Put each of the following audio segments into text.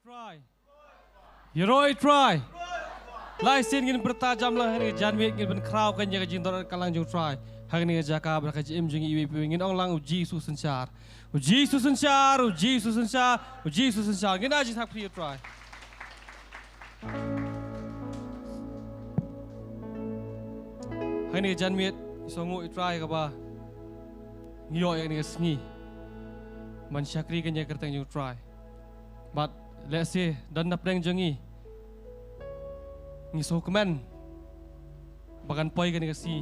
try. Heroic try. Lai sin ngin bertajam lah hari janwit ngin ben kraw kan jaga jintor kalang jung try. Hari ni jaka berkaji im jung iwi ngin ong lang uji susensyar. Uji susensyar, uji susensyar, uji susensyar. Ngin aji tak pri try. Hari ni janwit songu try ka ba. Ngiyo yang ni sngi. Man syakri kan jaga kerteng jung try. But let's say dan napreng jungi ngiso kemen bagan poi kan kasi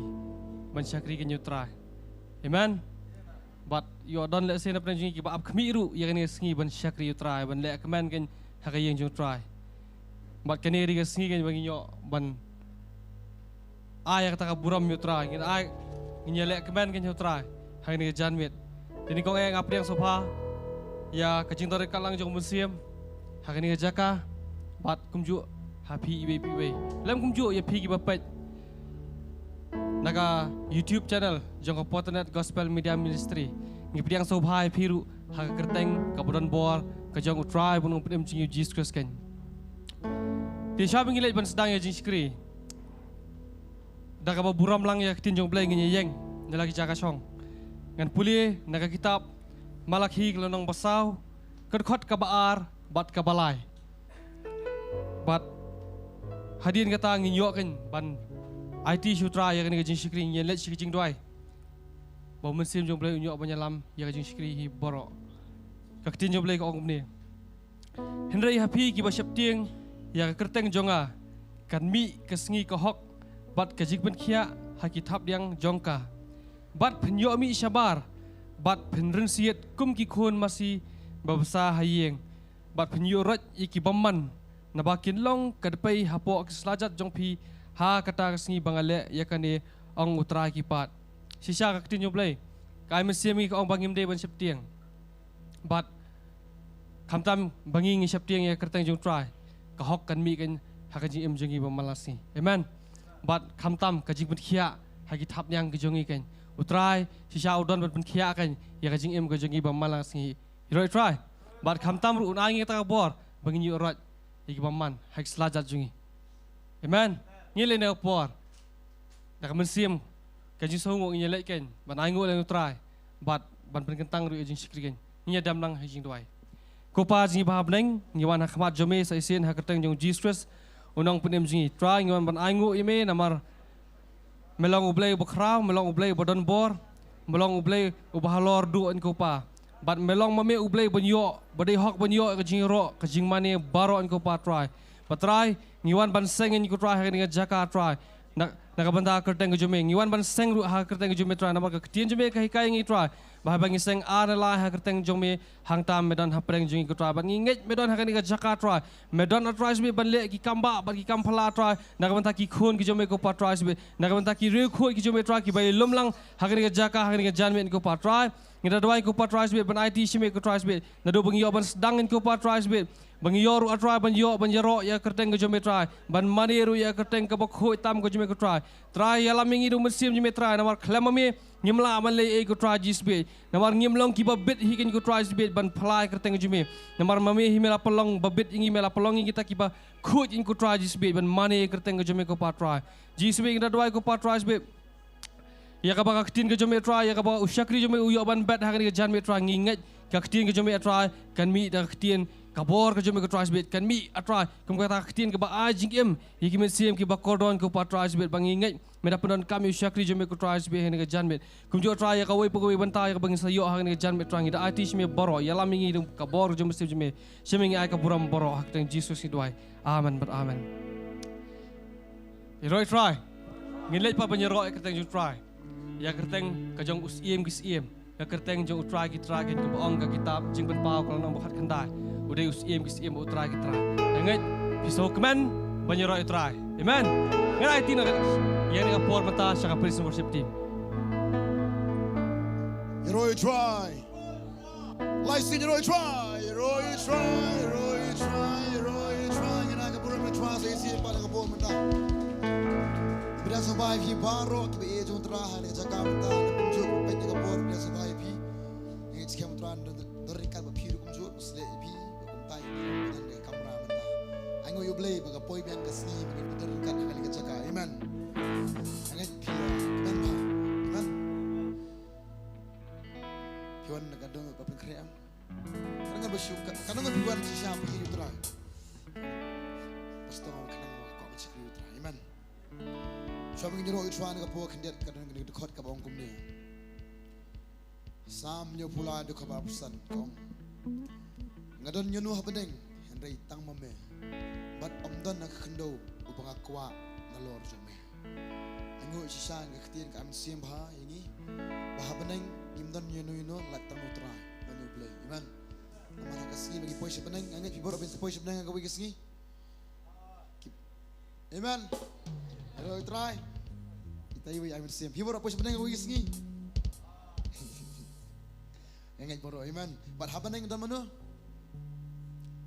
man syakri kan you try. Amen. But you don let's say napreng jungi ki ba ap khmiru ya kan ngi ban syakri you try ban le kemen kan hakayeng jung try. But kan ri kasi kan bagi yo ban ay kata buram you try ngin ay ngin le kemen kan you try hai ni janwit ini kong yang apa yang sopa ya kacing tore kalang jong museum hakani jaka bat kumju happy iwe piwe lem kumju ya pi ki bapet naga YouTube channel jong Potternet Gospel Media Ministry ngi piang sobhai piru ha kerteng kabudan bor ka jong utrai bunung pem jingu Jesus Christ kan ti sha bingi lej ban sedang ya jing skri daga ba buram lang ya tin jong bleng ngi yeng nalagi jaka song ngan puli naga kitab Malakhi kelonong basau kedkhot ka baar bat ka balai bat hadin kata nginyo kan ban IT sutra ya kan gajing sikri yen let sikring doi ba mensim jong blai unyo banyalam ya gajing sikri hi boro ka tin jong blai ka ong ni henry happy ki ba septieng ya ka kerteng jonga kan mi ka sngi ka hok bat ka jikben khia ha kitab yang jongka bat phenyo mi sabar bat phenren siet kum ki khon masi babsa hayeng bat phenyo raj iki bamman nabakin long kadpai hapo selajat jong pi ha kata sngi bangale yakane ong utra ki pat sisa ka tin yoblai kai mesiami ka ong bangim de ban septieng bat khamtam bangi ngi septieng ya kerteng jong try ka hok kan mi kan hakaji em jongi bamalasi amen bat khamtam ka jing ben khia hagi thap nyang ki jongi kan utrai sisa udon ben khia kan ya ka jing em ka jongi bamalasi hero try bat khamtam ru unai ngi ta bor bangi raj iki baman hak selajat jungi amen ngile ne por dak mensim ka jing songo ngi lek kan ban ai ngo le utrai bat ban pen kentang ru jing sikri kan nya dam lang hajing doi ko pa jing ba bleng ngi wan khmat jome sa isen ha keteng jong Jesus unong penem jingi try ngi wan ban ai ngo ime namar melong ublei bokraw melong ublei bodon bor melong ublei ubahalor du an ko pa bat melong mame ublei banyo badai hok banyo ka jing ro ka jing mane baro an ko pa try patrai ngiwan ban seng ni ko try ha ni jaka try nak banda kerteng ko jume ngiwan ban seng ru ha kerteng ko jume try namar ka tien jume ka hikai ngi try bah bangi seng anala ha kerteng jume hang tam medan ha preng jungi ko try ban nginget medan ha ni jaka try medan try be ban le ki kamba ban ki kampala try nak banda ki khon ki jume ko pa try be nak banda ki re khoi ki jume try ki bai lumlang ha ni jaka ha ni janmen ko pa try ngida doi ko pa try be ban IT shime ko try be na do bangi yo ban sedangin ko pa try be bangi yo ru try ban yo ban jero ya kerteng ko jume try ban mani ru ya kerteng ka bkhoi tam ko jume ko try ya lamingi du mesim jume try namar khlamame ngimla man le e ko try jisbe namar ngimlong ki babit hikin ko try be ban phlai kerteng jume namar mame himela pelong babit ingi mela pelongi kita ki ba khoi in ko try jisbe ban mani kerteng ko jume ko pa try jisbe ngida doi ko pa try be ya ka ba tin ke jome try ya ka ba usyakri jome uyo ban bet hakani ke jan me try nginget ka tin ke jome try kan mi da tin kabor ke jome ke try bet kan mi try kum kata tin ke ba ajing em iki men sim ki ba kordon ko pa try bet bang nginget me da penon kami usyakri jome ke try bet hakani ke jan bet kum jo try ya ka wei pegawai bantai ka bang sayo hakani ke jan bet try ngida ati me boro ya lamingi dum kabor jome sim jome semingi ai ka buram boro hak teng Jesus ni doai amen but amen iroi try ngilej pa banyero ka teng try ya kerteng ka jong usiem kisiem ya kerteng jong utrai ki tragin ke boong ka kitab jing ben pau kalau nang buhat kendai udai usiem kisiem utrai ki tra ngai piso kemen banyero utrai amen ngai tino ya ni por mata sa ka prison worship team Roy try license Roy try ngana ka pura me try sa isi pa ka por mata Bila survive hi baro ki be jong tra ha ne jaka mata kumju pe ni ka por bila survive hi ni chkem tran do rikat ba phiru kumju sle bi kum tai ni dan ka Ango you blay baga poi bian kasni bagi berderikat kali kecaka. Amen. Angat pia. Amen. Amen. Pion nagadong papin krem. Karena bersyukur, karena berbuat sisa pergi utara. Pastor karena kau mencari utara. Amen. Siapa yang jero utara nak puak kendiat kadang kadang dekat ke bawang kumni. Samnya pula ada kabar pesan kong. Ngadon nyanu habedeng Henry tang mame. Bat omdan nak kendo upang akwa nalor jome. Ango sisa ngaktian ka am siam bah ini. Bahabeneng imdan nyanu lat tang utara. Anu play. Amen. Nama kasih bagi poin sebenang. Angat pibor abis poin sebenang agak bagi kasih. Amen. Hello try. Kita iwi amin siam. Pibor poin sebenang agak bagi kasih. Angat pibor. Amen. Bat habaneng dan mana?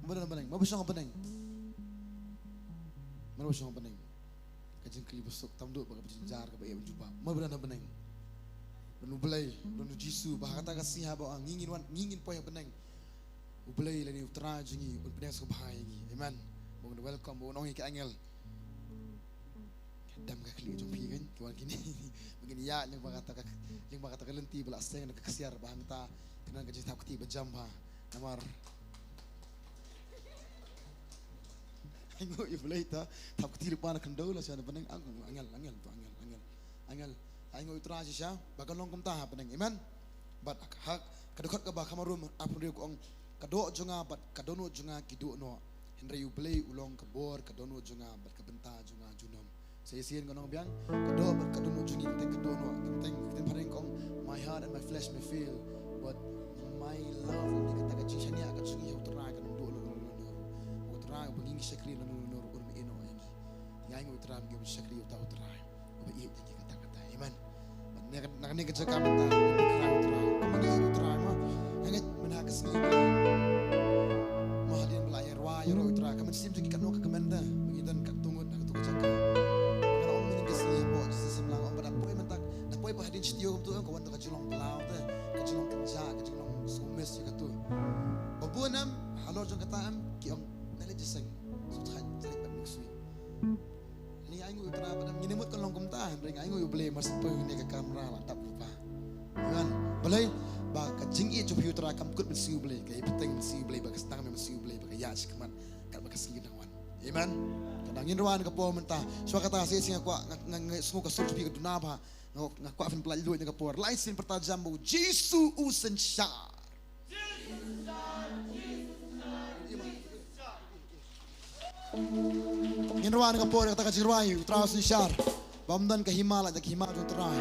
Mana habaneng? Mana besar habaneng? Mana besar habaneng? Kajeng kali besok tamduk bagai berjenjar ke bayi berjumpa. Mana berada habaneng? Benu belai, benu jisu. Bahkan tak kasih haba orang ngingin poin habaneng. Ubelai lani utara jengi unpedang subhai ni. Amen. Mohon welcome mohon orang ke angel. Dam ka kli jom pi kan kawan kini. Begini ya yang bakata kelenti belak seng nak kesiar bahan ta kena gaji tahap keti berjam ha. Namar. Aingo ubelai ta tahap keti depan kendau lah siapa peneng angel tu angel. Aingo utara sisa bakal long kum ta peneng. Amen. Bat hak kadukot ka ba kamarum apun dia ko Kado junga bat kadono junga kidu no Henry ublay ulong kabor kadono junga bat kabenta junga junom. Saya sian gonong biang kado bat kadono jungi teng kadono teng pareng kong my heart and my flesh may feel but my love ni kata gaji shani akan sungi utara kan do no utara banging sakri no urme ino yangi yang utara ngem sakri utara ba iya yangi kata amen. Nak ni kerja kabenta utara kemudian utara mo hangat menakas ni mahalin belayar wayar utara kamen sim jeng ikan noka kemenda mengidan kat tungut nak tunggu jaga kalau om ini kesini bo Jesus melang om pada poi mentak nak poi bahadin setio tu kawan tu kacilong pelau tu kacilong kerja kacilong sumes juga tu babuanam halor jeng kata am ki om nale jeseng suthat celik ban muksui ni aingu utara pada nyemut kan longkum tahan ring aingu yo boleh mas poi ni ke kamera lah tak lupa kan boleh baka jingi jupi utara kam kut mensiu boleh kaya peteng mensiu boleh baka setang mensiu boleh baka ya sikaman kat baka singi dangwan amen kadangin ruan ka po mentah so kata saya singa kwa semua ka sur jupi ka dunaba ngak kwa fin pelaj luit ka por lain sin pertajam bu Jesu usen syar ngin ruan ka por kata ka jirwai utara usen syar bamdan ka himala dak himala utara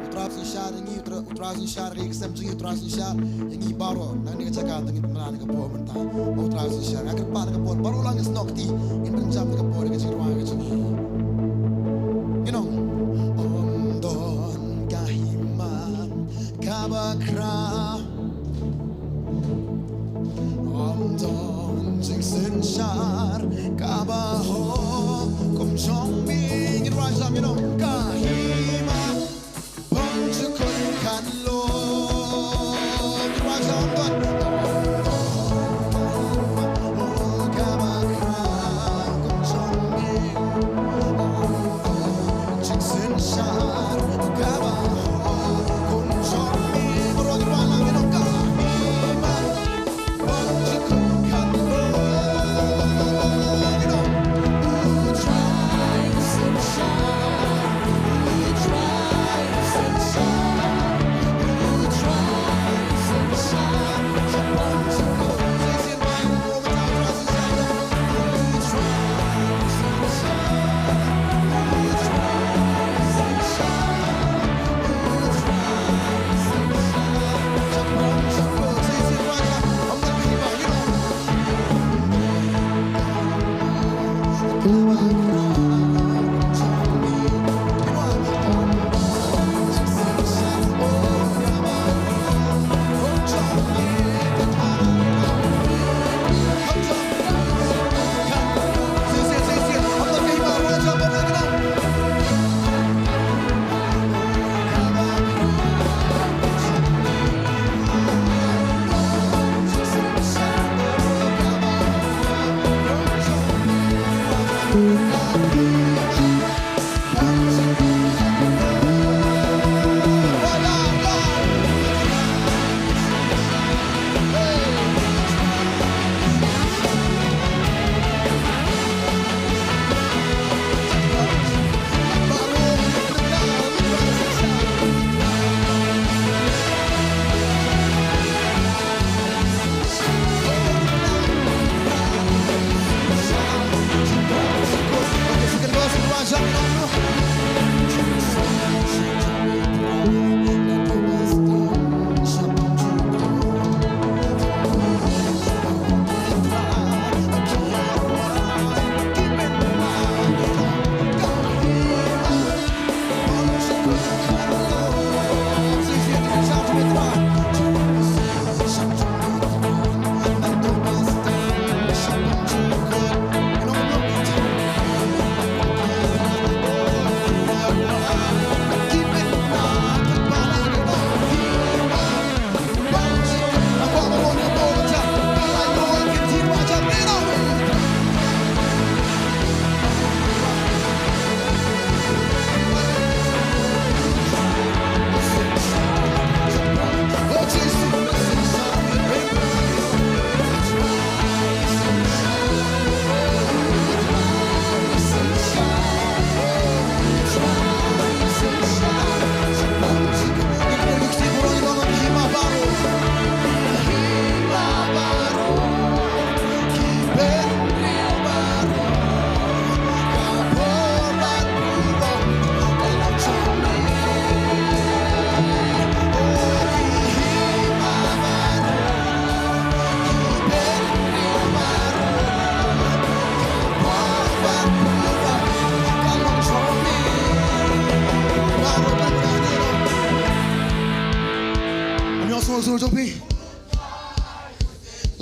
utras ni syar ni utras ni syar ri kesem jingi utras ni syar yang i baro nang ni kacaka tengit menan ka po mentah utras ni syar akar pa ka po baro lang is nokti in renjam ka po ka jirwa ka jingi you know don ka himam ka bakra don jing sen syar ka ba ho kum chong bing in rajam you know ka himam kan lo rajam don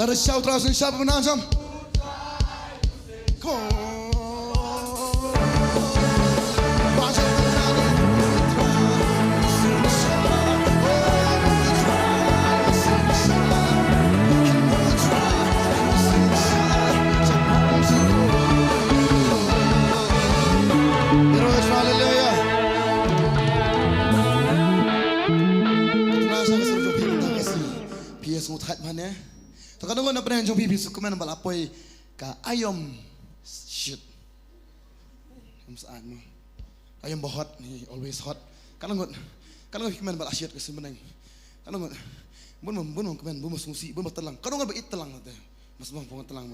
Let us shout terus and shout menanjam. Come on. Terkadang nak pernah jom pipi suku mana balap poi ka ayam shit, saat ni ayam bohot ni always hot. Kadang kemana balap shit kesim benang. Kadang bun kemana bun musi bun telang. Kadang berit telang nanti mas bang pongat telang.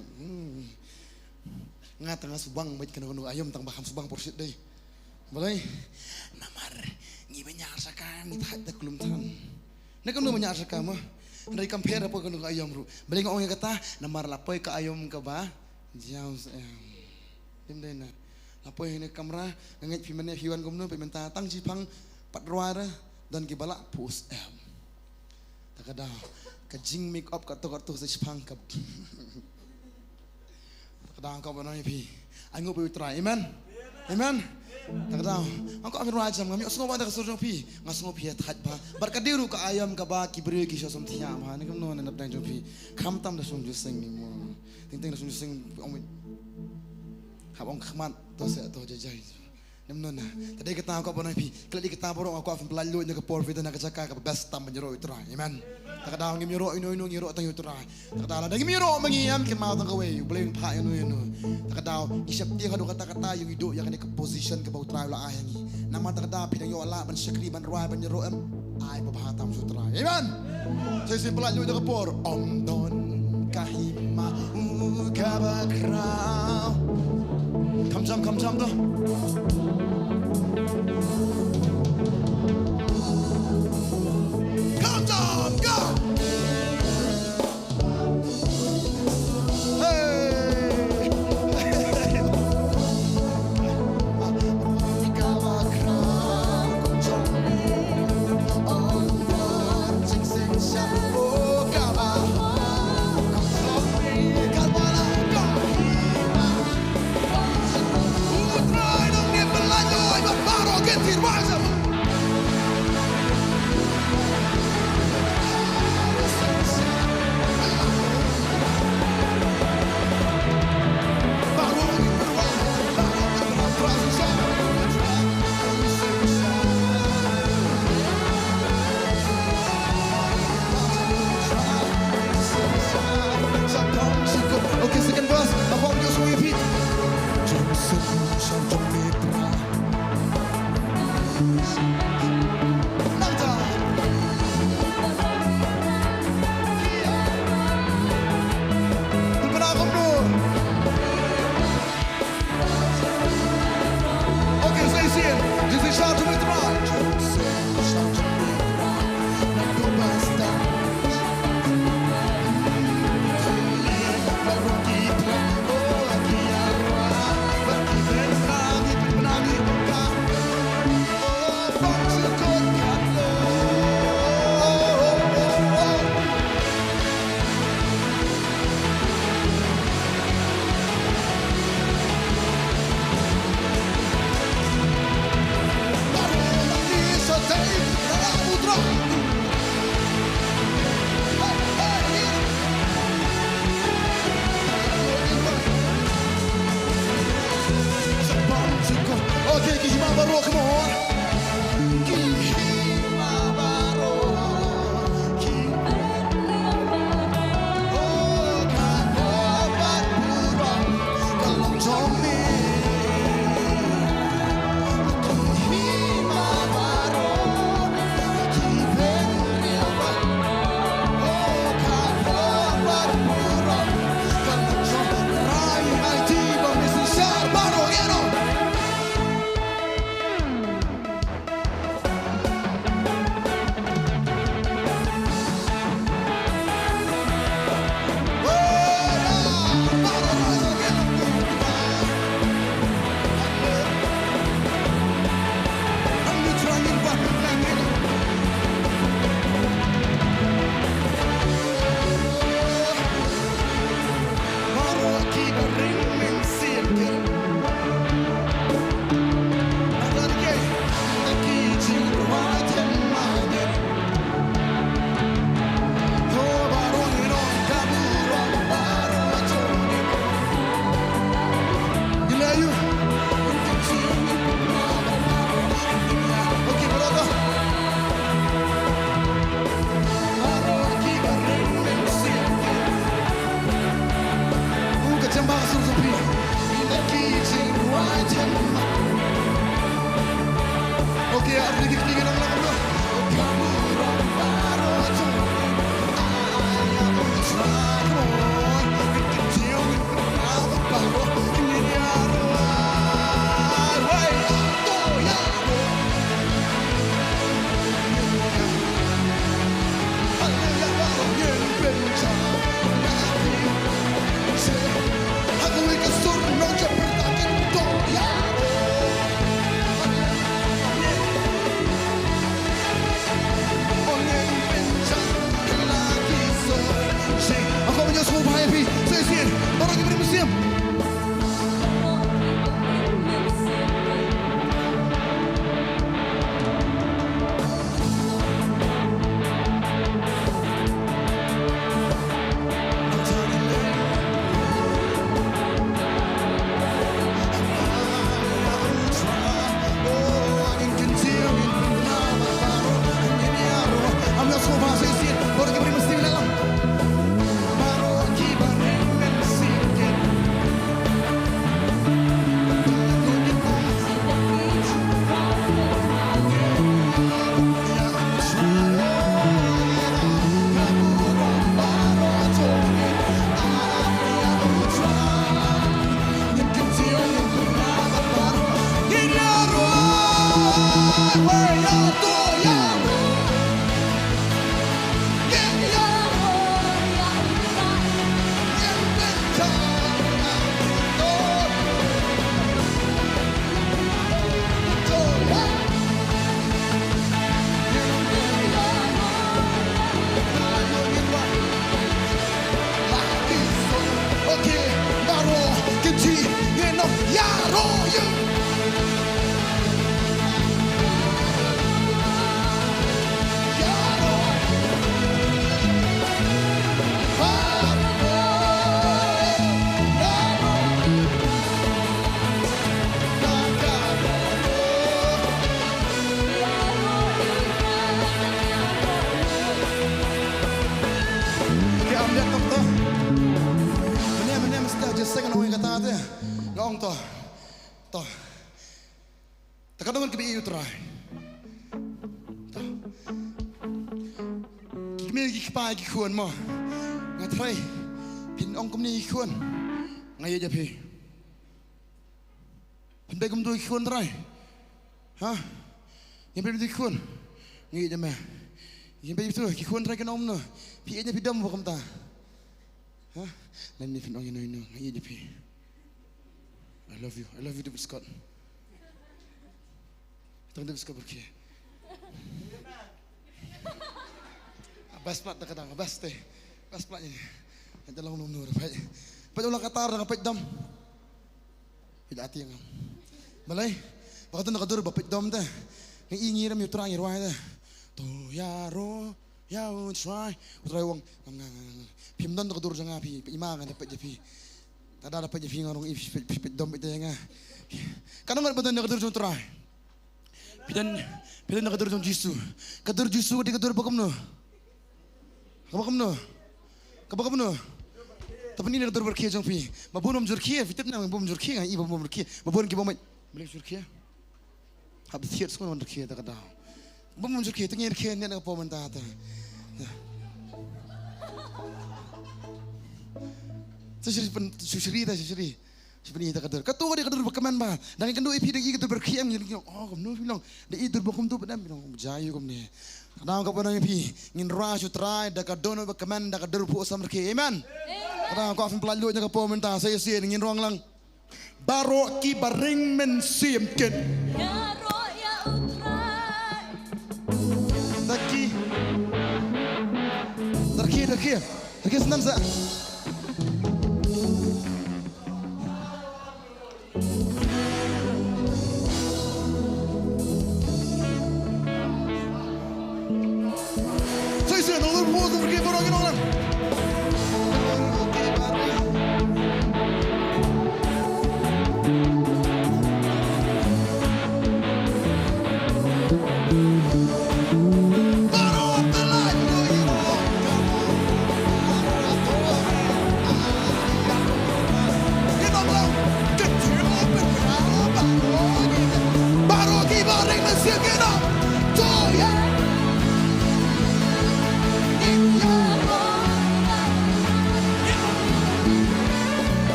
Ngat tengah subang baik kena ayam tang baham subang porsit deh. Boleh namar ni banyak sakan ni tak kelum tan. Nak kena banyak sakan mah. Dari compare apa kena ayam ru. Balik orang yang kata namar lapoi ke ayam ke ba. Jauh dem dena. Lapoi ini kamera ngangat pimane hiwan komno pimenta tang jipang patruara dan gibala pus takada kajing make up kato sejipang kap. Takada kau benar pi. Ango pi try. Amen. Amen. Takda, angko amir wajam kami osno pada kesurjong pi, ngasno pi hat ba. Barkadiru ka ayam ka ba kibri ki shosom tiam ha ni kamno na dang jong pi. Kham tam da sum jusing ni mo. Ting da sum jusing ong habong khmat to se to jajai. Nemno na. Tadi kita angko bonai pi. Kala di kita borong angko afin pelalu nya ka por vida na ka jaka ka best tam menjero itra. Amen. Takda ngim yero ino ngiro tang itra. Takda la ngim yero mangiam ke mau tang kawe, boleh pa ino. Takda isap dia kadu kata-kata yung hidup yang ada ke position ke bau try la ayangi. Nama takda pinang yo ala ban syakri ban ruai ban yero ai babahatam sutra. Amen. Saya simple aja ke por om don kahima kabakra. Kam jam tu. Come down, go! Khuôn mà ngay thấy pin ông cũng đi khuôn ngay giờ pin đây cũng tôi khuôn rồi hảยังเป็นที่ควรงี้จะแม่ยังเป็นที่ที่ควรไรกันน้องเนอะพี่เอ็นจะพี่ดำบอกคำตาฮะนั่นนี่พี่น้องยังน้อยเนอะงี้จะพี่ I love you David Scott ต้อง David Scott โอเคbas plat tak kadang bas teh bas platnya yang dalam nur pai ulang katar dengan pai dam tidak hati yang malai bakal nak kadur bapai dam teh yang ingin ram yutrang irwai teh to ya ro ya try wong pim don kadur jangan pi ima kan dapat jepi ada dapat jepi ngorong pai dam itu yang kadang nggak betul nak kadur jong try pidan nak kadur jong jisu di kadur bakom no Kabakam no. Tapi ni nak terus berkia jang pi. Mabun berkia, fitip na mabun berkia, ibu berkia. Mabun kita mau beli berkia. Habis tiada semua orang berkia tak ada. Mabun berkia, tengah berkia ni nak apa mentah ta. Susiri. Sebenarnya tak ada. Katu dia kadur bakaman ba. Dan kan doi pi dagi kadur berkia ni. Oh, kamu bilang, dia itu bakum tu pada bilang jayu kamu ni. Kadang kau pernah pi ngin rush try dah kadono bakaman dah kadur pu osam berkia. Amen. Kadang kau akan pelalu nya kapo mentah saya ngin ruang lang. Baro ki baring men siemken. Ya ro ya utrai. Daki senang sa.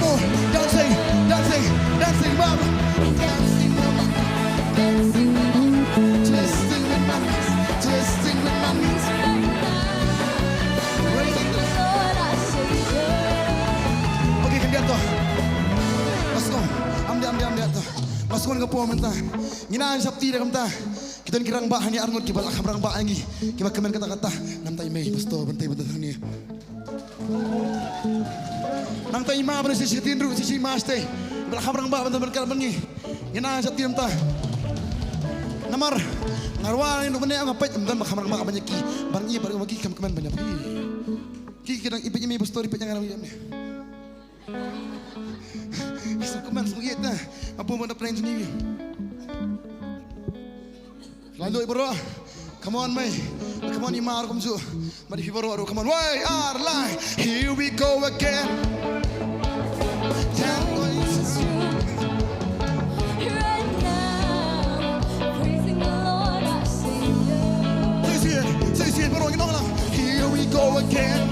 on, dancing, dancing, dancing, mama. Dancing, mama. Twisting with my knees, twisting with my knees. Praising the Lord, our Savior. Okay, kan dia tu. Let's go. Am dia tu. Masukkan ke puang mentah. Ngina Sabti dah kamta. Kita ni kirang bah ni arngot kibal kamrang bah lagi. Kiba kemen kata-kata Nongthymmai pastor Bantei betul ni. Nongthymmai pada sisi tinru sisi maste. Kibal kamrang bah betul berkat bengi. Ngina Sabti kamta. Namar ngarwa ni benda ngapait dan kamrang bah banyak ki. Bangi baru bagi kemen banyak. Ki kidang ipetnya mi pastor ipetnya ngarang ni. Bisa kemen semua itu. Apa mana plan sendiri. Lalu bro, come on May, come on Imar kumzu, mari bro, come on, we are live, here we go again. Right now, praising the Lord our Savior. Say it, bro, you know lah. Here we go again,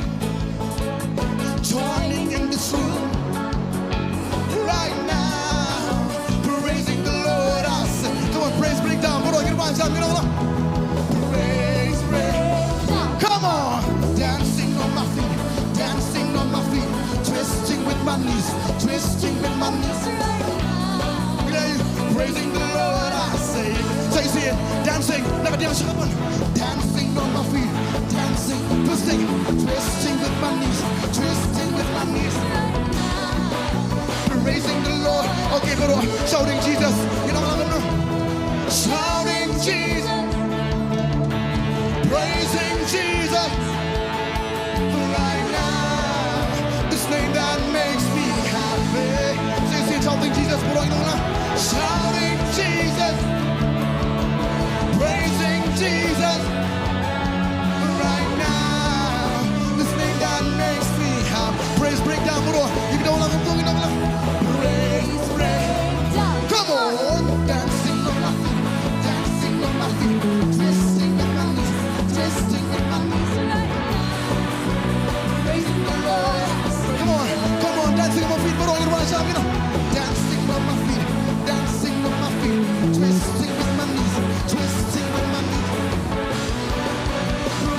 joining in this room. Right now, praising the Lord our Savior. Come on, praise break down, bro, you know lah. Praise break down. Come on, dancing on my feet, dancing on my feet, twisting with my knees, twisting with my knees. Praising the Lord I say. Say it, dancing, never dance up on. Dancing on my feet, dancing, twisting, twisting with my knees, twisting with my knees. Praising the Lord. Okay, go on, shouting Jesus. You know what I'm doing? Shouting Jesus. Praising Jesus. Right now, this name that makes me happy. Say shouting Jesus. Put on, you know what? Shouting Jesus. Praising Jesus. Right now, this name that makes me happy. Praise breakdown. Put on. You know what I'm doing? You know what? Praise breakdown. Come on, dancing on my feet, dancing on my feet, twisting with my knees, twisting with my knees. Praising the Lord. Come on, dancing on my feet, but on your right side, you know. Dancing on my feet, dancing on my feet, twisting with my knees, twisting with my knees.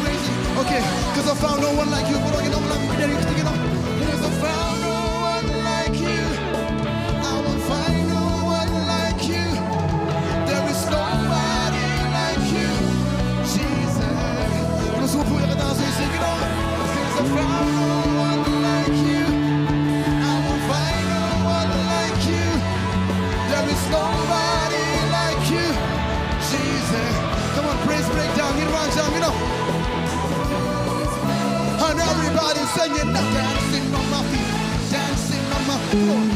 Praising. Okay, cause I found no one like you, but on your know, I'm ready to take it off. Cause I found no one like you. I won't find no one like you. There is nobody like you, Jesus. Kalau semua punya kata saya sing it on. Cause I found no one like you. I won't find no one like you. There is nobody like you, Jesus. Come on, praise breakdown. Get around, jump, you know. And everybody singing, dancing on my feet, dancing on my feet. Come on.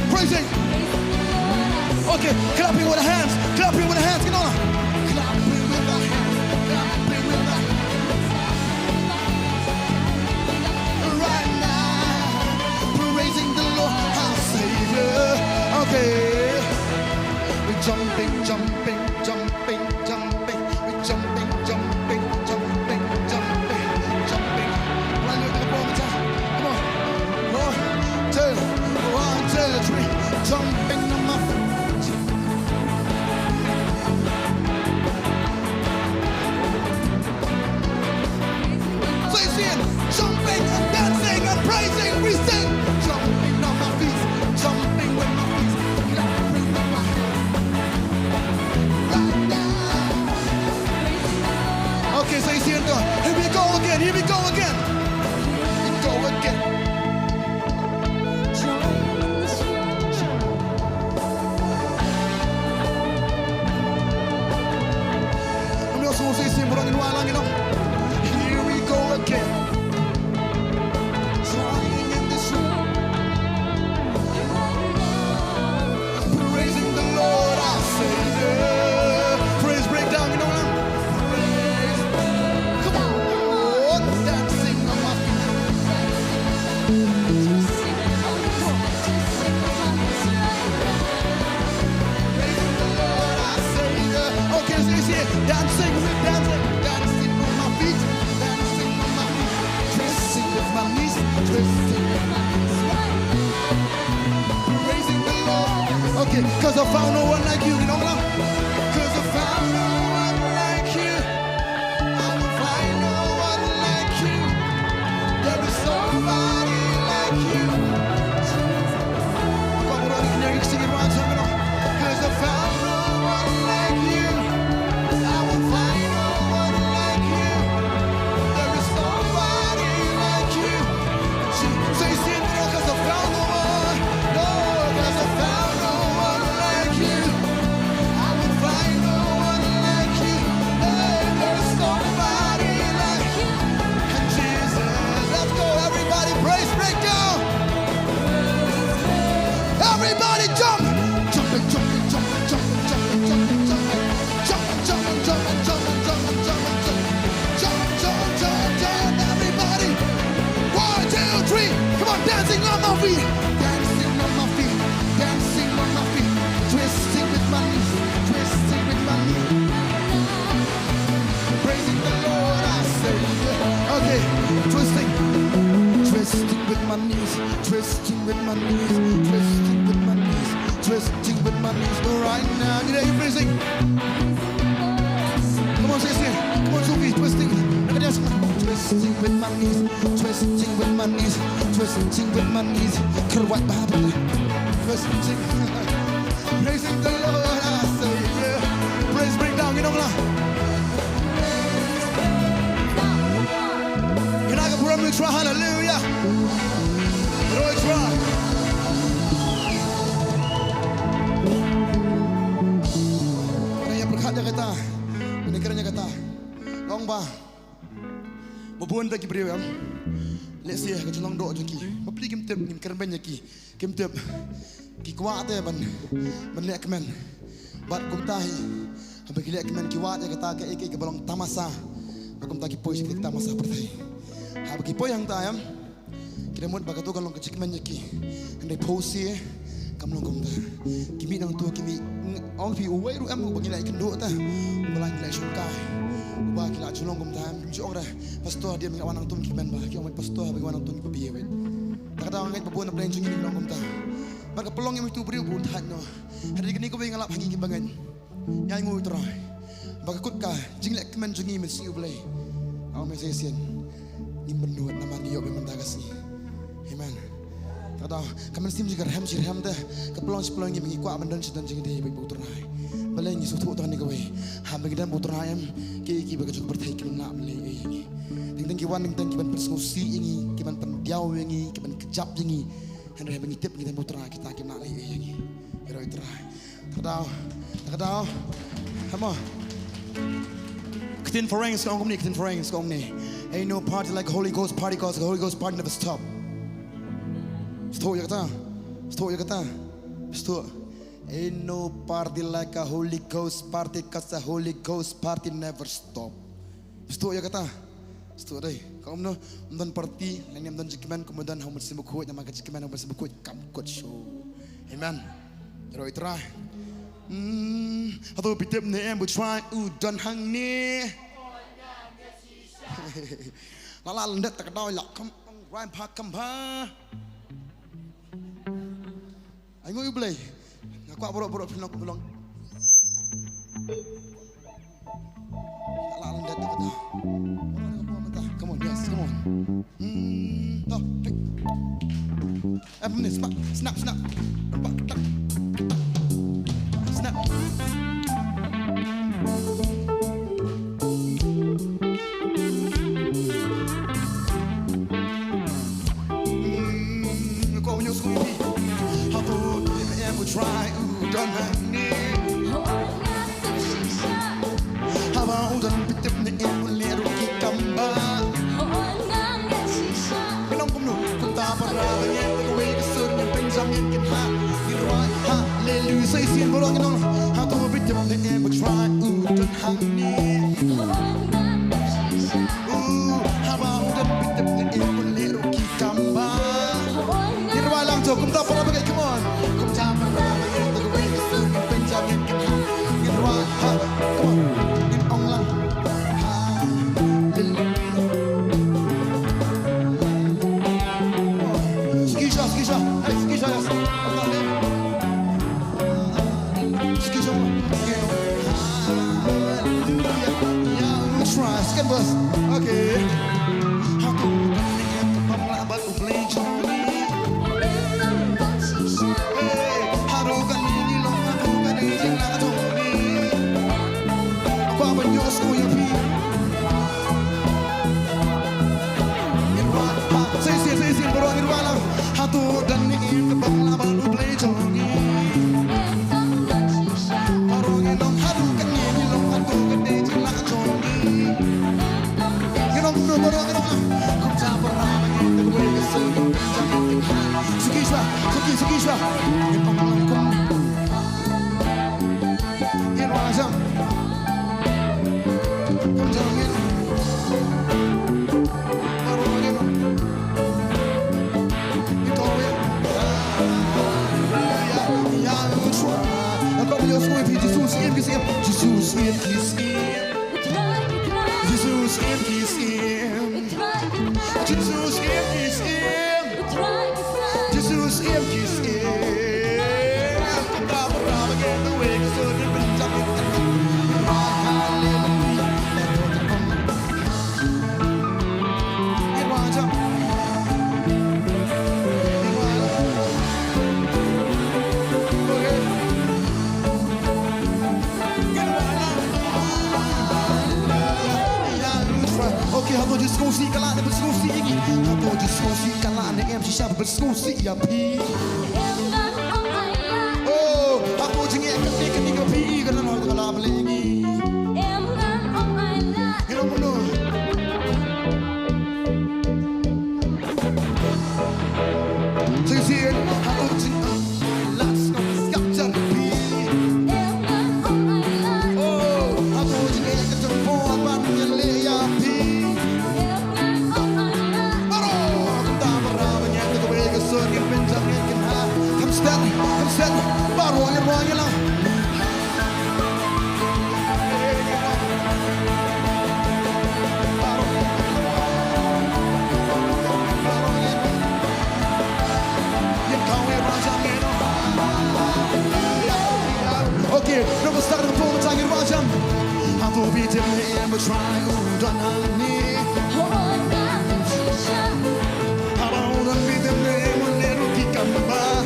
Praising. Okay, clapping with the hands, clapping with the hands, you know. Clapping with the hands, clapping with the hands. Right now, praising the Lord, our Savior. Okay, we're jumping, jumping, jumping, jumping. We're jumping, jumping, jumping, jumping, jumping. Right, look at the ball, come on. 1, 2, 3, jumping on my feet. Jumping and dancing and praising, we sing. Jumping on my feet, jumping with my feet, clapping with my hands. Right now. Okay, so you see it going. Here we go again, here we go again. Here we go again. I'm also going to say simple on the long, you know. Here we go again. Praising the Lord our Savior. Praise breakdown, you know what? Praise. Come on, dance. Cause I found no one like you. You know what? Cause I found no one like you. I will find no one like you. There is nobody like you. Come on, can you sing it one time? Cause I found no one like you. I will find no one like you. There is nobody like you. Say, sing it, cause I found no one. No, cause I found no one like you. I will find no one like you. Hey, there is nobody like you. And Jesus, let's go, everybody, praise break down. Everybody jump! Jumping, jumping, jumping, jumping, jumping, jumping, jumping. Jumping, jumping, jumping, jumping, jumping, jumping, jumping. Jump, jump, jump, jump, everybody. 1, 2, 3. Come on, dancing on my feet. Dancing on my feet. Dancing on my feet. Twisting with my knees. Twisting with my knees. Praising the Lord, I say. Okay, twisting. Twisting with my knees. Twisting with my knees. Twisting with my knees. Twisting with my knees. Right now, you know you praising. Come on, say it. Come on, Sophie, twisting. Look at this. Twisting with my knees. Twisting with my knees. Twisting with my knees. Kerwat Bible. Twisting. Praising the Lord, I say. Yeah. Praise break down, you know what? You're not gonna put up try, hallelujah. But try. Kaya berkata kata, negara kata, long ba, mabuan tak kibri am, let's see, kerja long doa jengki, mabli kim tep, kim kerben jengki, kim tep, kikuat ya ban lek men, bat kum tahi, habis lek men kiwat ya kata ke iki balong tamasa, bakum taki pois kita tamasa pertai, habis kipoy yang tayam. Kita mud baga tu kalau kecik menjeki, andai posi, kamu longkom ta, kimi nang tu kimi, orang pi uway ru am bagi lagi kenduk ta, belang lagi syukai, ubah kila culongkom ta, kimi orang dah, pastor dia mengawan nang tu kimi ben bah, kimi pastor bagi wanang tu kimi biye wet, tak ada orang yang berbuat nak belanjung ini longkom ta, baga pelong yang itu beri ubun tak no, hari ini kau bagi ngalap hangi kimi bangan, yang ngui terai, baga kutka, jinglek kemen jungi mesti ubelai, awak mesti sian, ni menduat nama dia memandagasi. Amen. Kada kami sim juga ham sih ham dah. Kepelong yang mengikuti bandan sedang jadi dia baik puterai. Balai ni suatu tahun ni kau ham bagi dan puterai am. Ki bagi juga berthai kami nak beli ini. Tinggal kiwan kiban persekusi ini, kiban pendiau ini, kiban kejap ini. Hendak bagi tip kita puterai kita kami nak beli ini. Hero terai. Kada. Hama. Ketin forang sekarang ni, ketin forang sekarang ni. Ain't no party like Holy Ghost party cause the Holy Ghost party never stop. Setuju ya kata. Ain't no party like a Holy Ghost party cause the Holy Ghost party never stop. Setuju ya kata. Setuju deh. Kau menonton party, lain menonton jikiman, kemudian kamu bersibuk kuat, nama jikiman kamu bersibuk kuat, kamu kuat show. Amen. Jadi itulah. Atau pitip ni em try udan hang ni. Lala lendet tak ada lak kam rhyme pak kampa. Ai ngoi blai. Aku borok pinok belong. Lala lendet tak ada. Come on, yes, come on. Toh, hey. Apa ni? Snap. Snap. Try udan ni, haba udan pitip ni imuliru kikamba. Belong kumno kunta para yang kue kesun yang Benjamin kita dirwai haleluya say sin bolong inong haba pitip ni imu try udan ni, haba udan pitip ni imuliru kikamba. Dirwai lang tu kunta para bagai come on. Skisha. no baru kita kum tak pernah mengenai gue kesel jangan tinggal suki swa kum in wajam kum jangan baru kita itu ya lucu aku punya semua itu Jesus in kisah Jesus in kisah Jesus in his name. Jesus in his name. Jesus in his name. Tak pernah begitu baik sudah bencana. Haleluya. Ini wajah. Ini wajah. Oke. Okey, aku diskusi kalau ada diskusi ini. Aku diskusi kalau ada MC siapa berdiskusi ya pi. Oh, aku jengik ketika pi kalau nak kalau apa lagi. Kita penuh. Sini aku jengik. Let's go sculpture pi. Oh, aku jengik ketemu abang yang ya pi. Come stand, baru yang lah. Okay, number start the phone tangin wajam. Aku bitin yang bertry udah nani. Abang bitin yang meneru di gambar.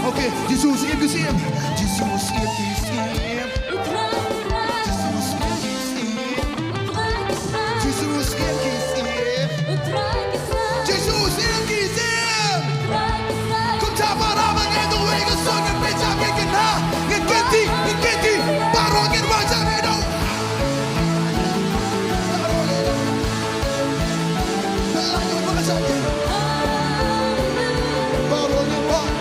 Okay, Jesus in his name. Jesus in his name. Jesus in his name. Jesus in his name. Jesus in his name. Kung tapara mengenai wega songa pecha mekena. Ngeketi, baru ngin wajah medo. Lalu wajah medo. Baru ngin wajah.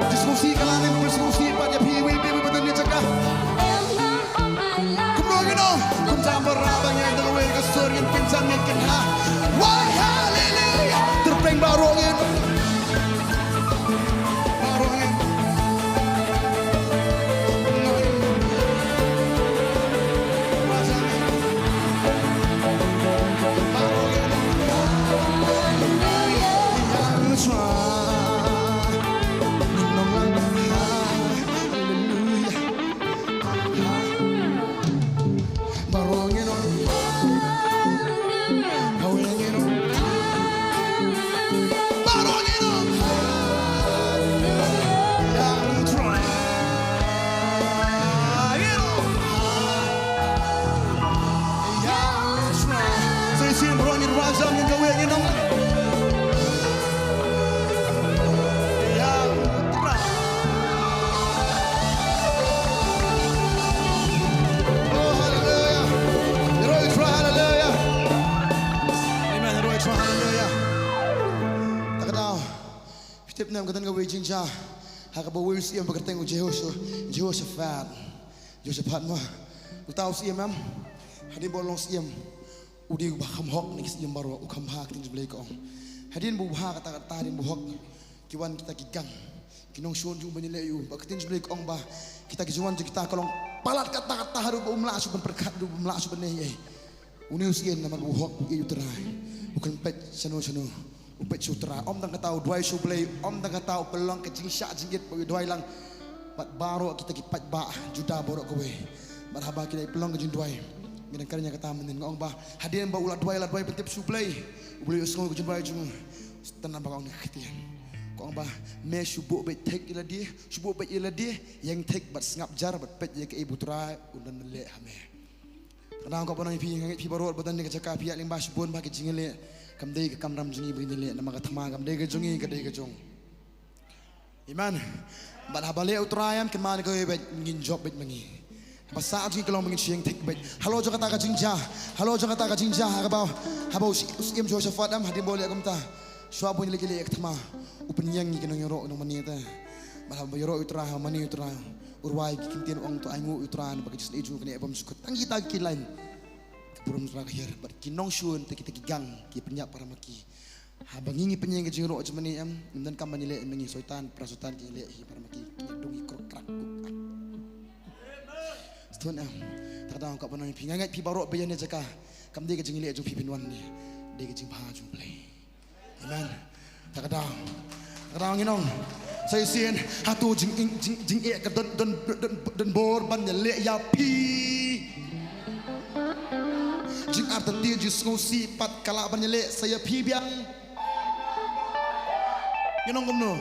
Diskusi kalau ni berdiskusi pada piwi betul ni cakap. Kemudian kum campur abang yang terwe kesur yang pincang yang kena. Why hallelujah terpeng barongin. Tip nam katan ka wajin cha haka ba wil siam bagateng Jehoshaphat mo utaw siam am hadin bolong siam udi ba kham hok ni siam baro u kham ha tin jblei ko hadin bu ha kata hadin bu hok kiwan kita kikang kinong shon ju banile yu ba tin jblei ko ba kita kijuan kita kolong palat kata haru ba umla su berkat du umla su beneh ye unius ien nama bu hok yu terai bukan pet sano upet sutra om tang katau duai sublei om tang katau pelong ke jing syak jingit bagi duai lang bat baro kita ki pat ba juda borok kowe bat haba kita pelong ke jing duai ngin karnya kata menen ngong ba hadian ba ulat duai pentip sublei ubli usngo ke jing duai jung tenan ba ngong ketian ngong ba me subu bet tek ila dia subu bet ila dia yang tek bat ngap jar bat pet ye ke ibu tra undan le hame kadang ko bono pi ngi pi barot bodan ni ka pi ling ba subun ba ke jing le kam dei ka kam ram jingi begini le nama ka thama kam dei ka jungi ka dei ka jung iman bat habale utrayam ke man ko bet ngin job bet mangi basa ji kelong mengin siang tek bet halo jo kata ka jingja halo jo kata ka jingja ka ba habo uskim jo safat am hadim boleh kam ta shwa bun le ke le ek thama upen yang ni kenong yoro no mani ta bat habo yoro utra mani utra urwai ki kintin ong to aingu utran ba jis eju kene ebam sukut tangi ta kilain purum terakhir ber kinong shun te kita gang ki penyak para maki ha bangingi penyeng ke jiro jemani am dan kam banile mengi soitan prasutan ki le hi para maki dungi krok krak stun am tadang ka banai pingangai pi barok bayane jaka kam de ke jing le ju pi pinwan ni de ke jing pha ju play amen kadang inong saya sien hatu jing e ka don bor ban le ya pi jing arta dia jis ngosi pat kala banyele saya pi biang nginong gomno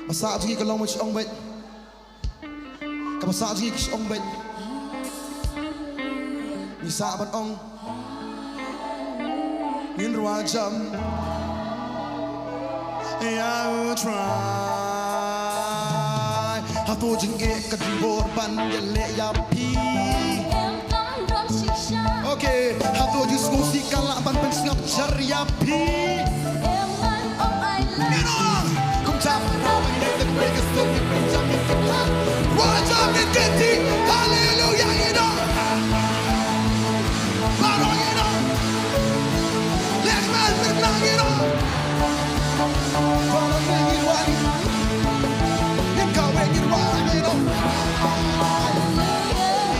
masa ji kalong mo ong bet ka masa ji ong bet ni sa ban ong ngin ruajam I will try. Hatu jing e ka dibor ban le ya pi. Okay, hatu jis ngusi kala ban pen ngap jar ya pi. Kum jam ro ni the greatest of the jam in the top. Watch out in the hallelujah you know. Baro you know. Let's man you know. Para mengin wani, yang kau ingin wani no.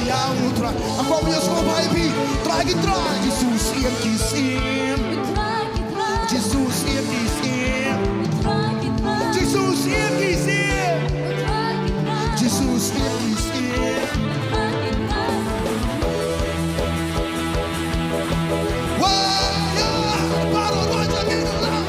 Ya utra, aku punya semua baby, try, Jesus yang kisim, Jesus yang kisim, Jesus yang kisim, Jesus yang kisim. Wah, ya, baru aja gitu lah.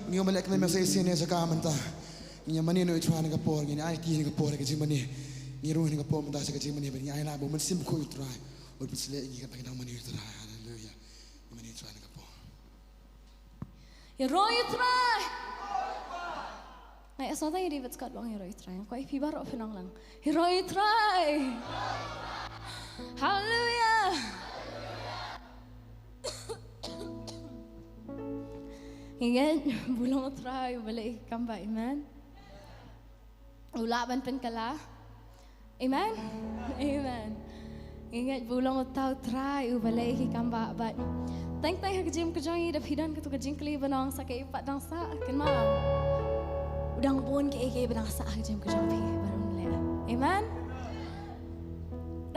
Ngiyo malek na masay sine sa kamanta. Ngiyo manino itwa nga por ngiyo ay ti nga por nga mani. Ngiyo nga por manta sa mani ba ngiyo ay na bo man sim ko itwa. Ol pisle ngiyo ka pagina mani itwa. Hallelujah. Mani itwa nga por. Hero itwa. Ay asota yung David Scott bang hero itwa. Ko ay pibaro pinang lang. Hero itwa. Hallelujah. Ingat, bulang utray, balik kamba, amen. Ulaban penkala, amen, amen. Ingat, bulang utray, balik kamba, but thank you hagajim kajangi dapidan katu kajingkli banang sa kay patang sa kenma. Udang buon kay banang sa hagajim kajangpi baron le, amen.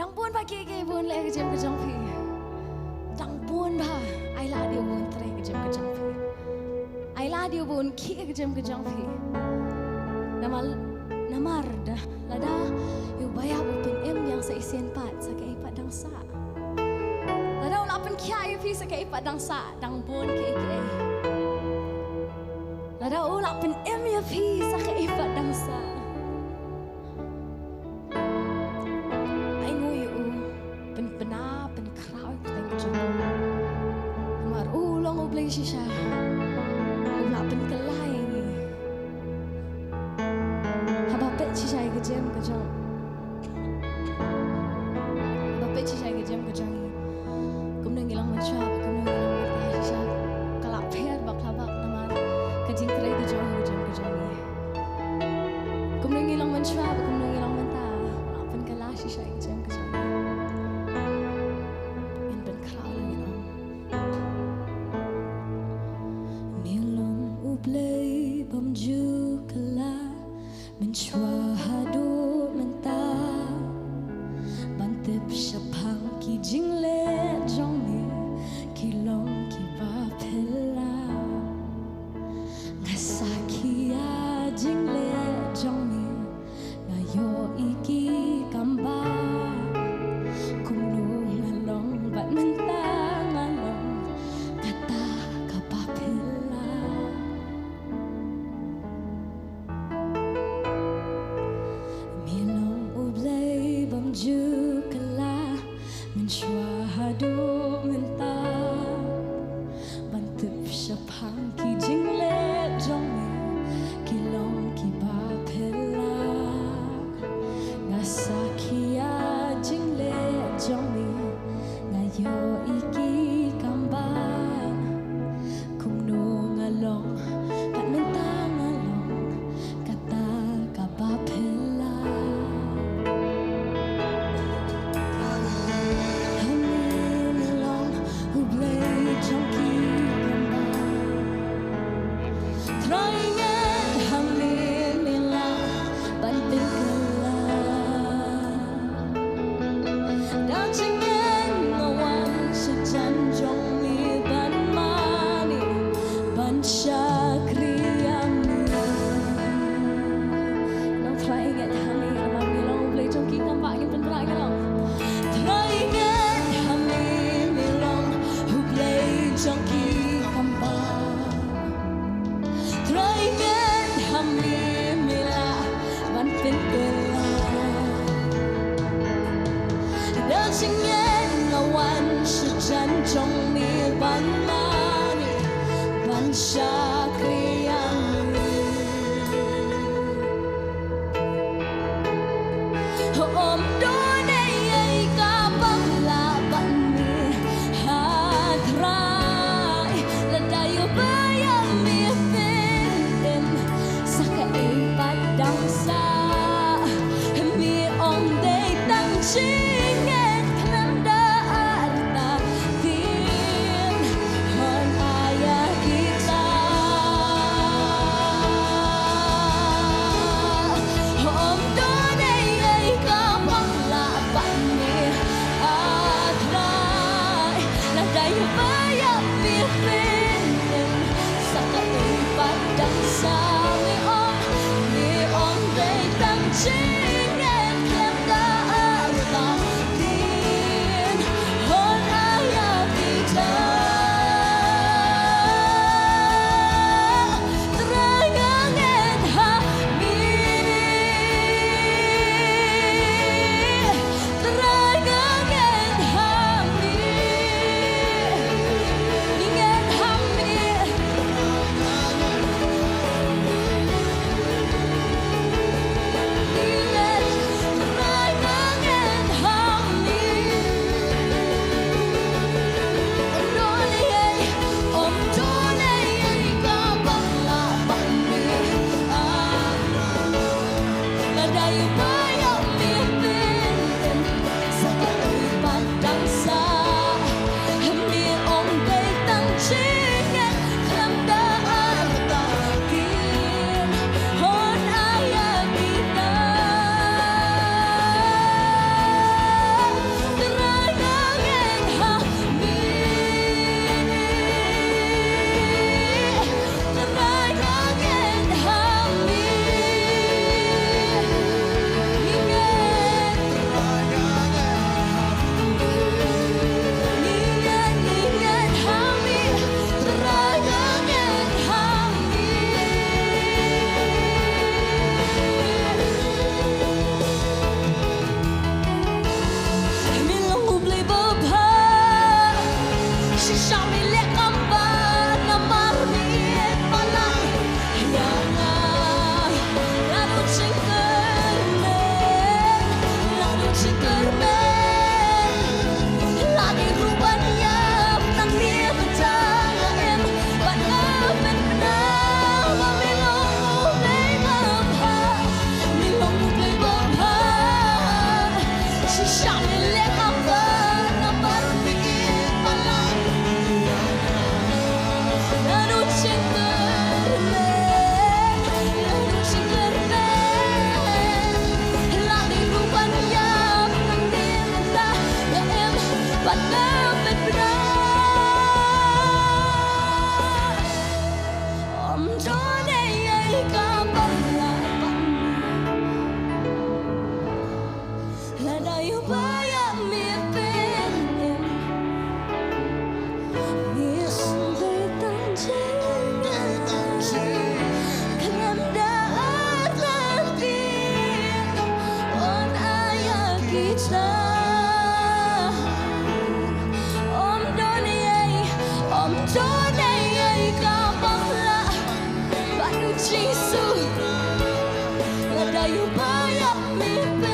Dang buon pa kay buon le hagajim kajangpi. Dang buon ba, ay la dia buon tray hagajim kajangpi. Ay ladio bun ki kejam pi. Namar dah lada yu bayar upin em yang sa isian pat sa kay padang sa. Lada ulapan kiai pi sakai padang sa dang bon ke. Lada ulapan emya pi sakai padang sa. Ai ngui pen pena pen krau teng jong. Mar ulong ublay shisha. Ulapan kelai ni. Habapet shisha ke jem ke jong. Habapet shisha ke jem ke jong. Kumnang ilang macam, kumnang ilang mata shisha. Kalak per baklabak nama kajing kerai ke jong ni. Kumnang ilang macam, kumnang ilang mata. Lapan kalah shisha ke jong ni. Yang ben kerau lang ilang. Milong ublay bamju kalah mencuahadu mentah. Bantep syapang ki jingle jong ni kilong ki bapela ngasakia jingle jong ni ngayo iki kamba kumno ngalong bat mentang ngalong kata kapapela milong ublay bamju kalah mencuahadu mentah bantep syapang ki jingle jong ni kilong ki bapela ngasakia jingle jong ni ngayo iki kamban kumno ngalong kat mentang ngalong kata kabapela. Jesus, ada you banyak mimpi.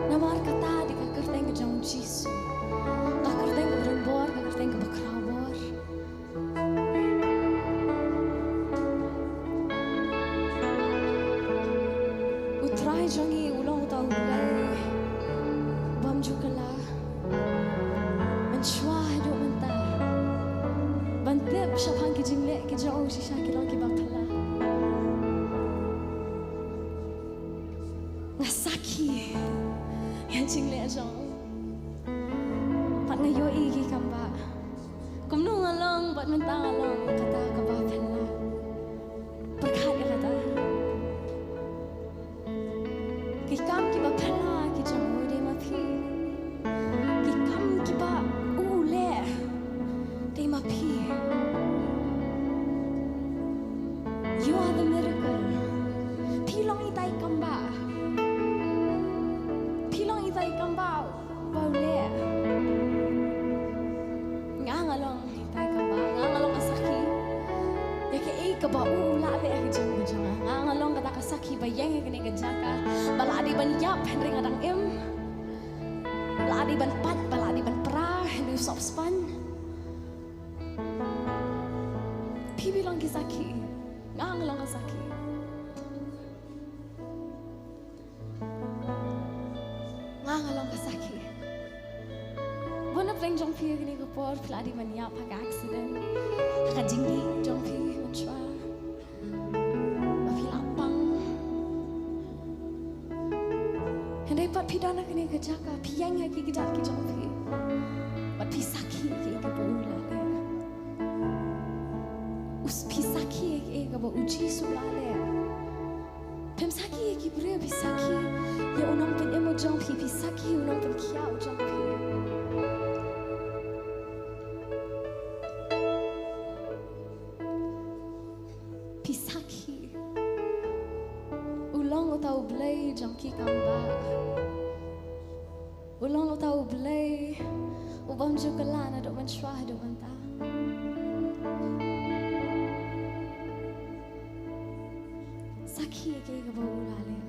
Namar kata di kakerteng jauh Jesus, kakerteng berenbor, kakerteng bekrabor. Utrai jangi ulang tahu lay, bam juga lah, mencuah hidup mentah, bantep siapang kijinglek kijauh sisa kilang kibaklah. Ngasaki yang jingle jong pat ngayo igi kamba kumnu ngalong pat mentang along kata kabapan la perkat kata kikam kiba pala ki jong de mapi kikam kiba ule de mapi. You are the miracle pilong itai kamba tay kambao baule ngangalong tay kambao ngangalong asaki yake ikaba ula be akijang jang ngangalong kata kasaki bayang kene kejaka baladi ban yap henry ngadang em baladi ban pat baladi ban pra henry sop span pibi long kisaki ngangalong kasaki Pring jong pi kini ko por peladi mania pakai accident. Kajinggi jong pi mentua. Mafi lapang. Hendak pat pi dana kini kerjaka pi yang lagi kerja ki jong pi. Pat pi saki ki ke bola le. Us pi saki ke bo uji sula le. Pem saki ki bre pi saki. Ya unang pen emo jong pi saki unang pen kiau jong pi. Pisaki ulang tahu belai jangki kambak ulang tahu belai ubam jugalan ada mensyuah ada mentah saki ke kebaula le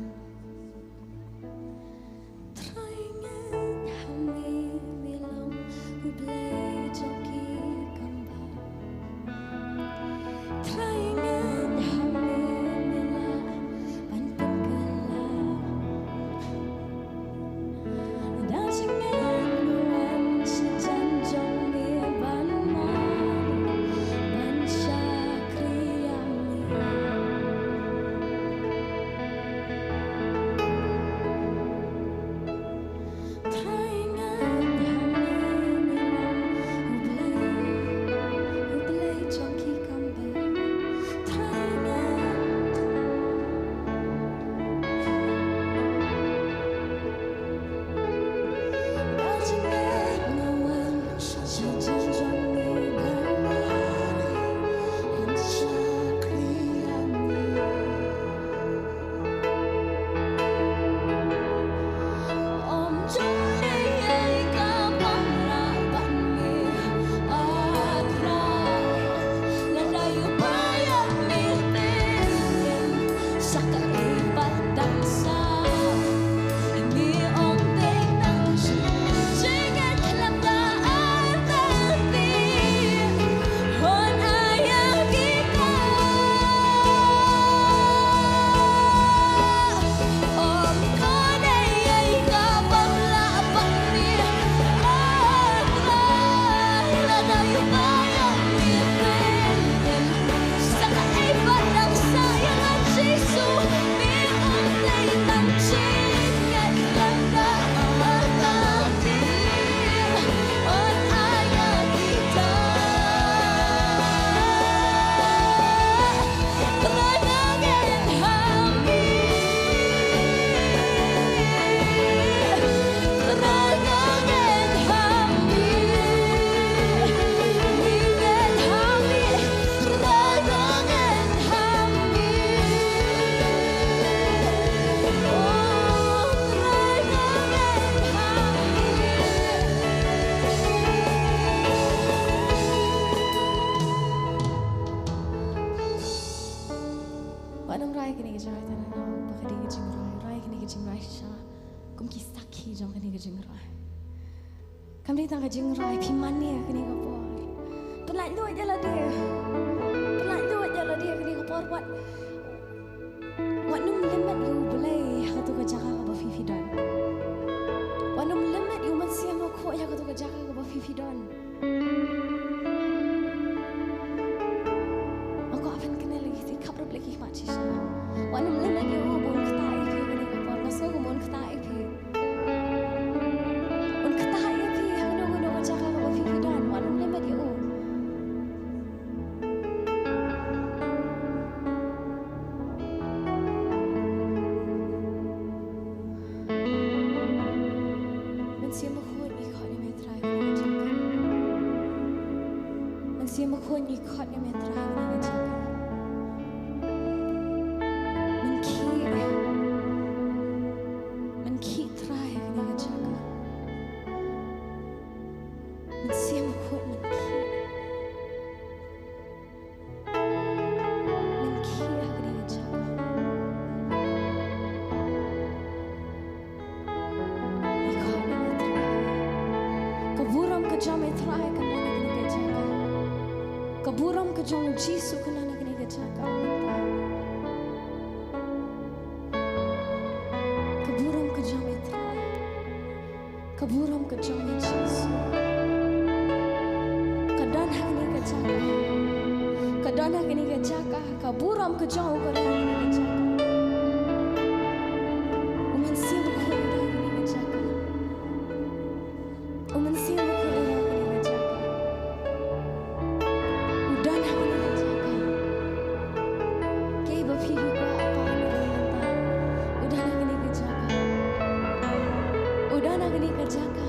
teringat kami bilang belai jangki kambak teringat Kami datang ke jengrai pimania kini kapor. Pelat lu aja lah dia. Pelat lu aja lah dia kini kapor buat num limit you boleh aku tu kerja kau berfifi don. Buat num limit you masih mau kau ya aku tu kerja kau berfifi don. Aku akan kenal lagi si kapur lagi macam mana. Buat num limit you mau ketai pi kini kapor masuk aku mau ketai pi. Siapa kau ni kau ni metra ni jaga. Menki try ni jaga. Siapa kau menki aku ni jaga. Ikut ni metra. Keburam kejam metra kan ni jaga. Keburam ke jong jisu kena nak ni kejaga. Keburam ke jong metra. Keburam ke jong jisu. Udan hakni ka jaka. Kadan hakni ka jaka. Kaburam ka jauh kadan hakni ka jaka. Uman siapa kau udan hakni ka jaka. Uman siapa kau udan hakni ka jaka. Udan hakni ka jaka. Kay bapihi ko apa ni kanta. Udan hakni ka jaka. Udan hakni ka jaka.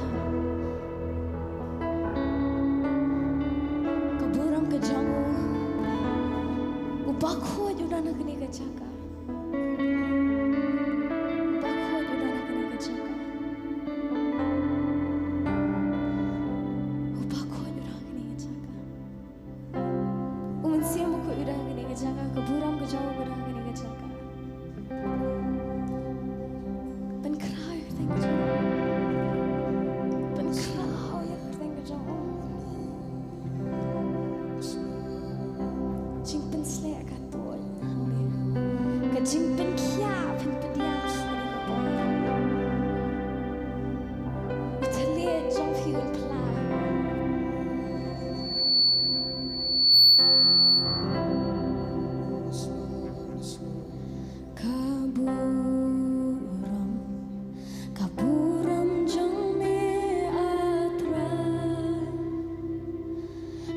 Bakho udah nak ni kacaka. Bakho udah nak ni kacaka. Bakho udah nak ni kacaka. Umun siapa ko udah nak ni kacaka. Keburam ke jauh udah nak ni kacaka. Penkerau thank you. Penkerau ya thank you. Jingpen selek katol. Kajingpen kia pen pedias ni kapoy. Utale jong fiun pla. Kaburam, kaburam jong me atrai.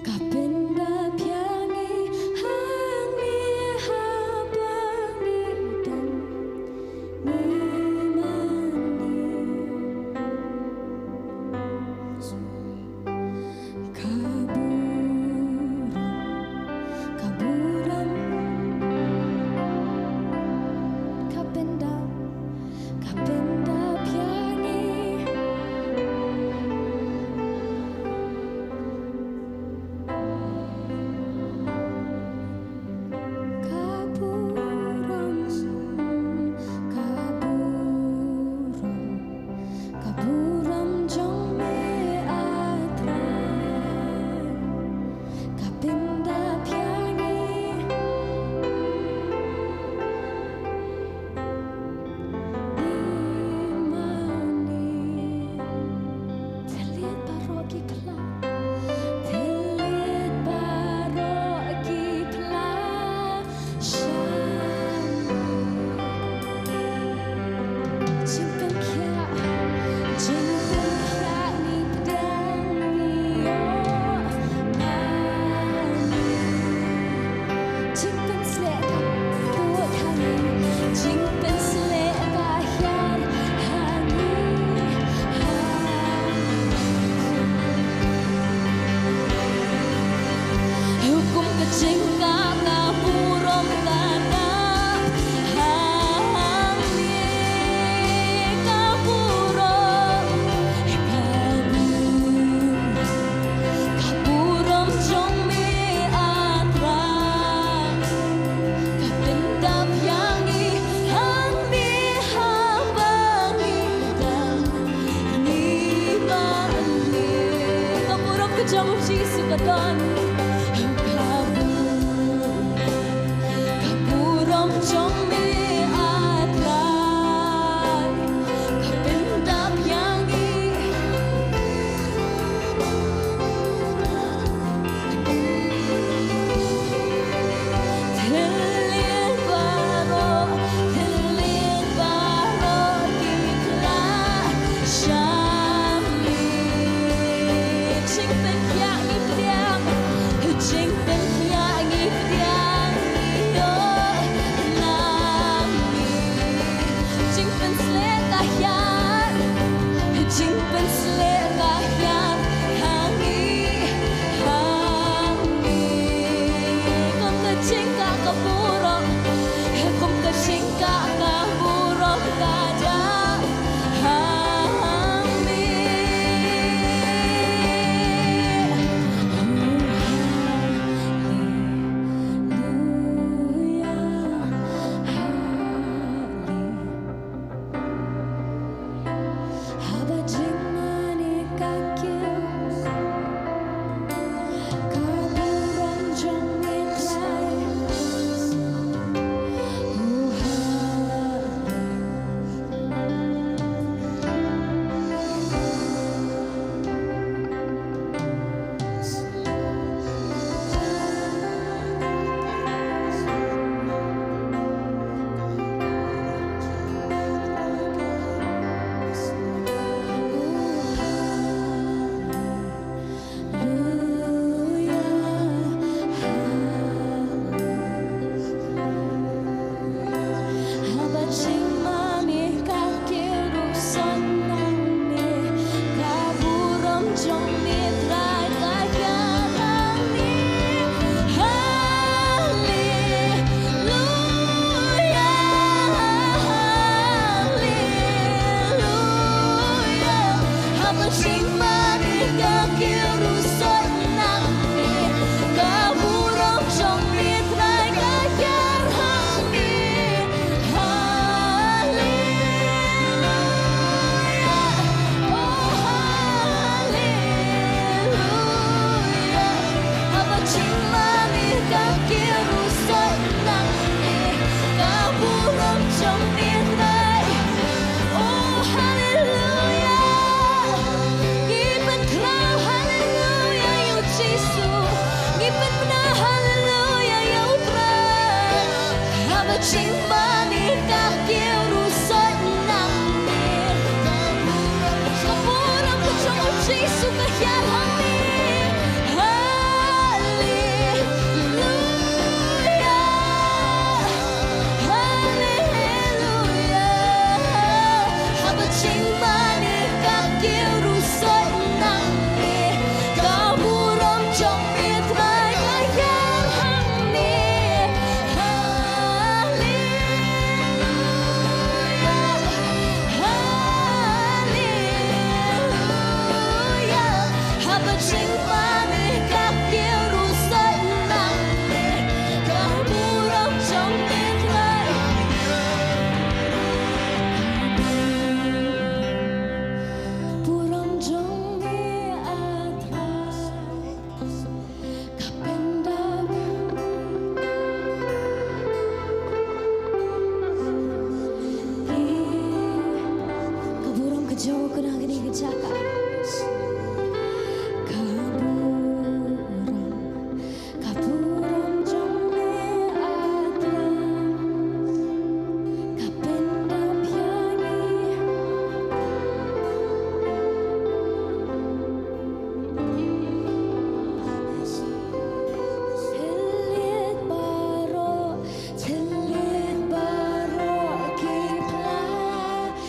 Kapenda piangi hang mi habang mi dan mi mani. Kaburam, kaburam. Kapenda, kapenda piangi. Kaburam, kaburam, kaburam jong me atrai. Kapinda piangi. jauh kena kini kejaka. Kaburam jombe atlam, kapendam yangi. Tillit baro kipla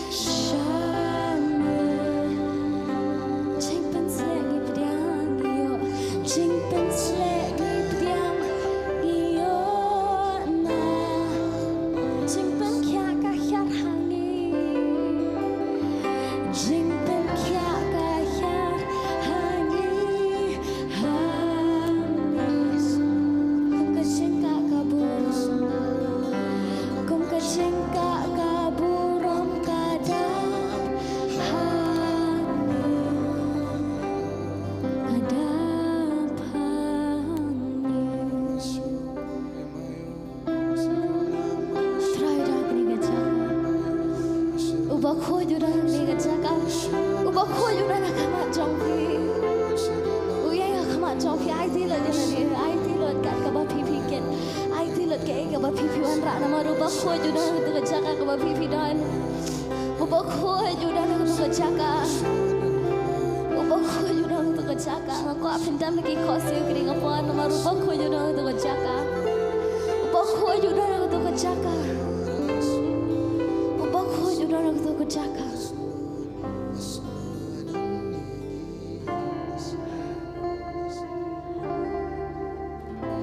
shane. Jingpen slek ni pediang iyo, jingpen slek ni pediang iyo na. Jingpen kya kahyar hangi, jingpen kya kahyar hangi hangi. Kum kacengka kaburam kadap hangi, kadap hangi. Try dah kini kejak. Ubah kau juran kini kejak. Ubah kau juran nak kamat jompi. Uyai kamat jompi. Ai tilot dia ni. Ai tilot kat kabah pipi ket. Ai tilot ke kabah pipi wan rak nama ubah kau juran tu kejak kabah pipi dan. Ubah kau juran tu kejak. Ubah kau juran tu kejak. Aku apendam lagi kosi kini ngapuan nama ubah kau juran tu kejak. Ubah kau juran tu kejak. Ubah kau juran tu kejak.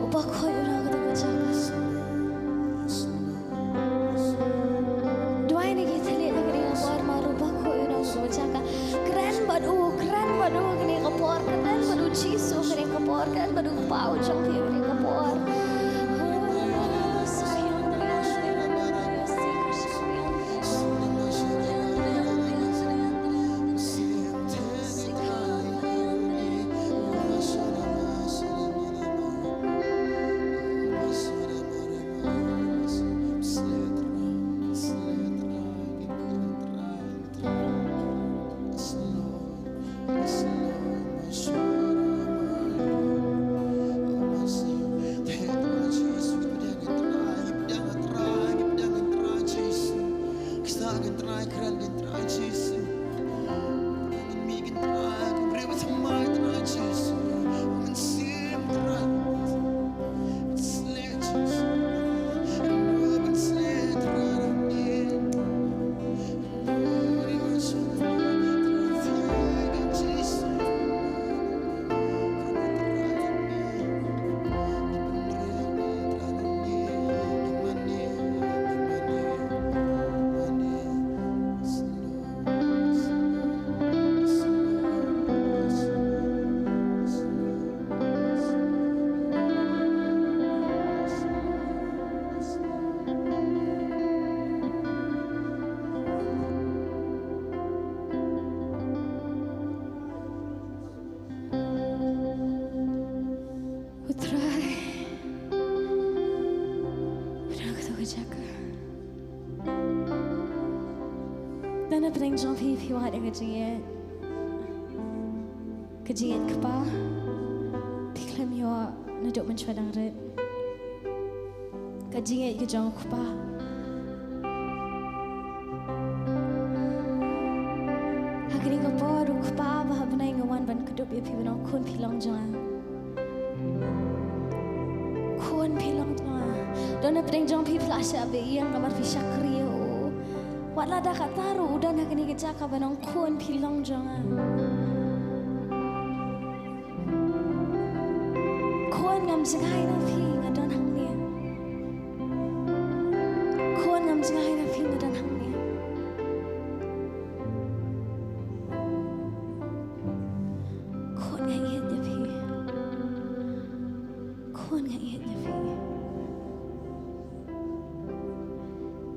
Ubah kau juran tu kejak. Dua ini kita lihat kini ngapuan maru ubah kau juran tu kejak. Keren badu kini ngapuan. Keren badu cisu kini ngapuan. Keren badu pau jompi kini ngapuan. Dan apa yang jompi piwat yang kejinget, kejinget kepa, piklam yo naduk mencuadang red, kejinget kejong kepa. Hakini kepa ru kepa bah benai ngawan ban kedup ya piwanong kun pilang jangan, kun pilang jangan. Dan apa yang jompi pelasya be yang kamar pisakri yo. Walau dah kat taruh, udah nak kini kejak kaban orang kun pilang jangan. Kun ngam jengai na pi ngadan hang ni. Kun ngam jengai na pi ngadan hang ni. Kun ngayet ya pi. Kun ngayet ya pi.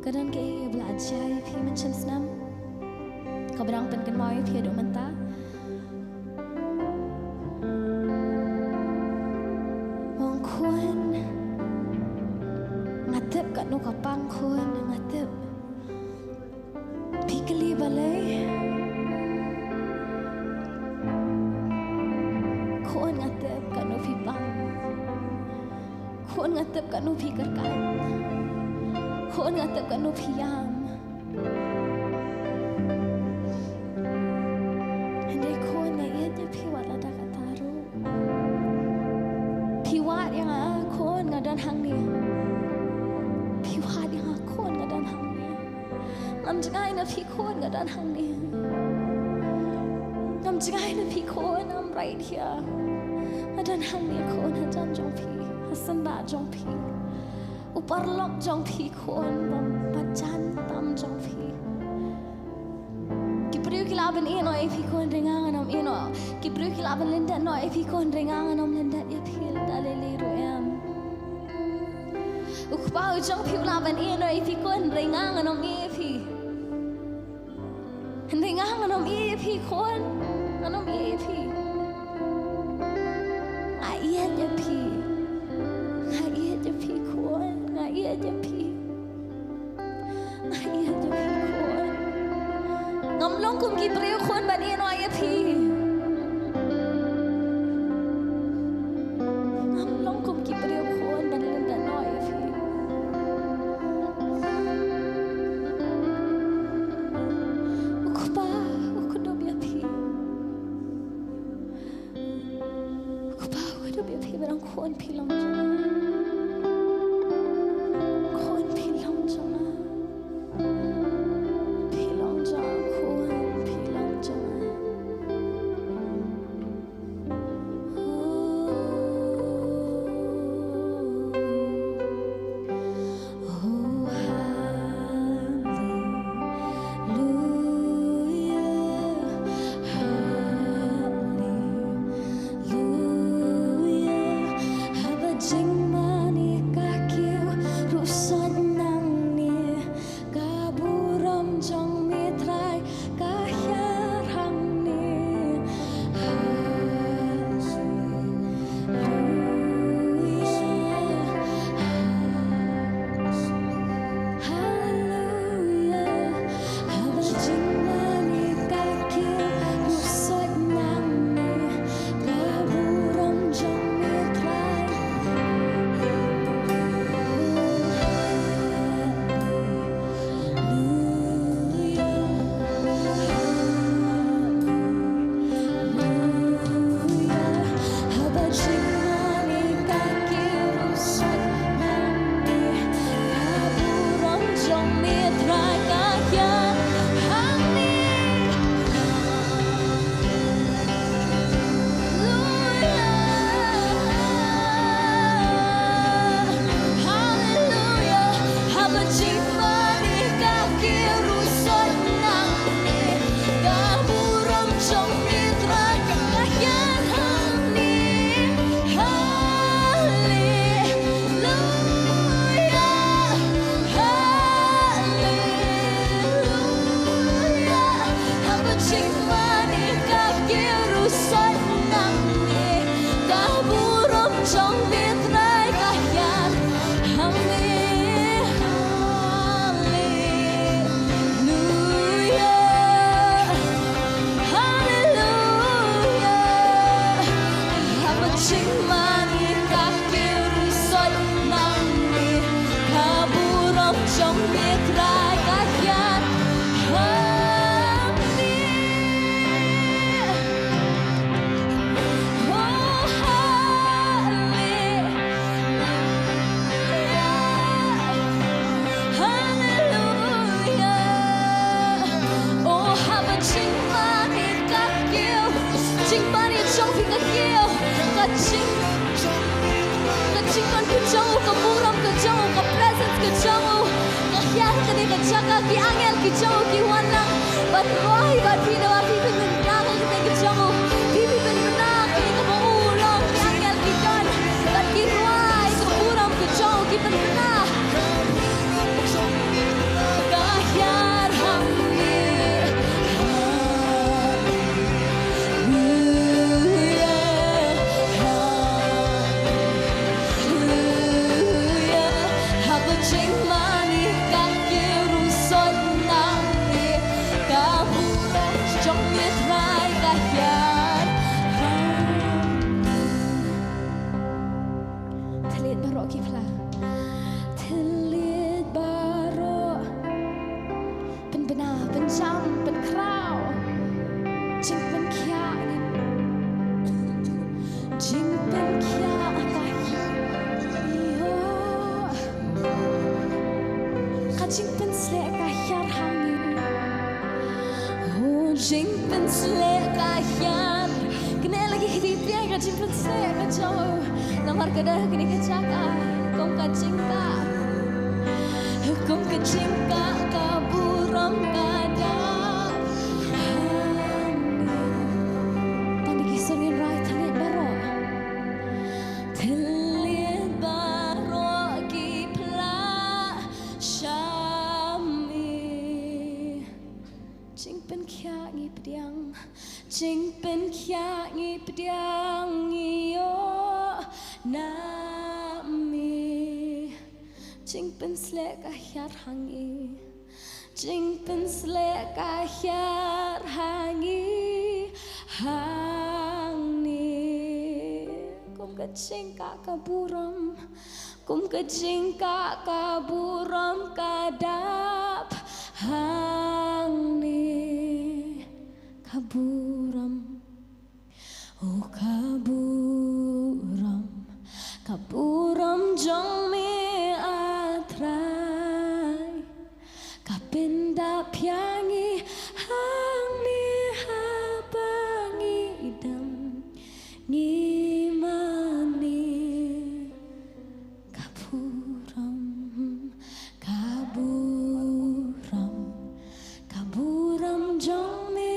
Kadang kaya belajar pi macam senam. Kau berang pengen mau pi aduk mentah. Wong kun ngatep kat nu kapang kun ngatep. Pi keli balai. ngatep kat nu pikirkan. Kon ngatep kat nu piyam. Andai kon ngayat ya piwat lada kataru. Piwat yang kon ngadan hang ni. Piwat yang kon ngadan hang ni. Ngam jangai na pi kon ngadan hang ni. Ngam jangai na pi kon I'm right here. Ngadan hang ni kon hajan jong pi. Hasanda jong pi. Uparlok jong pi kon bacan tam jong pi. Kipriu kilaban ino e pi kon rengangan om ino. Kipriu kilaban lendat no e pi kon rengangan om lendat ya pil daleliru em. Ukpau jong pi ulaban ino e pi kon rengangan om e pi. Rengangan om e pi kon anom e pi. Ayat ya pi. Ayat ya pi kon. Ayat ya pi. Ayat ya pi kon. Ngam long kum kipriu kon ban ino ya pi. Ngam long kum kipriu kon ban lendat no ya pi. Ukpa ukudob ya pi. Ukpa ukudob ya pi barang kon pilong jana. Kon pilong jana. Pilong jana kon pilong jana. Oh trong biết jing pen slek kayan kena lagi hidup ka jing pen slek ka jauh namar kada kini kecaka kong ka jingka ka buram kada tadi kisongin rai tangit baro telit baro ki pla shami jing pen kya ngi pediang jing pen kya ngi pediang iyo nami jing pen slek ahyar hangi jing pen slek ahyar hangi hangi kum ka jing ka kaburam kum ka jing ka kaburam kadap hangi kaburam oh kaburam kaburam jong me atrai kapenda pyangi hangi habangi idam ngimani kaburam kaburam kaburam jong me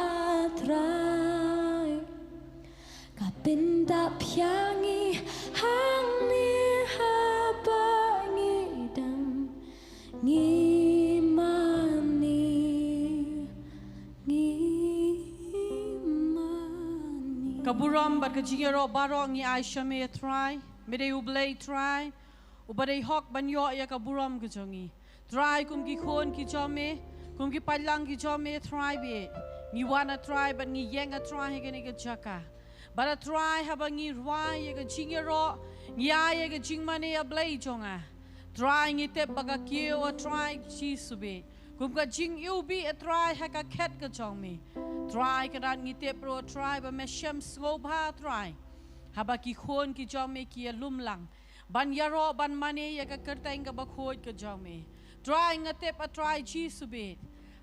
atrai kapenda pyangi hangi habangi idam ngimani Kaburam bat kajingero barong ni Aisha me try mere ublay try ubare hok banyo ya kaburam kajongi try kum ki khon ki chome kum ki palang ki chome try be ni wana try but ni yenga try hegani ka jaka bara try habangi rwai ya kajingero ni ya ka jingmane ablay jonga try ngi te baga kio try chi sube kum ka jing ubi try ha ka khet ka chome try karan ngite pro try ba meshem sloba try habaki khon ki jome ki lum lang ban yaro ban mane ya ka kerteng ka ba khoj ka jome try ngate pa try chi subit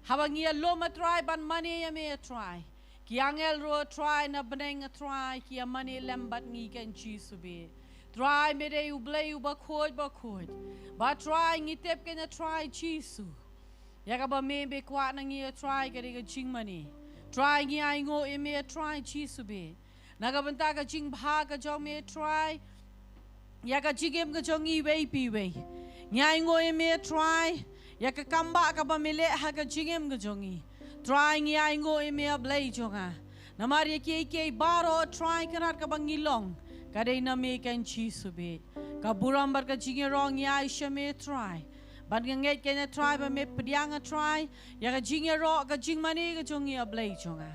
habangi lom try ban mane ya me try ki angel ro try na beneng try ki mane lembat ngi kan chi subit try me de ublay ba khoj ba try ngite ke na try chi su ya ka ba me be kwa na ngi try ka de ka ching mane try ngi ai ngo e me try chi sube naga banta ka ching bha ka jong me try ya ka chigem ka jong i wei pi wei ngai ngo e me try ya ka kamba ka ba mele ha ka chigem ka jong i try ngi ai ngo e me ablay jonga namar ye ke baro try karat ka bang ilong ka dei na me kan chi sube ka buram bar ka chigem rong ya isha me try ban ngai kena try ba me pediang try ya ka jing ro ka jing mani ka jong ya blay jonga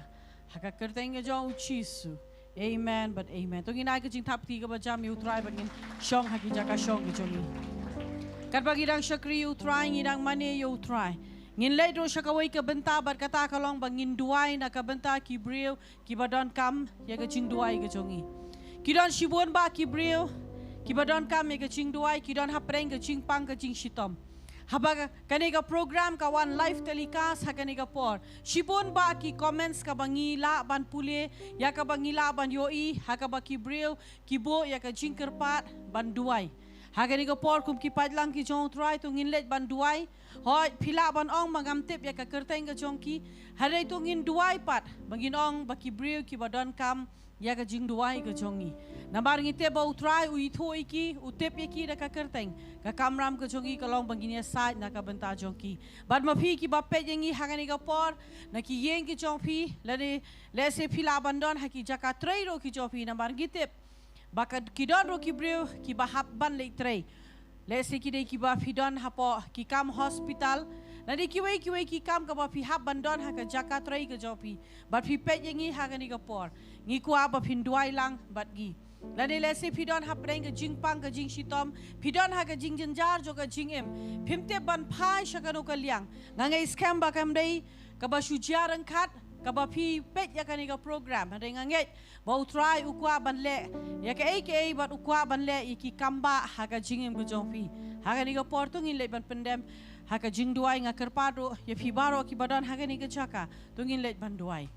ha ka kerteng ka jong chisu amen but amen to nginai ka jing thap ti ka ba jam yu try ba ngin shong ha ki jaka shong ki jongi kat ba gidang shakri yu try ngidang mani yu try ngin lay do shakawai ka benta bar kata ka long ba ngin duai na ka benta ki bril ki ba don kam ya ka jing duai ka jongi ki don shibon ba ki bril ki ba don kam ya ka jing duai ki don hapreng ka jing pang ka jing shitom Habaga kaniga program ka one live telecast ha kaniga por shibon ba ki comments ka bangila ban pule ya ka bangila ban yoi ha ka ba kibril kibo ya ka jingkerpat ban duai ha kaniga por kum ki padlang ki jong try to nginlet ban duai hoi phila ban ong mangam tip ya ka kerteng ka jong ki hare to ngin duai pat bangin ong ba kibril ki badon kam ya ka jing duai ka jongi nambar ngite ba utrai u ithoi ki utep ki da ka kerteng ka kamram ka jongi ka long bangini side na ka benta jongi bad ma phi ki ba pe yengi hagani ka por na ki yeng ki jong phi lade lese phila bandon ha ki jaka trei ro ki jopi nambar ngite ba ka kidon ro ki breu ki ba hap ban le trei lese ki de ki ba phidon hapo ki kam hospital nadi kiwei ki kam ka ba phi hap bandon ha ka jaka trei ka jopi bad phi pe yengi hagani ka por ngi kwa ba phin duai lang bat gi lani lesi pidon ha preng ka jing pang ka jing shitom pidon ha ka jing janjar jo ka jing em phimte ban phai shakano ka liang ngangai scam ba kam dei ka ba shujiarang khat ka ba phi pet ya ka ni ka program ha ngangai ba utrai ukwa ban le ya ka ai bat ukwa ban le ki kamba ha ka jing em ka jong phi ha ka ni ka portung in le ban pendem haka jing duai nga kerpado ya phi baro ki badan haka ni ke chaka tungin let ban duai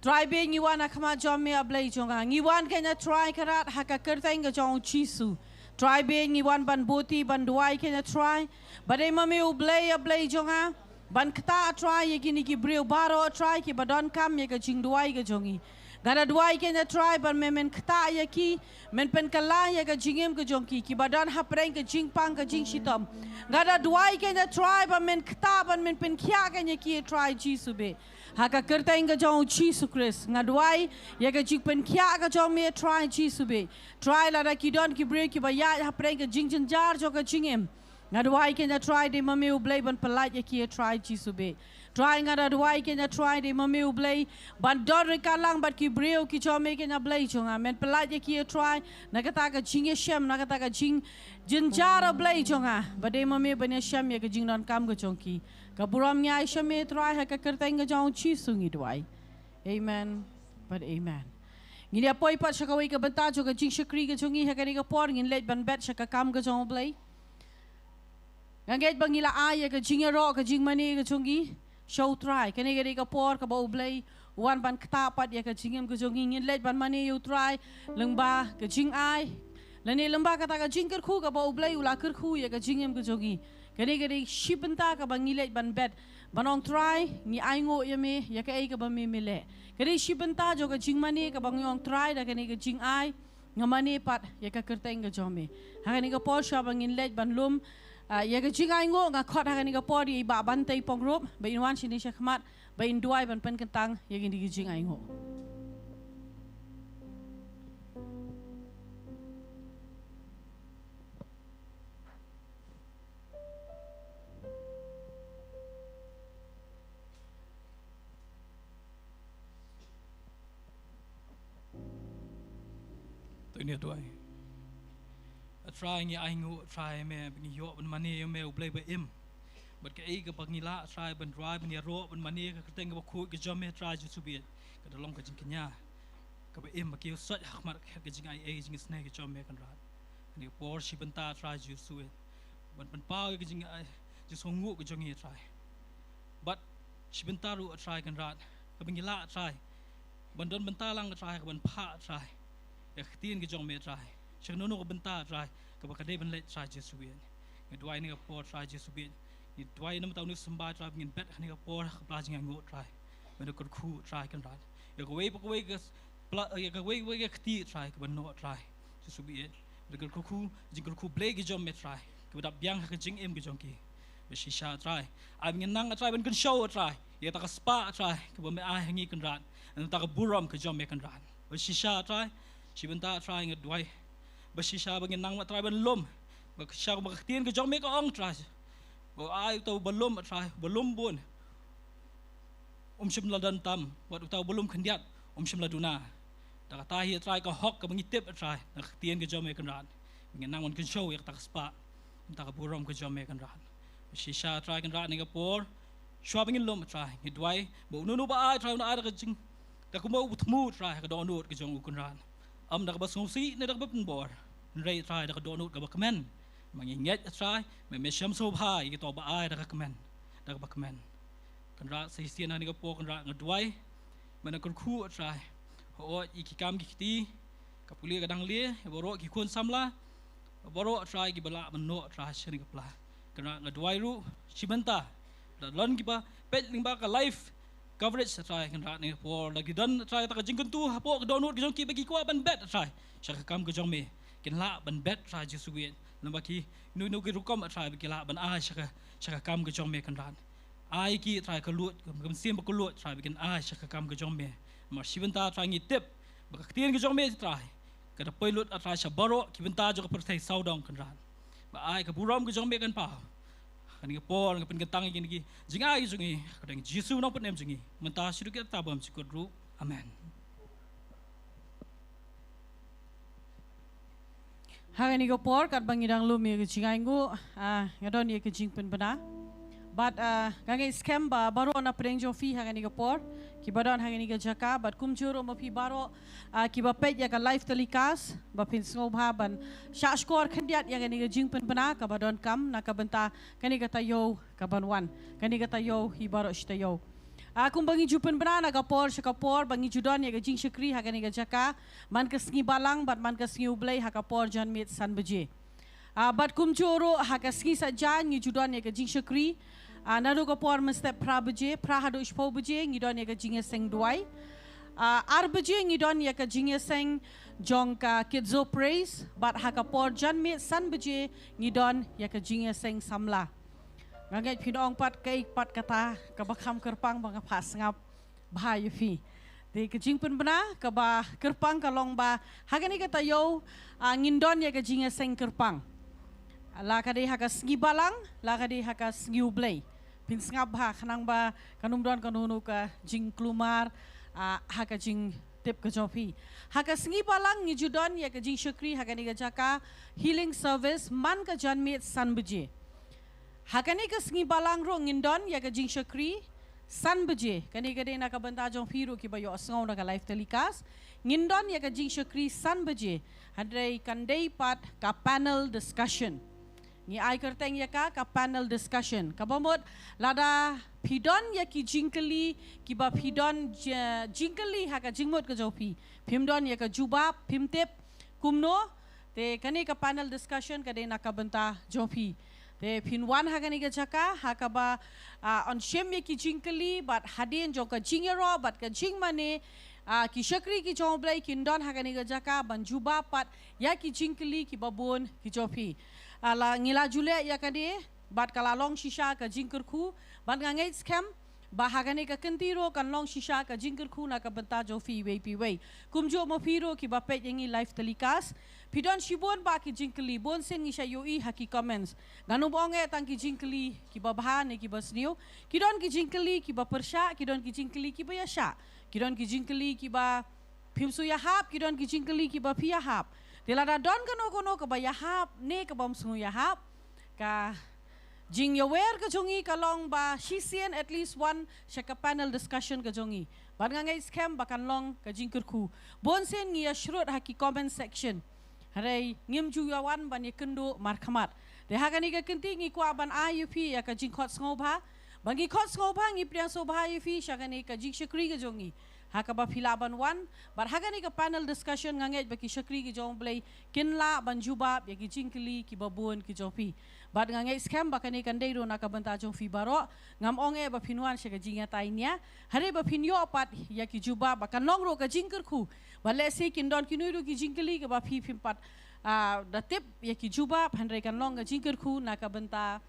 try be ngiwan akama jomme ablai jonga ngiwan kenya try karat haka kerteng ga jong chisu try be ngiwan ban boti ban duai kenya try bade mame ablai jonga ban kta try ye gini ki breu baro try ki badan kam ye ga jing duai ga jongi Gada duai kenya try ban men kta ya ki men pen kala ya ga jingem ga jongki ki badan hapreng ga jingpang ga jing shitam gada duai kenya try ban men kta ban men pen kya kenya ki try jisu be haka kerta inga jong jisu Chris ngaduai ya ga jing pen kya ga jong me try jisu be try la da ki don ki break ki ba ya hapreng ga jing jar jo ga jingem ngaduai kenya try de mame ublay ban palat ya ki try jisu be Try ngada duai kenya try de mami ublay ban dor kalang bat ki breu ki chome kenya blay chunga men pelat ye ki try nakata ka jing shem nakata ka jing jinjara blay chunga bade mami ban shem ye ka jing non kam ka chongki ka buram nya shem ye try ha ka kerteng ga jong chi sungi duai amen but amen ngini apoi pat shakawai ka banta jo ka jing shakri ka chongi ha ka ni ka por ngin let ban bet shaka kam ka jong blay nganget bangila ay ka jing ro ka jing mani ka chongi show try kani gari ka por ka bau blay wan ban ktapat ya ka jingem ka jongin let ban mani you try lengba ka jing ai lani lengba kata ka jing ker khu ka bau blay ula ker khu ya ka jingem ka jongi kani gari shibenta ka bangi let ban bet banong try ni ai ngo ya me ya ka ai ka ba me mele kani shibenta jo ka jing mani ka bangyong try da kani ka jing ai ngamani pat ya ka kerteng ka jome ha kani ka por sha bangin let ban lum ya ga jingai ngo nga khot ha ni ga pori ba Bantei pong group ba inwan sini khmat ba in duai ban pen kentang ya gi jingai ngo Tunia duai try ngi ai ngu try me ngi yo ban mani me ublay ba im but ka ei ka pangila try ban drive ban ro ban mani ka teng ba khu ka jome try ju subit ka dolong ka jingknya ka ba im ba ki sat hakmar ka jing ai ei jing snake ka jome kan rat ni por shi ban ta try ju suit ban pa ka jing ai ju songu ka jongi try but shi ban ta ru try kan rat ka bangila try ban don ban ta lang try ka ban pa try ya khtin ka jome try Chak nono ko benta try ka ba kadai ban let try Jesu bien ni duai ni ka por try Jesu bien ni duai nam tau ni samba try ngin bet ni ka por ka pla jing ngot try ben ko khu try kan rat ya ko wei ka ya ka wei ka khti try ka ban no try Jesu bien de ko khu jing ko khu play ki jom me try ka dap biang ka jing em ki jong ki be shisha try ai ngin nang try ban kan show try ya ta ka spa try ka ba me ai hangi kan rat an ta ka buram ka jom me kan rat be shisha try shi benta try ngat duai Basisha bangin nang matry ban lum bagsha ko makatien ka jong me ka ong try bo ay to balum try balum bun shim ladan tam wat taw balum khandiat shim laduna ta ta hi try ka hok ka bangitip try nakatien ka jong me kan ran bangin nang man kan show yak ta spa ta ka buram ka jong me kan ran basisha try kan ran ni ka por shwa bangin lum try ngidwai bo nunu ba ay try na ada ka jing ta ko mo utmu try ka don nut ka jong kan ran dak basong si na dak bapun bor rei try dak donut ka bakmen manginget try me sham so bhai ki to ba ai dak kmen dak bakmen kan ra sai si na ni ka po kan ra ngadwai man kan khu try ho iki kam ki ti ka puli ka dang le boro ki khon samla boro try ki bala man no try shani ka pla kan ra ngadwai ru shibanta da lon ki ba pet ling ba ka life coverage try kan rat ni por lagi dan try ta jing kan tu hapo download ki jong ki bagi ko ban bet try shaka kam ka jong me kin la ban bet try Jesu wet lamba ki nu ki rukom try bagi la ban a shaka kam ka jong me kan rat ai ki try ka lut kam sim ba ko lut try bagi a shaka kam ka jong me mar sibenta try ngi tip ba ka tien ka jong me try ka da poilut try sha baro ki benta jo ka per thai saudong kan rat ba ai ka buram ka jong me kan pa Kani ka por ka penkentang gini gi jingai jungi kadang Jesu no penem jungi menta siru kita tabam sikut ru amen Hari ni ko por kat bangidang lumi ke jingai ngu ngadon ye ke jing pen bana but ngangai scam baro na preng jo fi hangani ka por ki badon hangani ka jaka but kumjuro mo pi baro ki ba pet ya ka live telecast ba pin sngo bha ban sha score khandiat ya ngani ka jing pen bana ka badon kam na ka benta kani ka tayo ka banwan kani ka tayo hi baro shtayo kung bangi jupen bana ka por bangi judon ya ka jing shakri hagani ka jaka man ka sngi balang but man ka sngi ublay ha ka por jan mit san baje but kumjuro ha ka sngi sa jan ni judon ya ka jing shakri naru ka por mestep pra baje pra hado ispo baje ngi don ya ka jing seng duai ar baje ngi don ya ka jing seng jong ka kidzo praise but ha ka por jan mit san baje ngi don ya ka jing seng samla ngangai pinong pat kai pat kata ka bakham kerpang bang pas ngap bhayu fi de ka jing pen bana ka ba kerpang ka long ba hagani ka tayo ngindon ya ka jing seng kerpang la ka de ha ka sngi balang la ka de ha ka sngi ublay pin ngap ba khanang ba kanum don kanunu ka jing klumar ha ka jing tip ka jofi ha ka sngi balang ngi judon ya ka jing shukri hagani ka jaka healing service man ka janmit san buje hakani ka sngi balang ro ngindon ya ka jing shakri san baje kani ka de na ka banta jong firu ki bayo asngau na ka live telecast ngindon ya ka jing shakri san baje handai kandai pat ka panel discussion ni ai kerteng ya ka panel discussion ka bomot lada pidon ya ki jingkeli ki ba pidon jingkeli ha ka jingmot ka jopi pimdon ya ka jubab pimtep kumno te kani ka panel discussion ka de na ka banta jopi te pinwan hagani ka jaka hakaba on shemye ki jingkeli but hadin joka jingero but ka jingmane ki shakri ki jomblai kindon hagani ka jaka banjuba pat ya ki jingkeli ki babon ki jopi ala ngila jule ya kadi but kala long shisha ka jingkerku ban ngangai scam ba hagani ka kentiro kan long shisha ka jingkerku na ka banta jofi we kumjo mo piro ki ba pet yangi live telecast pidon shibon ba ki jingkeli bon sen ngi shayoi haki comments nganu bonge tang ki jingkeli ki ba bahane ki ba sniew ki don ki jingkeli ki ba persha ki don ki jingkeli ki ba yasha ki don ki jingkeli ki ba phimsu ya hap ki don ki jingkeli ki ba phia hap dilada don kono ka ba ya hap ne ka bam su ya hap ka jing yawer ka jongi ka long ba shisian at least one shaka panel discussion ka jongi ban ngai scam bakan long ka jingkerku bon sen ngi ashrut haki comment section harai ngim juyawan ban yakendo markhamat de hagani ka kenti ngi kwa ban IUP ya ka jing khot sngoba bangi khot sngoba ngi priang sobha IUP shagani ka jing shakri ka jongi hakaba philaban wan bar hagani ka panel discussion nganget baki shakri ki jong play kinla banjubab ya ki jingkli ki babon ki jopi bad nganget scam bakani kandai ro nakabanta jong fi baro ngam onge ba pinwan shaka jinga tainya hare ba pinyo pat ya ki juba bakan long ro ka jingkerku bale se kindon kinuiru ki jingkli ka ba phi phimpat da tip ya ki juba phandre kan long ka jingkerku nakabanta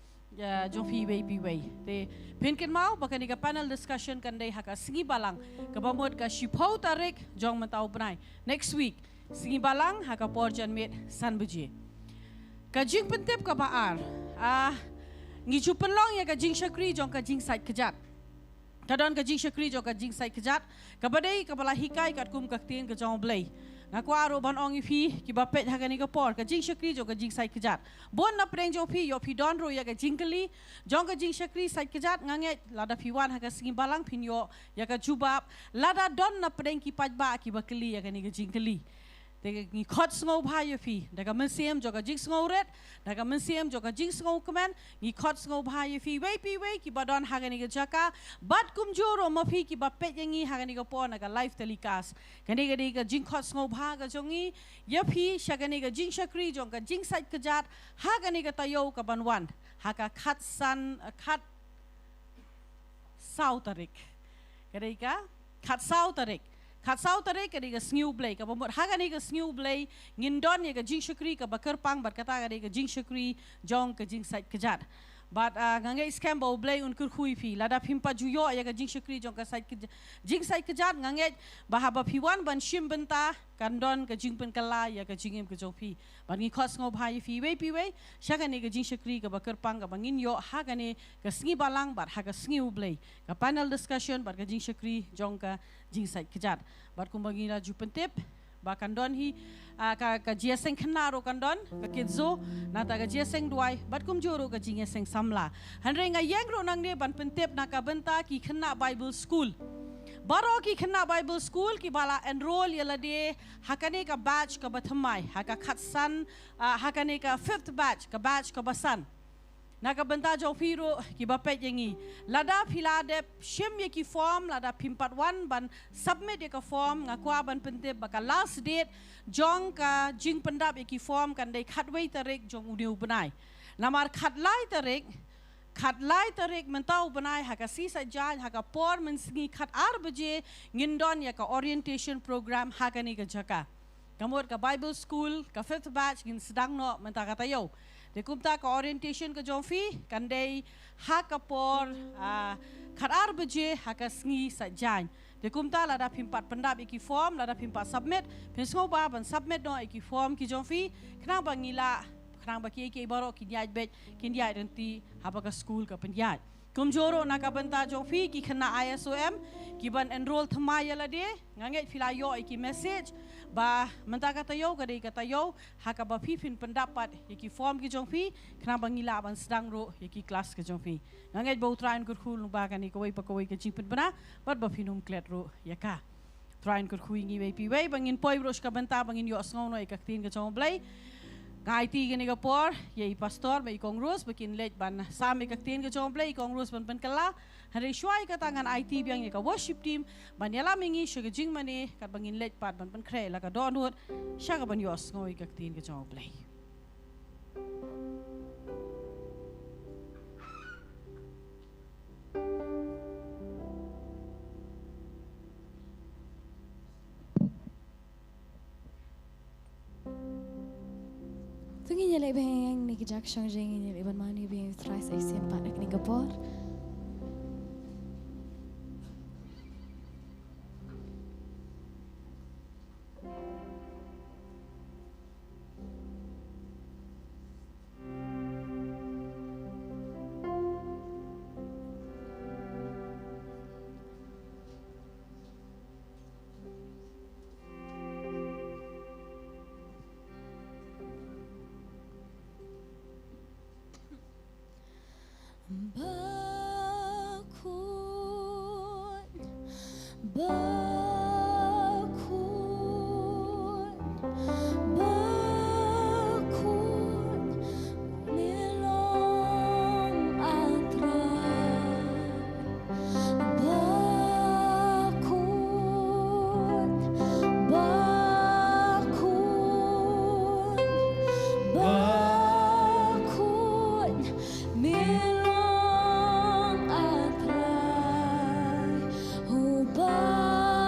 jong fi way te pinkin mau bakani ka panel discussion kandai haka singi balang ka bamot ka shipau tarik jong mentau bnai next week singi balang haka porjan met san buje ka jing pentep ka baar ngi chupen long ya ka jing shakri jong ka jing sait kejat kadon ka jing shakri jong ka jing sait kejat ka badai ka bala hikai kat kum ka tien ka jong blai ngakwaro ban ong ifi ki bapet hagani ka por ka jing shakri jo ka jing sai kejat bon na preng jo phi yo phi don ro ya ka jingkeli jong ka jing shakri sai kejat ngange lada phiwan haga singi balang phin yo ya ka jubab lada don na preng ki pajba ki bakli ya ka ni ka jingkeli te ngi khot sngo bha yo phi daga mensiem jo ka jing sngo ret daga mensiem jo ka jing sngo kemen ngi khot sngo bha yo phi we ki badon hagani ka jaka bat kum joro ma phi ki bapet yangi hagani ka por na ka live telecast kani ka jing khot sngo bha ka jongi ya phi shagani ka jing shakri jong ka jing sait ka jat hagani ka tayo ka banwan haka khat sau tarik kani ka khat sau tarik kadi ka sniew blay ka bomot hagani ka sniew blay ngindon ya ka jing shakri ka bakar pang bat kata kadi ka jing shakri jong ka jing sait kejat but ngangai scam bo blay un kur khui phi lada phimpa juyo ya ka jing shakri jong ka sait jing sait kejat ngangai bahaba phiwan ban shim benta kandon ka jing pen kala ya ka jingem ka jopi ban ngi khos ngo bhai phi we shagani ka jing shakri ka bakar pang ka bangin yo hagani ka sngi balang bat haga sniew blay ka panel discussion bat ka jing shakri jong ka jing sait kejat bat kumbangi la ju pentep bahkan don hi ka jiaseng kenaro kan don ka kitzo nata ka jiaseng duai bat kum joro ka jingeseng samla hanre nga yang ro nang ne ban pentep na ka benta ki kena Bible school baro ki kena Bible school ki bala enroll yala de hakane ka batch ka bathamai haka khatsan hakane ka fifth batch ka basan nakabenta jo piro ki bapet yangi lada philade shem ye ki form lada pimpat wan ban submit ye ka form ngakwa ban pente baka last date jong ka jing pendap ye ki form kan dei khatwei tarik jong uniu benai namar khatlai tarik mentau benai haka sisa jan haka por mensingi khat arbaje ngindon ya ka orientation program haka ni ka jaka kamot ka Bible school ka fifth batch ngin sedang no menta kata yo de kumta ka orientation ka jomfi kan dei haka por kharar beje haka sngi sa jan de kumta la da pimpat pendap iki form la da pimpat submit penso ba ban submit no iki form ki jomfi kena bangila kena ba ki baro ki diaj bet ki diaj renti haba ka school ka penjat kumjoro nakabenta jomfi ki kena ISOM ki ban enroll thamaya la de nganget filayo iki message ba menta kata yo haka ba pipin pendapat yaki form ki jongpi kena bangila ban sedang ro yaki kelas ke jongpi ngangai bau train kur khul ba kan ikoi pakoi ke jingpet bana bat ba finum klet ro yaka train kur khui ngi wei pi wei bangin poi bros ka benta bangin yo sngo no ikak tin ke jong blai ngai ti gani ka por yei pastor ba ikong ros bakin let ban sam ikak tin ke jong blai ikong ros ban kala hari syai ka tangan IT biang ka worship team ban yala mingi syaga jing mani kat bangin let pat ban kre la ka donut syaga ban yos ngoi ka tin ka jong play Tungin niya lang ibang ni Jack Shong Jing niya iban mani ibang thrice ay sempat nak ni kapor. Milong atrai hubah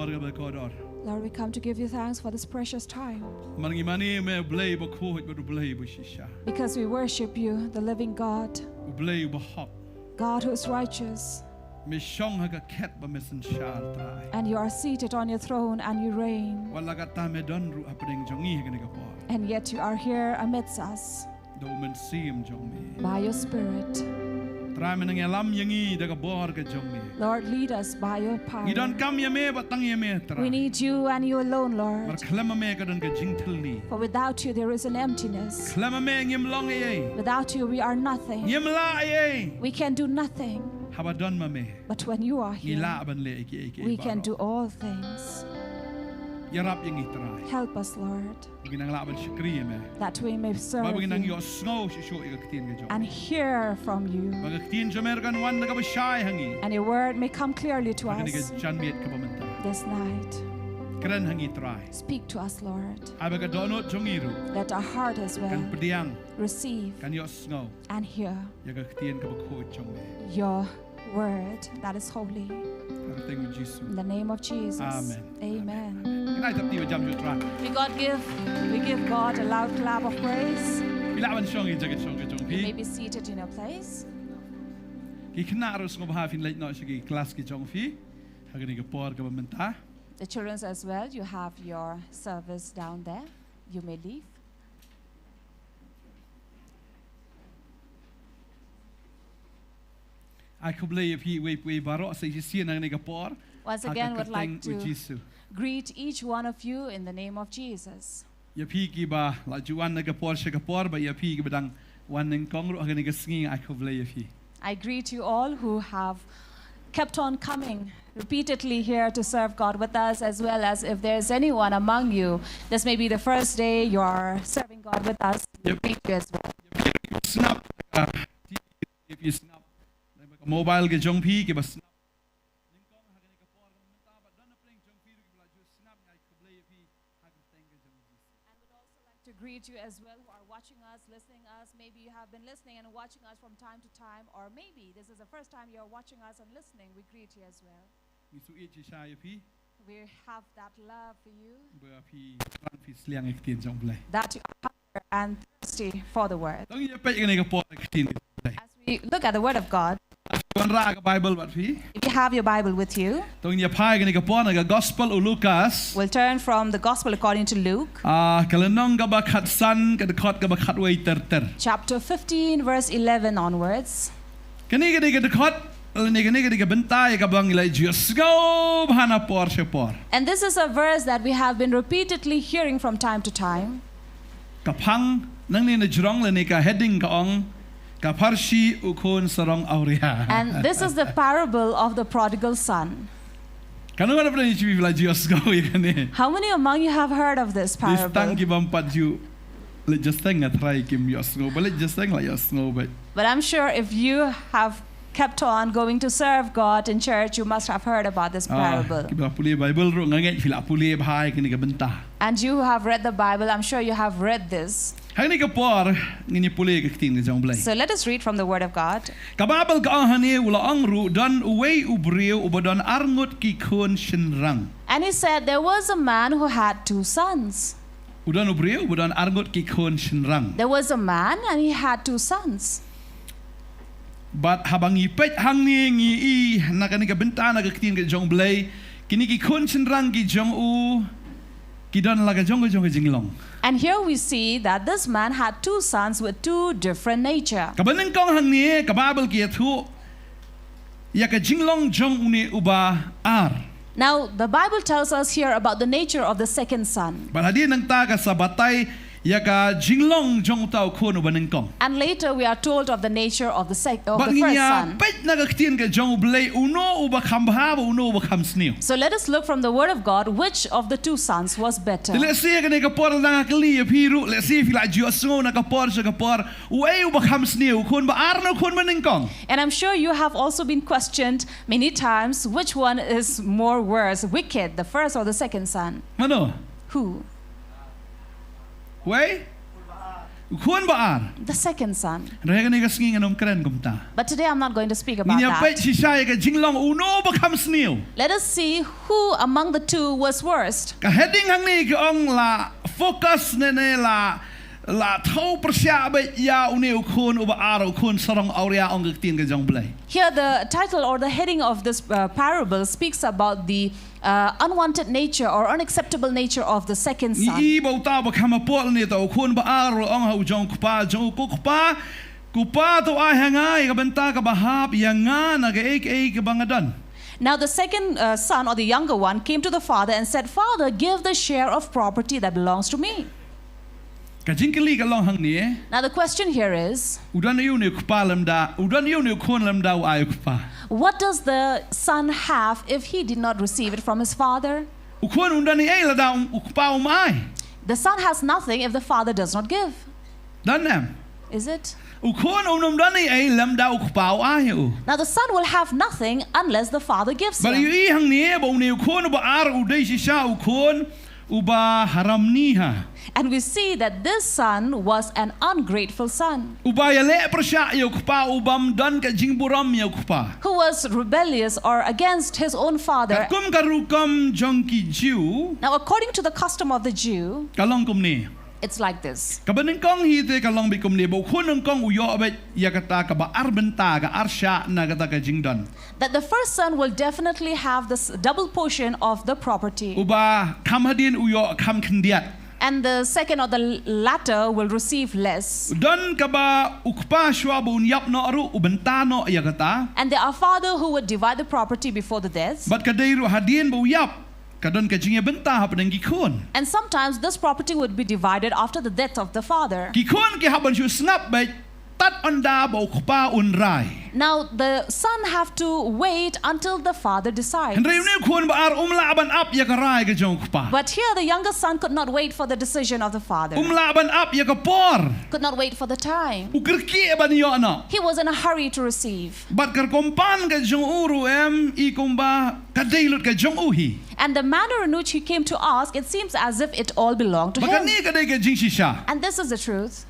por ga ba ko dor. Lord, we come to give you thanks for this precious time Mangi mani me blay ba ko ba du blay ba shisha. because we worship you, the living God, Blay ba hop. God who is righteous, Me shong ha ga ket ba me sin shar trai. and you are seated on your throne and you reign, Wala ga ta me don ru apring jongi ha ga ni ga por. and yet you are here amidst us Do men sim jong me. by your Spirit. Trai me nang lam yangi da ga bor ga jong me. Lord, lead us by your power. Ni don kam ye me ba tang ye me trai. We need you and you alone, Mar Lord, klema me ga don ga jingtel ni. for without you there is an emptiness. Klema me ngim long ye. Without you we are nothing. Ngim la ye. We can do nothing, Haba don ma me. but when you are Ni la here, ban le iki we can do all things. Yarap yangi trai. Help us, Lord, Ginang la ban shikri me. that we may serve Ba ginang you yo snow shisho iga ktin ga jong. and hear from you, Ba ktin jamer gan wan ga ba shai hangi. and your word may come clearly to Ba us ga jan miet ka ba menta. this night. Kren hangi trai. Speak to us, Lord. Aba ga donot jongiru. Let our heart as Kan well pediang receive kan yo snow. and hear Ya ga ktin ka ba ko jong me. your word that is holy. Everything with Jesus. In the name of Jesus. Amen. Amen. Kinai tap ti ba jam jo trai. We give God a loud clap of praise. Bila ban shong i jagat shong ga jong You may pi. be seated in your place. Ki kna ro snow ba fin late no shigi class ki jong fi. Ha ga ni ga por ga ba menta. The children as well, you have your service down there. You may leave. I could believe he we baro sa isi na ni ga por. Once again, would like to greet each one of you in the name of Jesus. Ya pi ki ba la juan na ga por sa ga por ba ya pi ki badang wan ning kong ro ga ni ga singi I could believe he. I greet you all who have kept on coming repeatedly here to serve God with us, as well as if there's anyone among you, this may be the first day you are serving God with us, we greet you as well. Snap if you snap mobile ke jong pi ke ba snap ning kong ha ga ni ga por ga menta ba don na pling jong pi ru la ju snap I could believe he ha ga teng ga jong And would also like to greet you as well who are watching us, listening us. Maybe you have been listening and watching us from time to time, or maybe this is the first time you're watching us and listening. We greet you as well. mi su e chi sha ya pi We have that love for you, ba pi ran fi sliang ek tin jong blai that you are hungry and thirsty for the word. dong ya pe ga ni ga por ga tin blai As we look at the word of God, kon ra ga bible bat fi if you have your Bible with you, dong ya pai ga ni ga por na ga gospel u Lucas we'll turn from the Gospel according to Luke, kalanong ga ba khat san ka khot ga ba khat wei ter chapter 15, verse 11 onwards. kani ga khot ni ga bentai ga bang lai just go bhana por se por And this is a verse that we have been repeatedly hearing from time to time. ka phang nang ni na jrong le ni ka heading ka ong ka parshi u khon sarong auria And this is the parable of the prodigal son. kanu na pra ni chi la just go ya ni How many among you have heard of this this tang parable? ki bam pat ju le just thing a try kim just go but le just thing la just go but But I'm sure if you have kept on going to serve God in church, you must have heard about this parable. ki ba puli bible ro ngai fila puli bhai ki ni ga benta And you who have read the Bible, I'm sure you have read this. hang ni ka por ni puli ka tin ga jong blai So let us read from the Word of God. ka babel ka hani ula ang ru don uwei ubriu ubadon arngut ki khon shin rang And he said, there was a man who had 2 sons. udon ubriu ubadon arngut ki khon shin rang There was a man and he had 2 sons. But habang ipet hang ni ngi I na kani ka benta na ka tin ka jong blai kini ki khon shin rang ki jong u ki don la ka jong jinglong And here we see that this man had 2 sons with 2 different nature. ka banin kong hang ni ka babel ki thu ya ka jinglong jong uni uba ar Now, the Bible tells us here about the nature of the second son. but hadi nang ta ka sa batay ya ka jinglong jong tao khon uba ning kong And later we are told of the nature of the but first niya son. pet na ka tin ka jong blai uno uba kham ha uno uba kham sniew So let us look from the Word of God which of the 2 sons was better. let's see ka ni ka por na ka li piru let's see if la so na ka por sa ka por uai uba kham sniew khon ba ar na khon ba ning kong And I'm sure you have also been questioned many times which one is more worse, wicked, the first or the second son? Mano? Who? Wei? Ukun baar. The second son. Rega ni kasing Nongkhryiem kumta. But today I'm not going to speak about Niya pet that. si siya ka jinglong uno bakam sniew. Let us see who among the two was worst. Ka heading hang ni ka ong la focus ne la thau persya be ya uni ukun uba ar ukun sarong auria ong gtin ka jong blai. Here the title or the heading of this parable speaks about the unwanted nature or unacceptable nature of the second son. I bauta bakam apol ni to ukun ba ar ong hau jong kupa jong kupa kupa to ai hangai ka benta ka bahap yanga na ga ek bangadan. Now the second son or the younger one came to the father and said, "Father, give the share of property that belongs to me." Ka jingkali ka long hang ni Now the question here is, udan yu ni kupa lamda udan yu ni ukun lamda ai kupa. what does the son have if he did not receive it from his father? Ukun udan ni ai la da kupa umai. The son has nothing if the father does not give. Dan nam. Is it? Ukun dan ni ai lamda kupa ai u. Now the son will have nothing unless the father gives Bal yu him. I hang ni ba uni ukun ba ar udai si sha ukun uba haram ni ha. And we see that this son was an ungrateful son Uba ya le persya yu kupa ubam dan ka jingburam yu kupa. who was rebellious or against his own father. Kum karukam jongki Jew Now according to the custom of the Jew, kalong kum ni. it's like this. Kabaning kong hite kalong bi kum ni ba ukun kong uyo ba ya kata ka ba ar benta ka ar sya na kata ka jingdan. That the first son will definitely have this double portion of the property. Uba kam hadin uyo kam kendiat. And the second or the latter will receive less. Dan ka ba ukpa shwa ba unyap no aru ubenta no ya kata. And there are father who would divide the property before the death. Bat kadairu hadin ba uyap kadon ka jingya benta hapadang gikon. And sometimes this property would be divided after the death of the father. Gikon ki haban shu snap ba tat onda ba ukpa unrai. Now the son have to wait until the father decides. Henry ni kun ba ar umlaban up ya karai ka jong ukpa. But here the younger son could not wait for the decision of the father. Umlaban up ya ka por. Could not wait for the time. Ukirki ba niyo ano. He was in a hurry to receive. Bat kar kompan ka jong uru I kumba kadailut ka jong uhi. And the manner in which he came to ask, it seems as if it all belonged to Baka him. ni kadai ka jing shisha. And this is the truth.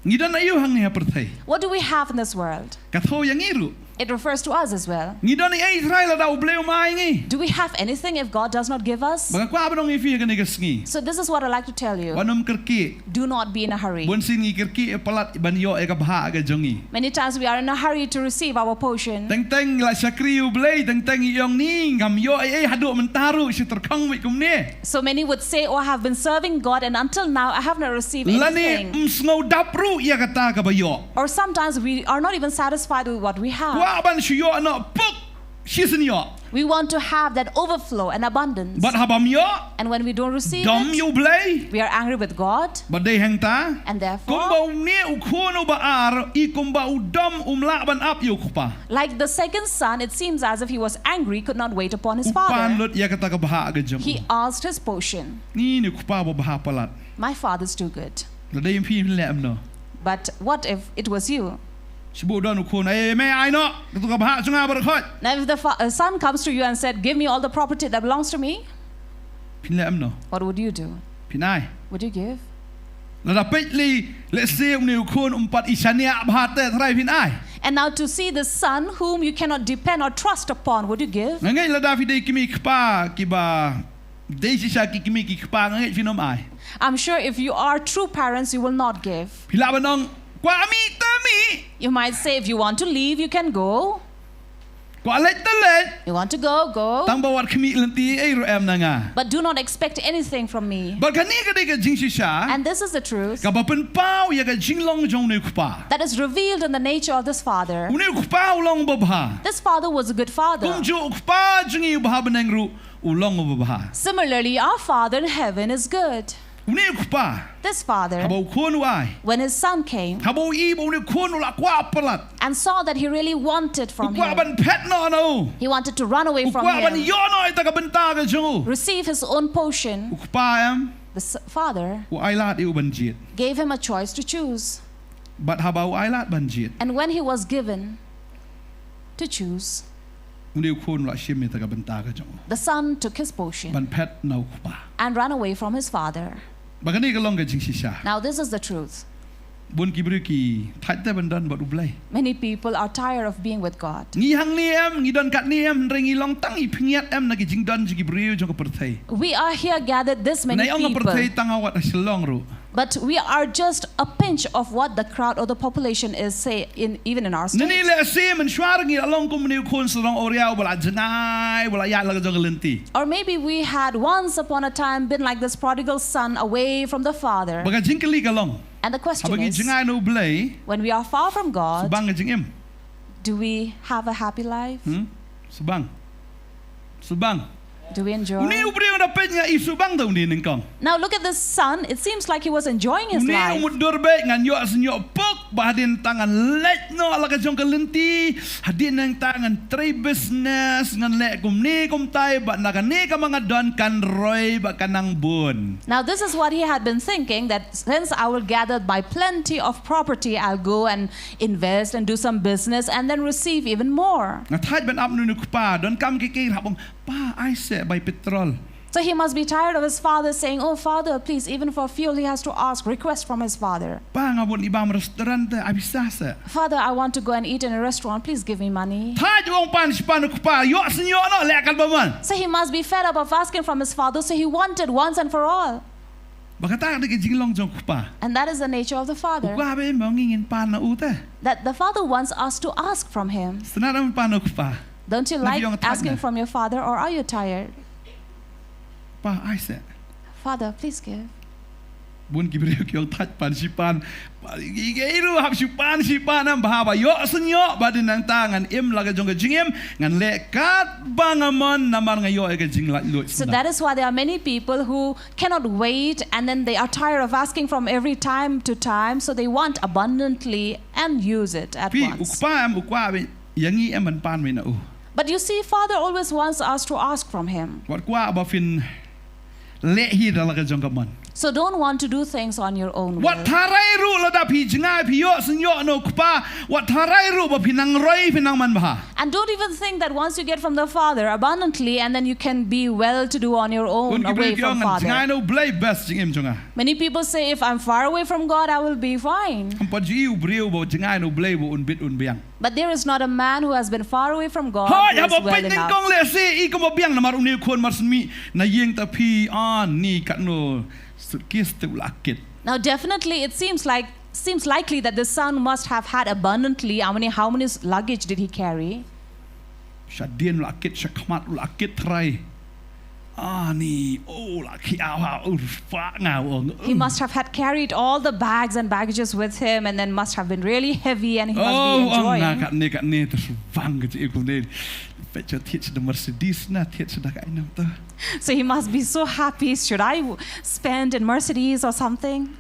Ngidan ayu hang ni haperthai. What do we have in this world? Katho yang iru. It refers to us as well. Ngidan ni Israel da ubleu mai ngi. Do we have anything if God does not give us? Baka kwa abang ifi ka ni kasngi. So this is what I like to tell you. Wanum kirki. Do not be in a hurry. Bon sini kirki palat banyo ka bha ka jongi. Many times we are in a hurry to receive our portion. Teng la sakri ublei teng iyong ni ngam yo hadu mentaru si terkang wi kum ni. So many would say, "Oh, I have been serving God and until now I have not received Lani anything." msngau dapru ya kata ka bayo. Or sometimes we are not even satisfied with what we have. Kwa ban shiyo no puk shisin yo. We want to have that overflow and abundance. Bat habam yo And when we don't receive dom it, yu blei. we are angry with God. But they hang ta. And therefore, Kumba ni ukhono ba ar I kumba udom umla ban up yu kupa. like the second son, it seems as if he was angry, could not wait upon his Upan father. lut ya kata ka baha ka jong. He asked his portion. Ni kupa ba baha palat. My father's too good. Ladai yung pi le amno. But what if it was you? Sibu don ukhono me ai no. Katu ka baha sunga bar khot. Now if the son comes to you and said, "Give me all the property that belongs to me," Pin le amno. what would you do? Pinai. Would you give? Lada petli let's say ni ukhono umpat isania baha te thrai pinai. And now to see the son whom you cannot depend or trust upon, would you give? Ngai lada fidei kimi kpa kiba dei sisa ki kimi ki kpa ngai finom ai. I'm sure if you are true parents, you will not give. Pila banong kwa ami tami. You might say, if you want to leave, you can go. Kwa let the let. You want to go, go. Tang bawat kimi lenti ai ro am nanga. But do not expect anything from me. But kani ka dei ka jing sisa. And this is the truth Ka bapen pau ya ka jinglong jong ni kpa. that is revealed in the nature of this father. Uni kpa ulong babha. This father was a good father. Kum jo kpa jingi baha beneng ru ulong babha. Similarly, our Father in heaven is good. Uni kpa. This father, Habau khonu ai. when his son came Habau I bo ni khonu la kwa palat. and saw that he really wanted from Kwa him, ban pet no no. he wanted to run away from Kwa ban him, yo no ita ka benta ka jong. receive his own portion. Ukpa am. The father U ailat I banjit. gave him a choice to choose. But habau ailat banjit. And when he was given to choose, Uni khonu la shim ita ka benta ka jong. the son took his portion Ban pet no kpa. and ran away from his father. Bagani ka long ka jing sisa. Now this is the truth. Bun ki beri ki thaj te bandan bat ublai. Many people are tired of being with God. Ngi hang ni em ngi don kat ni em rengi long tang I phingiat em na ki jing don ji beri jong ka perthai. We are here gathered this many Nai ong ka perthai people, tang awat Shillong ru. but we are just a pinch of what the crowd or the population is say even in our Nani state. le se men shwar ngi along kum ni khon sarong oriau bala jangai bala ya la jong ka lenti. Or maybe we had once upon a time been like this prodigal son away from the father. Baga jing kali ka long. And the question Habagi is, jangai no blai when we are far from God, subang jing em. do we have a happy life? Subang. Subang. Do we enjoy? Uni ubri ora penya I subang tau ni ningkong. Now look at this son. It seems like he was enjoying his Uni life. umudur baik ngan yo senyo pok bahadin tangan let no ala ka jong ka lenti hadin nang tangan tray business ngan le kum ni kum tai ba na ni ka mga don kan roy ba kanang bun. Now this is what he had been thinking, that since I will gather by plenty of property, I'll go and invest and do some business and then receive even more. Nga thaj ban ap nu pa don kam ki ki habong pa ai se by petrol. So he must be tired of his father saying, oh father, please, even for fuel he has to ask, request from his father. Pa nga bun ibang restaurant abisa se. Father, I want to go and eat in a restaurant, please give me money. Thaj wong pan span pa yo senyo no le kan ba man. So he must be fed up of asking from his father, so he wanted once and for all. Bakata de jing long jong pa. And that is the nature of the father, Kwa be mo ngin pan na ute. that the father wants us to ask from him. Senadam pan pa. Don't you Love like you ang tag asking na. from your father, or are you tired? Pa ai se. Father, please give. Bun kibriyo kyong thaj pan si pan. Igeiru hap si pan am bahaba yo senyo badin nang tangan im laga jong jingem ngan le kat bangamon namar nga yo ga jing la lu. So that is why there are many people who cannot wait, and then they are tired of asking from every time to time, so they want abundantly and use it at Pi once. ukpa am ukwa be yangi em man pan me na u. But you see, Father always wants us to ask from him. Wat kwa ba fin le hi da laga jong man. So don't want to do things on your own Wat will. tharai ru la da pi jinga pi yo senyo no kpa wat tharai ru ba pinang roi pinang man ba. And don't even think that once you get from the Father abundantly, and then you can be well to do on your own Bun away kibriyo from kyong jinga Father. no blai best jingem jonga. Many people say, if I'm far away from God, I will be fine. Am pa ji ubriyo bo jinga no blai bo un bit un biang. But there is not a man who has been far away from God Hoy who is habo well pen ning enough. kong le se I ko mo biang na mar uni khon mar smi na yeng ta pi an ni kat no kis te ulakit. Now, definitely, it seems likely that the son must have had abundantly. How many luggage did he carry? Shadien ulakit shakmat ulakit trai. Ni oh laki awa fa ngau. He must have had carried all the bags and baggages with him, and then must have been really heavy, and he must be enjoying. Na kat ne terus vang ke ik ne. Pecha tiet de Mercedes na tiet sudah ka inam ta. So he must be so happy. Should I spend in Mercedes or something?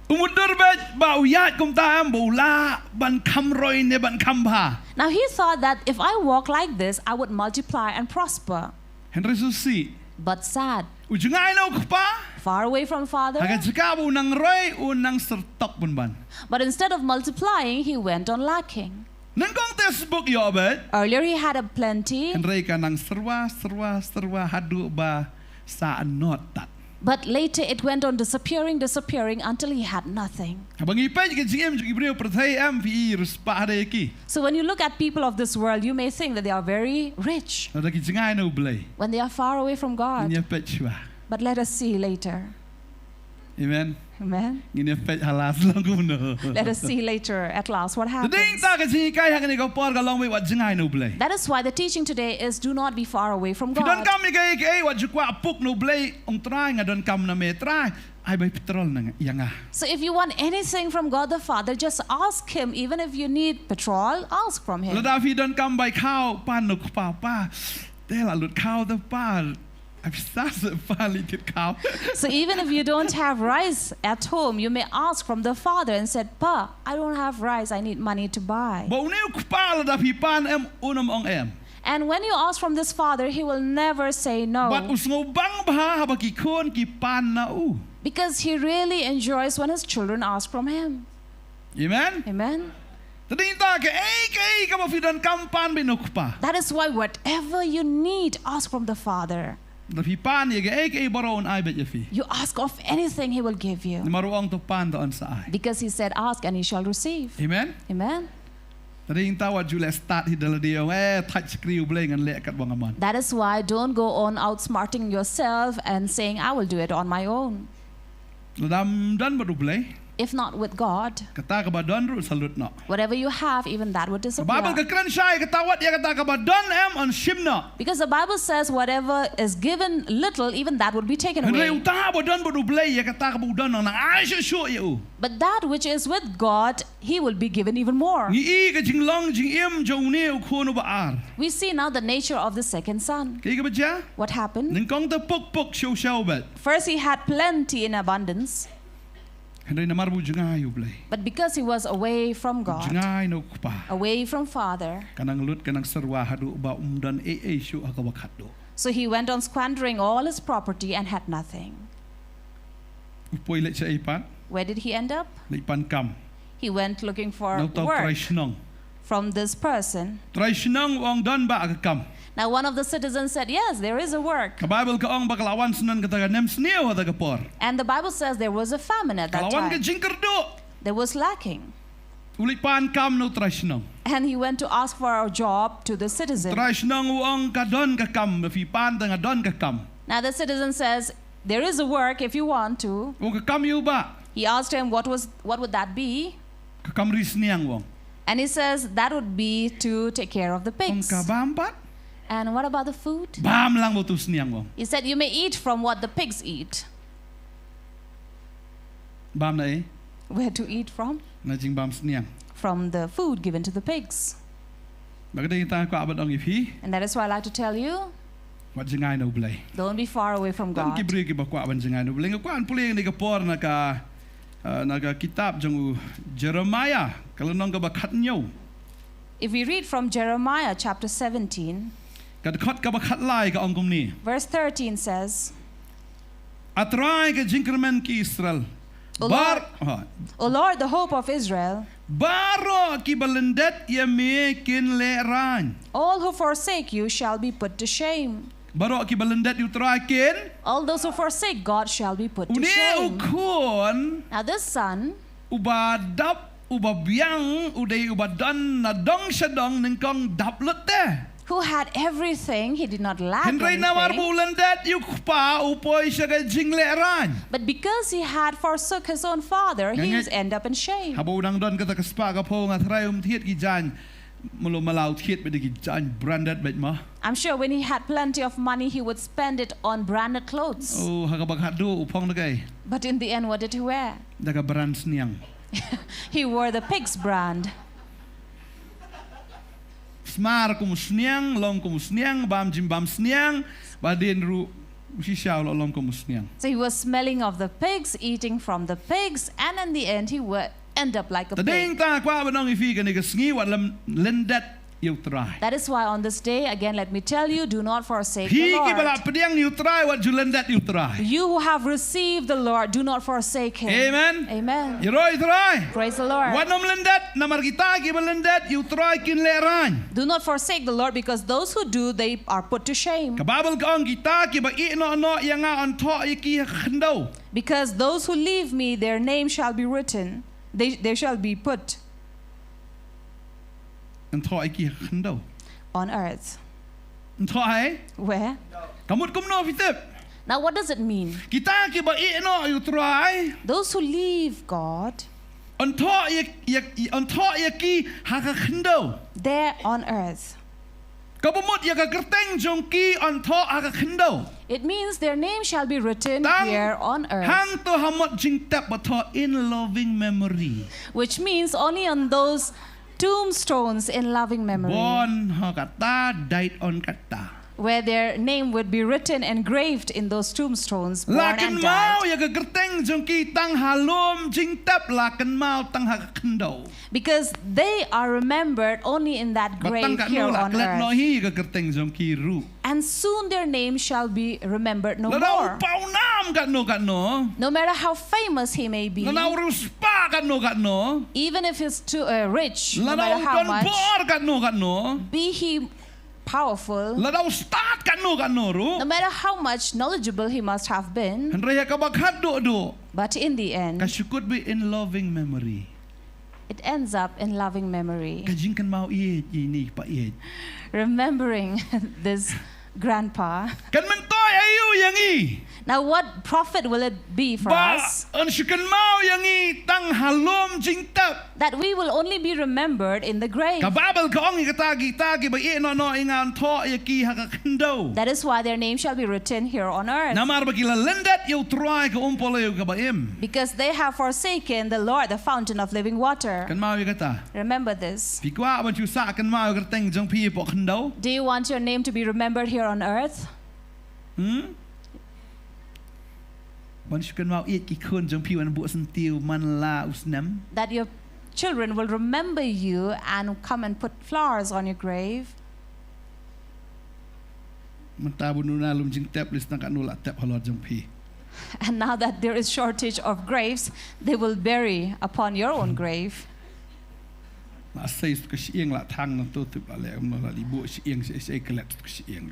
Umudur bet ba uyat kum ta am bola ban kham roi ne ban kham ba. Now he thought that if I walk like this, I would multiply and prosper. Henry Susi. But sad, Ujungai no kpa. far away from Father. Haga jika bu nang roi unang sertok bun ban. But instead of multiplying, he went on lacking. Nengkong textbook yo bet. Earlier he had a plenty, Henry ka nang serwa hadu ba sa not that. but later it went on disappearing until he had nothing. Abang ipai ke jingem ibreu perthai am pi ruspa hade ki. So when you look at people of this world, you may think that they are very rich Ada ki jingai no blai. when they are far away from God. Nya pechwa. But let us see later. Amen. Amen. Nya pech halas lang ko no. Let us see later at last what Ding happens. ta ke jingai haga ni ko por ka long we wat jingai no blai. That is why the teaching today is do not be far away from Don God. kam ni ke wat jukwa apuk no blai ong try nga don kam na me try. Ai bai petrol na yanga. So if you want anything from God the Father, just ask Him. Even if you need petrol, ask from Him. Lada fi don kam bai khao pan no pa. Te la lut khao ta pa. Ai sa se pa li tit khao. So even if you don't have rice at home, you may ask from the Father and said, Pa, I don't have rice, I need money to buy. Bo ne pa lada fi pan em unam ong em. And when you ask from this Father, He will never say But no, usngo bang bah haba ki kon ki pan na u. because He really enjoys when His children ask from Him. Amen. Amen. Tading ta ke ka mo fi don kam pan binuk pa. That is why whatever you need, ask from the Father. Tapi pan ye ke baron ai bet ye fi. You ask of anything, he will give you. Maruang to pan to an sa ai. Because he said, ask and you shall receive. Amen. Amen. Tadi yang tahu Julia start hidal dia touch screen boleh ngan lek kat bangaman. That is why don't go on outsmarting yourself and saying, I will do it on my own. Ladam dan baru boleh. If not with God, Kata kebadan ru salut nak. whatever you have, even that would Bible disappear. kekran syai ketawat dia kata kebadan on shimna. Because the Bible says whatever is given little, even that would be taken Henry away. utah badan baru boleh ya kata kebadan nang ai syuk ya u. But that which is with God, he will be given even more. Ni ke jinglong jingim jong ne ukhono baar. We see now the nature of the second son. Kaya ke baca? What happened? Ning kong te pok syau bet. First, he had plenty in abundance, Henry namar bu jengai u boleh. but because he was away from God, Jengai no kupa. away from Father, Kanang lut kanang serwa hadu ba umdan syuk akawakat do. so he went on squandering all his property and had nothing. Upoi lek syai pan. Where did he end up? Lek pan kam. He went looking for Nau tau work traishnong. from this person. Traishnong wong don ba kam. Now, one of the citizens said, yes, there is a work. Ka Bible ka ong bakalawan sunan kata nem sniew ada kapor. And the Bible says there was a famine at that Kalawan ka time. jingker do. There was lacking. Ulit pan kam no traishnong. And he went to ask for a job to the citizen. Traishnong wong ka don ka kam fi pan tanga don ka kam. Now, the citizen says, there is a work if you want to. Wong ka kam yu ba. He asked him, what would that be? Ka kam ri sniang wong. And he says, that would be to take care of the Wong pigs. ka bambat. And what about the food? Bam lang mo tu sniang wong. He said, you may eat from what the pigs eat. Bam na Where to eat from? na jing bam sniang. From the food given to the pigs. Bagada kita ko abad ong ipi. And that is why I like to tell you, Wat jingai no blay. don't be far away from Dan God. kibri ki ba ko aban jingai no blay. Ko an puling ni kapor na ka kitab jong Jeremiah. Kalau nong ka ba khatnyo. If we read from Jeremiah chapter 17, Ka khat ka ba khatlai ka ong kum ni. verse 13 says, Atrai ka jingkermen ki Israel. O O Lord, the hope of Israel, Baro ki balendet ya me kin le ran. all who forsake you shall be put to shame. Baro ki balendet yu trai kin. All those who forsake God shall be put to Uni shame. ukon Now this son, uba dap uba biang udai uba dan na dong shadong ningkong dap lete. who had everything, he did not lack Henry nawar anything. bulandet yu pa upoi siya ka jing le ran. But because he had forsook his own father, he Ngangit. was end up in shame. Habo udang don kata kaspa ka po nga thrayum thiet ki jan. Mulo malaw thiet bedi ki jan branded bet ma. I'm sure when he had plenty of money, he would spend it on branded clothes. Oh hakabag hadu upong nagay. But in the end, what did he wear? Daga brand sniang. He wore the pig's brand. Smar kum sniang, long kum sniang, bam jim bam sniang, badin ru shisha long kum sniang. So he was smelling of the pigs, eating from the pigs, and in the end, he would end up like a Tading pig. ta kwa banong ifi ka ni ka sngi wat lam lendet yu try. That is why on this day, again, let me tell you, do not forsake the Hi ki bala Lord. pediang yu try wat ju lendet yu try. You who have received the Lord, do not forsake him. Amen. Amen. Yu roi try. Praise the Lord. Wat nom lendet namar kita ki balendet yu try kin le ran. Do not forsake the Lord, because those who do, they are put to shame. Kababel ka ong kita ki ba i no yang nga on to iki khndo. Because those who leave me, their name shall be written. They shall be put On to iki khndo. on earth. On to ai. Where? Kamut kum no fitep. Now, what does it mean? Kita ki ba i no yu try. Those who leave God, On to ki ha ka khndo. they're on earth. Kabumut ya ka kerteng jong ki on to ha ka khndo. It means their name shall be written Tang here on earth, hang to hamot jing tap ba to in loving memory. which means only on those tombstones in loving memory, Bon ha kata died on kata. where their name would be written, engraved in those tombstones, born Lakin and mau died. ya ka kerteng jong ki tang halom jing tap lakin mau tang ha ka khndo. Because they are remembered only in that Batang grave ka here no on laklet no earth. hi ka kerteng jong ki ru. And soon their name shall be remembered no Ladaw more. pau nam ka no. No matter how famous he may be, Ladaw ruspa ka no. even if he's too rich, no Ladaw matter how don much, bor ka no. be he powerful, la daw start kan no ru no matter how much knowledgeable he must have been, han re ka bakhat do but in the end, ka could be in loving memory it ends up in loving memory. ka jing kan mau ni pa Remembering this grandpa. kan men toy ayu yang Now, what profit will it be for ba us an kan mau yang tang halom jing tap that we will only be remembered in the grave? ka babel ka ong tagi ba no ingan tho ki ha ka kendo That is why their name shall be written here on earth. namar ba kila lendat yu try ka umpole ka ba Because they have forsaken the Lord, the fountain of living water. kan mau kata Remember this. pi kwa ba chu sa kan mau ka teng jong pi po kendo Do you want your name to be remembered here on earth? ban kan mau ki khun jong pi wan bu sentiu man la usnam That your children will remember you and come and put flowers on your grave. mata bununa lum jing tap lis tang kan nula tap halot jong pi And now that there is shortage of graves, they will bury upon your own grave. la sai ka sieng la thang na to tu la le no la li bu sieng se kelat ka sieng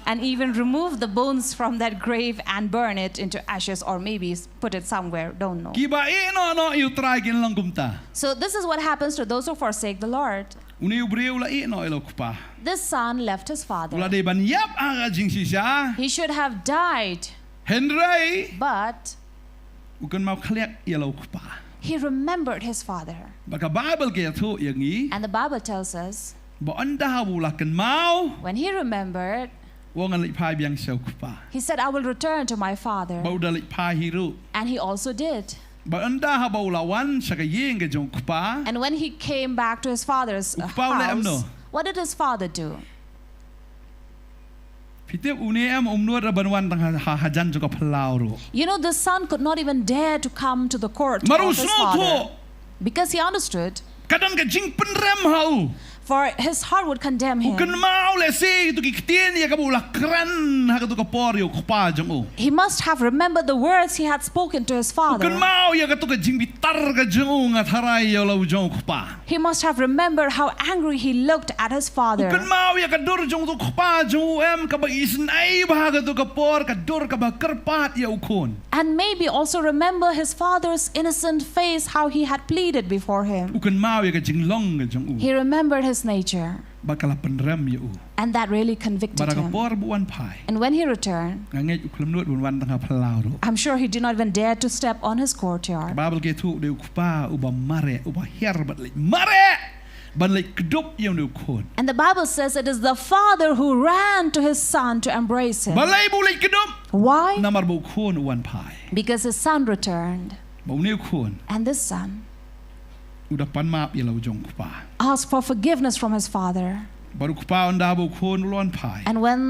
And even remove the bones from that grave and burn it into ashes, or maybe put it somewhere, don't know. ki ba no yu try kin lang kumta So this is what happens to those who forsake the Lord. uni ubreu la no elo kupa This son left his la father. de ban yap aga jing si sha He should have died, henry but u kan mau khlek yelo kupa he remembered his father. ba ka bible ke thu yang And the Bible tells us, ba anda bu la kan mau when he remembered, wong an li phai biang sau kupa he said, I will return to my father. ba u da li phai hiru And he also did. ba anda ha ba la wan sa ka yeng ke jong kupa And when he came back to his father's Upau no. house, what did his father do? pitep uni am umnuat ban wan tang ha hajan jo ka phlau ro You know, the son could not even dare to come to the court maru of his sno father tho because he understood, kadang ka jing penrem hau for his heart would condemn him. kan mau le se tu ki tien ya ka bu la kran ha ka tu ka por yo khpa jong o He must have remembered the words he had spoken to his father. kan mau ya ka tu ka jing bitar ka jong nga tharai yo lo jong khpa He must have remembered how angry he looked at his father. kan mau ya ka dur jong tu khpa jong em ka ba isn ai ba ka tu ka por ka dur ka ba karpat ya ukon And maybe also remember his father's innocent face, how he had pleaded before him. kan mau ya ka jing long ka jong u He remembered his nature, ba kala penrem ya u and that really convicted ba ka him. por bu wan pai And when he returned, ngai uklam nuat bun wan tang ha phlau ro I'm sure he did not even dare to step on his courtyard. Bible ke thu de khpa u ba mare u ba her bat le mare ban le kdup yong de khon And the Bible says it is the father who ran to his son to embrace him. ba lai bu le kdup Why? namar bu khon wan pai Because his son returned, ba ne khon and this son u da pan map ye lo jong khpa asked for forgiveness from his father. baru khpa onda bu khon lon pai And when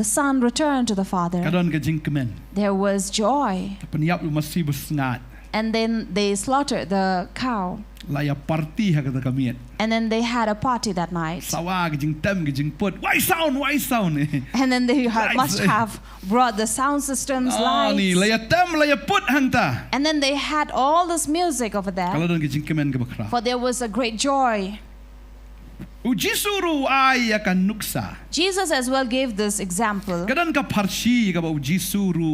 the son returned to the father, kadon ka jing kemen there was joy. pan yap lu masi bu sngat And then they slaughtered the cow. la ya party ha ka ta kamiet And then they had a party that night. sawa ka jing tem ka jing pot why sound And then they Lights, must have brought the sound systems, ni la lights. ya tem la ya put hang ta And then they had all this music over kalau there. don ka jing kemen ka bakra For there was a great joy. u jisuru ai ya kan nuksa Jesus as well gave this example. kadon ka parsi ka ba u jisuru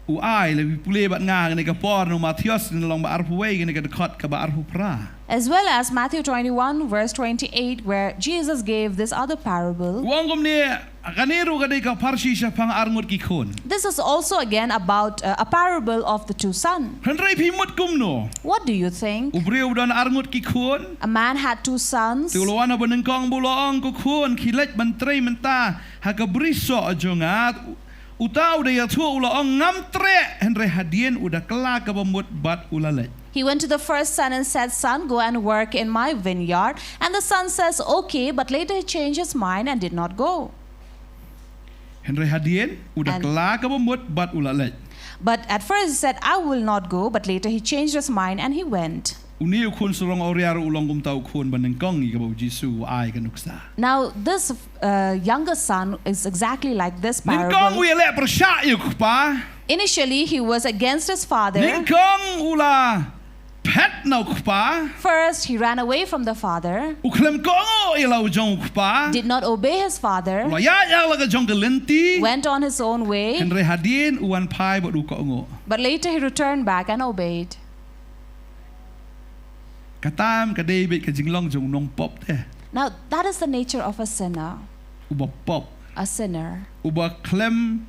u ai le pule bat nga ne ka por no Matthias ne long ba arpu wei ne ka khot ka ba arpu pra As well as Matthew 21 verse 28, where Jesus gave this other parable. wong gom ne kaniru ka de ka parsi sa pang arngut ki khon This is also again about a parable of the two sons. henry pi mut kum no What do you think? u breu don arngut ki khon A man had two sons, tu lo wana boneng kong bulong ku khon khilet ban trei menta ha ka briso ajonga utau de ya thu lo ngam tre henry hadien uda kala ka bamut bat ulale he went to the first son and said, Son, go and work in my vineyard. And the son says, okay, but later he changed his mind and did not go. henry hadien uda And- kala ka bamut bat ulale But at first he said, I will not go, but later he changed his mind and he went. uniu khon surong oriar ulong kum tau khon baneng kong i ka ba jisu ai ka nuksa Now, this younger son is exactly like this ning kong parable. wi le persha yu pa Initially, he was against his father. ning kong ula pet nau khpa First, he ran away from the father, u klem ko ilau jong khpa did not obey his father, lo ya la ka jong kelenti went on his own way, hen re hadin uan pai bo du ko ngo but later he returned back and obeyed. katam ka David ka jinglong jong nong pop te Now, that is the nature of a sinner, u bo pop a sinner. u bo klem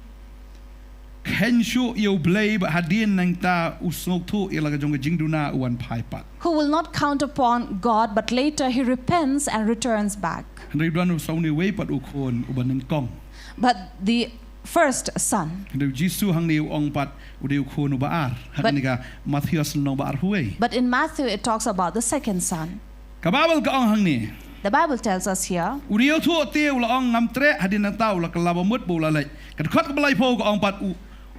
Kenshu you blay but hadin nang ta usnok tu ilaga jong jingduna uan pai pat. Who will not count upon God, but later he repents and returns back. Henry duan sauni way pat ukon uban kong. But the first son. Henry Jisu hang ni ong pat ude ukon ubaar. Hakaniga Matthias no baar huay. But in Matthew it talks about the second son. Kababal ka ong hang ni. The Bible tells us here. Udio tu te ula ong ngam tre hadin nang ta ula kalabamut bula lay. Kad khot ka balai po ka ong pat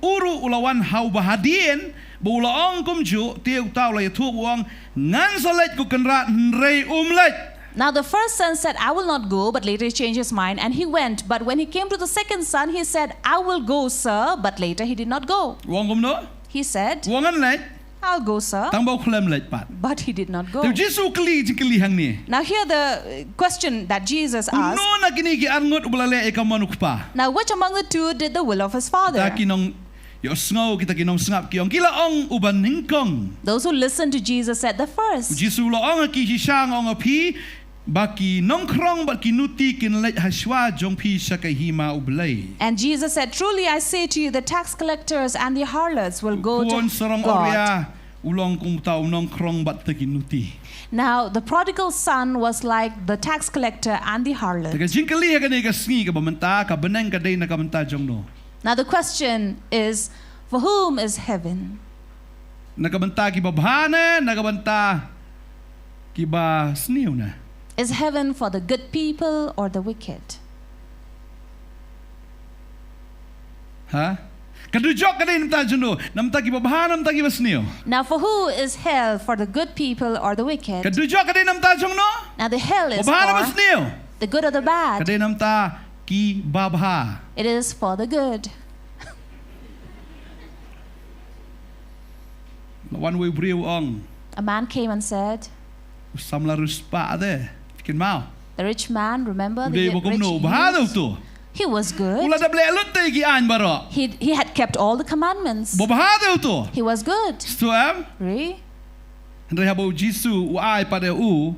uru ulawan hau bahadien bula ong kumju te ta ula tu uang ngan salet ku kenra nrei umlet. Now the first son said, I will not go, but later he changed his mind and he went. But when he came to the second son, he said, I will go, sir, but later he did not go. Uang kum no? He said, Uangan lay. I'll go, sir. Tang bau klem lay pat. But he did not go. Te Jisu kli hang ni. Now here the question that Jesus asked. No na kini ki angot ubalale ekamanuk pa. Now which among the two did the will of his father? Ta kinong yo sngo kita kinong sngap kiong kila ong uban ningkong. Those who listened to Jesus said the first. Jisu lo ong ki hisang ong api baki nongkrong baki nuti kin let hashwa jong pi sakahima ublay. And Jesus said, truly I say to you, the tax collectors and the harlots will go Kuon to sarong God. oria ulong kum tau nongkrong bat nuti. Now the prodigal son was like the tax collector and the harlot. Taga jingkali ka ni ka sngi ka bamanta ka beneng ka day na ka banta jong no. Now the question is, for whom is heaven? Nakabanta ki babhane, nakabanta ki ba sniew na. Is heaven for the good people or the wicked? Ha? Kadujok ka din namta juno, namta ki babhane, namta ki ba sniew. Now for who is hell, for the good people or the wicked? Kadujok ka din namta jong no. Now the hell is Babhane ba for sniew. the good or the bad. Kadai namta ki babha. It is for the good. One way briu ong. A man came and said, Samla ruspa de. Kin mau. the rich man, remember the Uday rich bokom no bahado youth? tu. He was good. Ula da ble lutte ki an baro. He had kept all the commandments. Bobahado tu. He was good. Sto am. Really? Andre habo Jisu u ai pada u.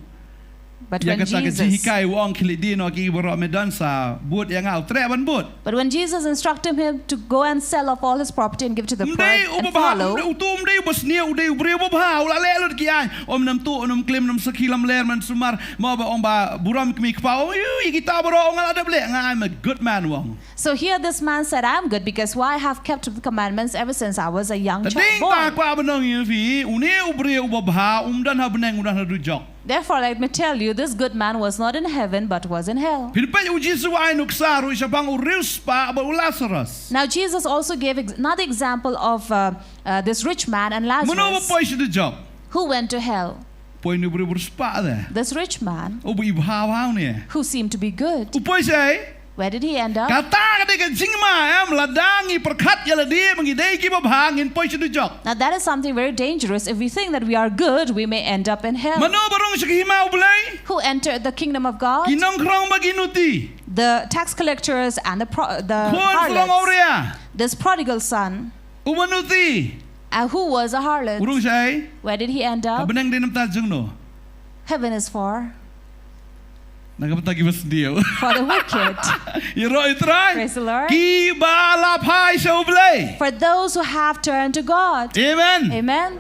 But Ya when kata ke Jesus, jihikai wong kilidino ki baro medan sa buat yang au tre ban buat. but when Jesus instructed him to go and sell off all his property and give to the poor Mdei and ubabha, follow, utum dei basnia udei ubriu babha ula le lut ki an. Om nam tu om klim nam sakilam ler man sumar mo ba om ba buram kmi kpa. Oh yu kita baro ong ada ble nga I'm a good man wong. so here this man said, I'm good because why I have kept the commandments ever since I was a young Tading ka boy. kwa banong yu fi uni ubriu babha dan ha beneng udan ha rujok. Therefore, let me tell you, this good man was not in heaven but was in hell. Pilpai u Jisu ai nuksaru isa bang urius pa ba Lazarus. Now, Jesus also gave another example of this rich man and Mano ba Lazarus poi sa job? who went to hell. Poi nu uriu spa de. This rich man O bu ibhaw ni. who seemed to be good. U poi say Where did he end up? kata ka de ka jingma am ladangi perkhat ya ladi mangi dei ki ba bhangin poi sa job. Now, that is something very dangerous. If we think that we are good, we may end up in hell. Mano barong sa himau bulay? Who entered the kingdom of God? Kinongkrong ba ginuti? The tax collectors and the Kuan fulong harlots. aurea. This prodigal son, Umanuti. who was a harlot. Urung say Where did he end up? kabeneng din namta jung no. Heaven is for Nagapatagi mas dio. the wicked. Yero itray. Praise the Lord. Ki ba la pai sa ublay. For those who have turned to God. Amen. Amen.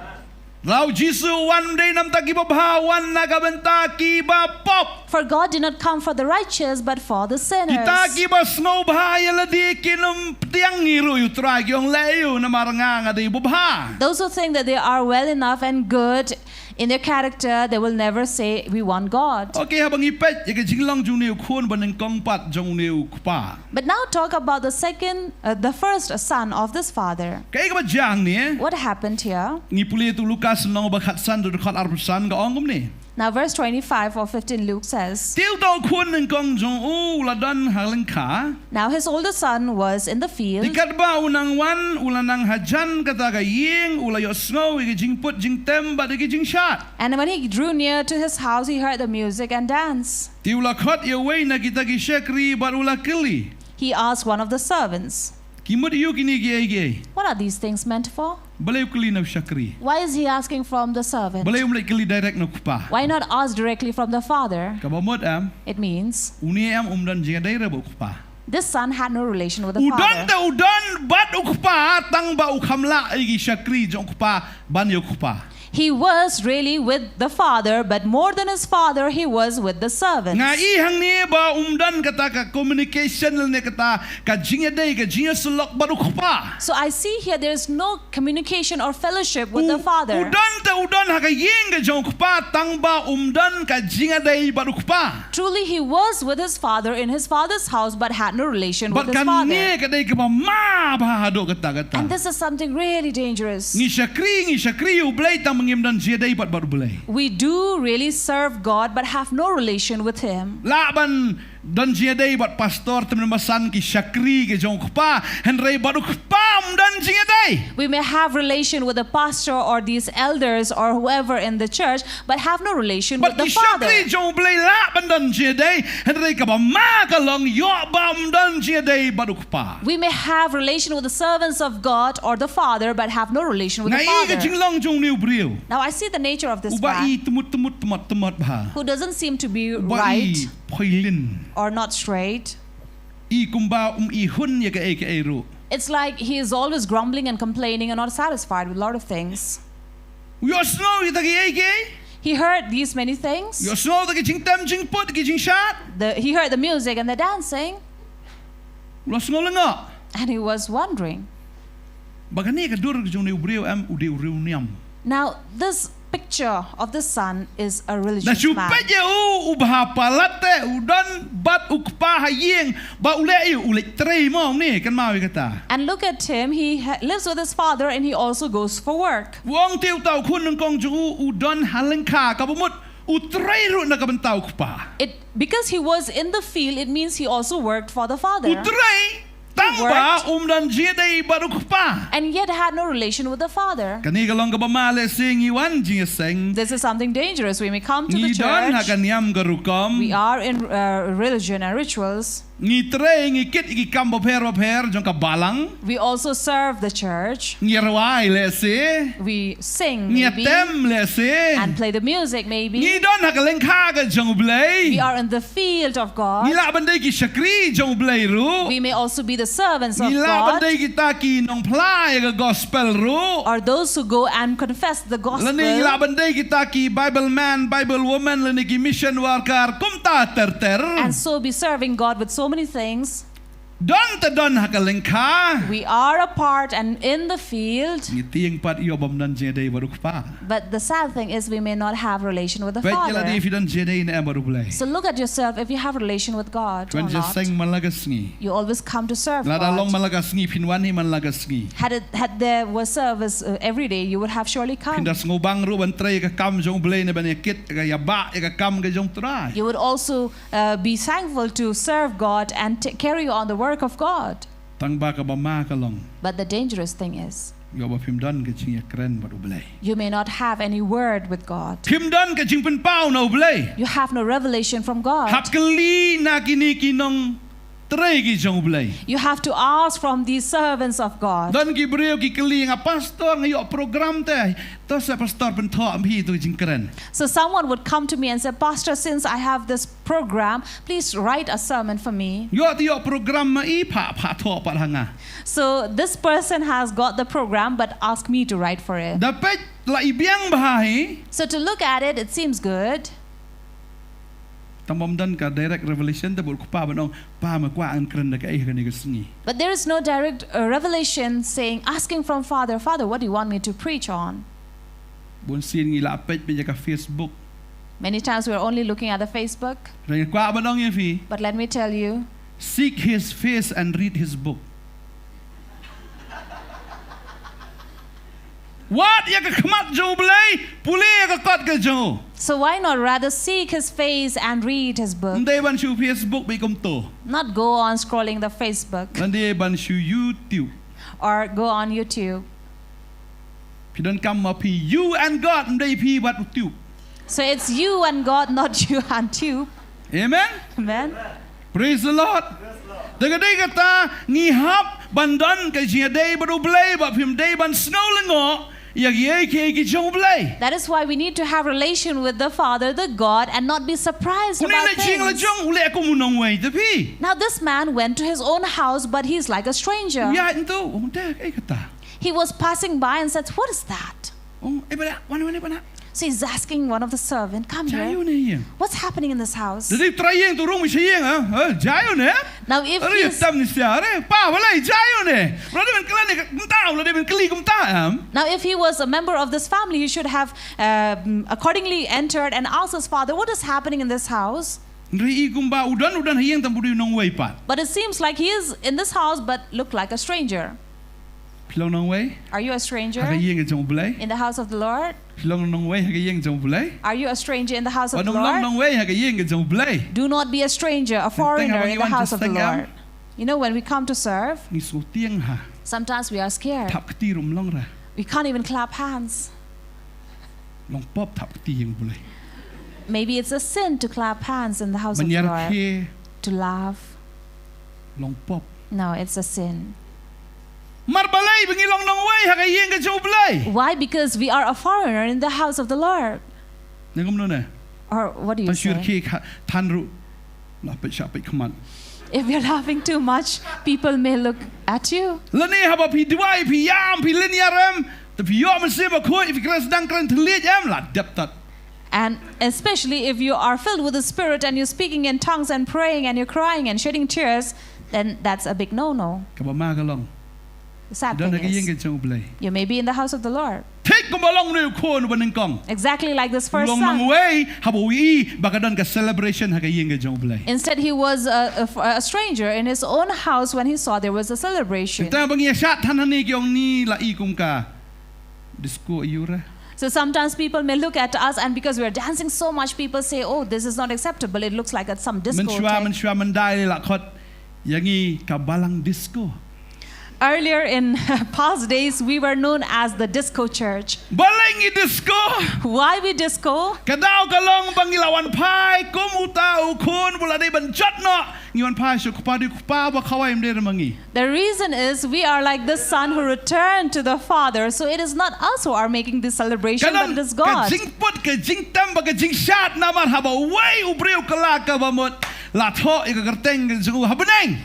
Lau Jisu one day nam taki babha one nagabenta ki ba pop. For God did not come for the righteous, but for the sinners. Kita ki ba snow bahaya ladi kinum tiang ngiru yu try yung layu na maranga ngadi babha. Those who think that they are well enough and good in their character, they will never say, we want God. Okay habang ipet yaga jinglang jung niu khun baneng kongpat jong niu kpa. But now talk about the first son of this father. Kaya ka ba jang ni? What happened here? Ngipuli tu Lukas nong ba khatsan tu dekat arpusan ka ongum ni. Now, verse 25 or 15, Luke says, Tiêu tao khuôn nên con jong u la dan halang kha. Now his older son was in the field, Dikat ba unang wan ulanang hajan kata ka ying ula yo snow igi jing put jing tem ba igi jing shot. and when he drew near to his house, he heard the music and dance. Tiu la khot ye way na kita ki shekri ba ula kili. He asked one of the servants, Kimut yu kini gi. What are these things meant for? Balay kili na shakri. Why is he asking from the servant? Balay umlay kili direct na kupa. Why not ask directly from the father? Kabamot am It means uni am umdan jinga daira ba kupa. this son had no relation with the Udan father. ta udan bat ukpa tang ba ukhamla igi shakri jong kupa ban yo kupa. He was really with the father, but more than his father, he was with the servants. Nga ihang ni ba umdan kata ka communication ne kata ka jinga day ka jinga sulok ba ukpa. So I see here there is no communication or fellowship with the father. Udan ta udan ha ka ying ka jong kupa tang ba umdan ka jinga day ba ukpa. Truly, he was with his father in his father's house, but had no relation with But his kan father. ni ka day ka ba ma ba do kata kata. And this is something really dangerous. Ngi shakri ublay ta mangimdan jia day bat ublay. We do really serve God, but have no relation with him. Laban dan jia day bat pastor temen masan ki shakri ke jong kupa henry bat ukpa dan jia day. We may have relation with the pastor or these elders or whoever in the church, but have no relation with But the ki father. shakri jong ublay laban dan jia day henry ka ba ma ka long yo bam dan jia day bat ukpa. We may have relation with the servants of God or the father, but have no relation with the Ngai ka father. jinglong jong niu brio. Now I see the nature of this Uba man i temut ba. who doesn't seem to be Uba right i poilin. or not straight. I kumba I hun ya ka e ru. It's like he is always grumbling and complaining and not satisfied with a lot of things. Yo snow ita ki e. He heard these many things. Yo snow ta ki jing tem jing put ki jing shot. He heard the music and the dancing, Lo snow lenga. and he was wondering. Bagani ka dur jong niu brio am ude uriu niam. Now, this picture of the son is a Na religious man. chupa je ubha palate udan bat ukpa hayeng ba ule ule trei mo ni kan mau kata. And look at him, he lives with his father and he also goes for work. Wong tiu tau kun ng kong ju udan halengka ka bumut utrei ru na ka bentau ukpa. Because he was in the field, it means he also worked for the father. Utrei tamba dan jia day ba ukpa. And yet had no relation with the father. Kani ka long ka ba male sing iwan jing sing. This is something dangerous. We may come to the Ni don ha church. kaniam garukom. We are in religion and rituals. Ni trei ngi kit iki kam ba per jong ka balang. We also serve the church. Ni rawai le se. We sing Ni maybe tem le se. and play the music Ni maybe. don ha ka lengka ka jong blay. We are in the field of God. Nila bandai ki shakri jong blay ru. We may also be the servants of Nila God, bandai kita ki nong play ka gospel ru. or those who go and confess the gospel. Lani nila bandai kita ki Bible man, Bible woman, lani ki mission worker, kumta ter. And so be serving God with so many things. Don ta don ha ka lengka. We are apart and in the field, Ni tiang pat iyo bam dan je day baru pa. but the sad thing is we may not have relation with the Bet yala Father. di fi dan je day na baru blay. So look at yourself if you have relation with God or Twan je not. sing malagas ngi. You always come to serve Lada long God. malagas ngi pinwan ni malagas ngi. Had there was service every day, you would have surely come. Pindas ngobang ru ban tray ka kam jong blay na ban kit ka yaba ka kam ka jong try. You would also be thankful to serve God and carry on the work of God. Tang ba ka ba ma ka long. But the dangerous thing is, Yo ba pim dan ka jing ya kren baru blay. you may not have any word with God. Pim dan ka jing pen pau na blay. You have no revelation from God. Hakli na kini kinong tray ki jong blay. You have to ask from these servants of God. Dan ki brio ki keli nga pastor ngayo program te. To sa pastor pen tho am hi tu jing kren. So someone would come to me and say, Pastor, since I have this program, please write a sermon for me. Yo ti yo program ma I pa tho pa hanga. So this person has got the program, but asked me to write for it. Dapat la ibiang bahahi. So to look at it, it seems good. Tambam dan ka direct revelation te bul pa banong pa ma kwa an kren da ka ka ni ka singi. But there is no direct revelation saying, asking from Father, Father, what do you want me to preach on? Bun sin ngi la page pe ka Facebook. Many times we're only looking at the Facebook. Ren kwa banong ye fi. But let me tell you, Seek his face and read his book. What ya ka khamat jo blai puli ya ka kot ka jo. So why not rather seek his face and read his book? Đây ban chu Facebook bị công tổ. Not go on scrolling the Facebook Đây ban chu YouTube. or go on YouTube. Pi don come up you and God đây pi bat YouTube. So it's you and God, not you and tube. Amen. Amen. Praise the Lord. Daga đây kata ngi hap ban don cái gì đây badu play ba phim đây ban snow lengo. That is why we need to have relation with the Father, the God, and not be surprised about things. Now this man went to his own house, but he's like a stranger. He was passing by and said, "What is that?" So he's asking one of the servants, "Come here. What's happening in this house?" Now if he's, now if he was a member of this family, he should have accordingly entered and asked his father, "What is happening in this house?" But it seems like he is in this house but looked like a stranger. Are you a stranger in the house of the Lord? Are you a stranger in the house of the Lord? Do not be a stranger, a foreigner in the house of the Lord. You know, when we come to serve, sometimes we are scared. We can't even clap hands. Maybe it's a sin to clap hands in the house of the Lord. To laugh. No, it's a sin. Why? Because we are a foreigner in the house of the Lord. Or what do you say? If you're laughing too much, people may look at you. And especially if you are filled with the Spirit and you're speaking in tongues and praying and you're crying and shedding tears, then that's a big no-no. The sad thing is, you may be in the house of the Lord. Exactly like this first son. Instead, he was a stranger in his own house when he saw there was a celebration. So sometimes people may look at us, and because we are dancing so much, people say, "Oh, this is not acceptable. It looks like at some disco." Earlier in past days, we were known as the disco church. Why we disco? The reason is we are like the son who returned to the Father. So it is not us who are making this celebration, but it is God.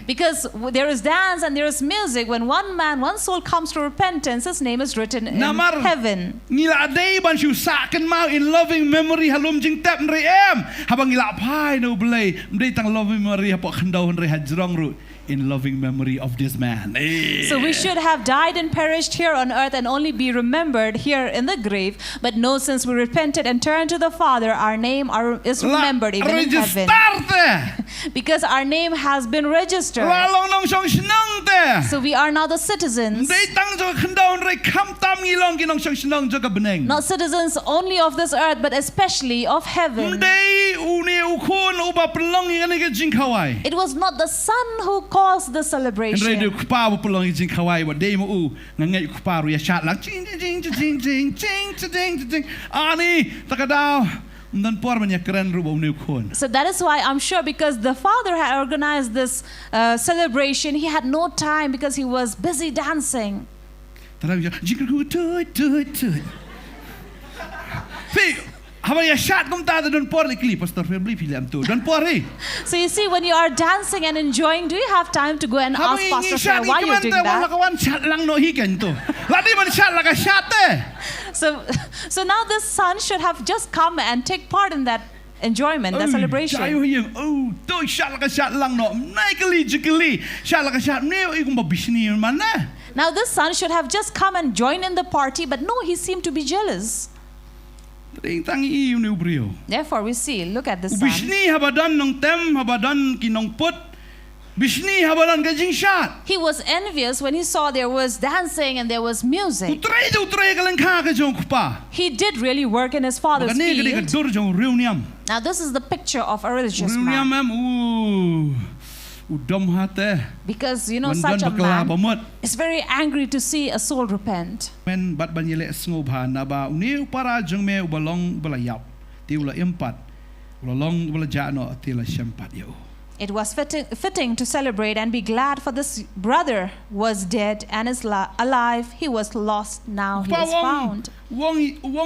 Because there is dance and there is music. When one man, one soul comes to repentance, his name is written in heaven. In loving memory in loving memory of this man. So we should have died and perished here on earth and only be remembered here in the grave. But no, since we repented and turned to the Father, our name is remembered even in heaven. Because our name has been registered. So we are now the citizens. Not citizens only of this earth, but especially of heaven. It was not the Son who caused the celebration. So that is why I'm sure, because the Father had organized this celebration, he had no time because he was busy dancing. So you see, when you are dancing and enjoying, do you have time to go and ask Pastor Phil why you're doing that? So now this son should have just come and take part in that enjoyment, that celebration. Now this son should have just come and joined in the party, but no, he seemed to be jealous. Therefore, we see, look at this son. Bishni habalan ka jing shat. He was envious when he saw there was dancing and there was music. Utray ka lang ka jong kupa. He did really work in his father's Magani ka field. dur jong real niam. Now this is the picture of a religious Real man. niam udom hate. Because, you know, such a man Pamut. is very angry to see a soul repent. Men bat banyele sngoba na ba uni para jong me ubalong balayap. Ti ula impat. Ulalong balajano ti la syampat yo. It was fitting to celebrate and be glad, for this brother was dead and is alive. He was lost, now he is found. Wong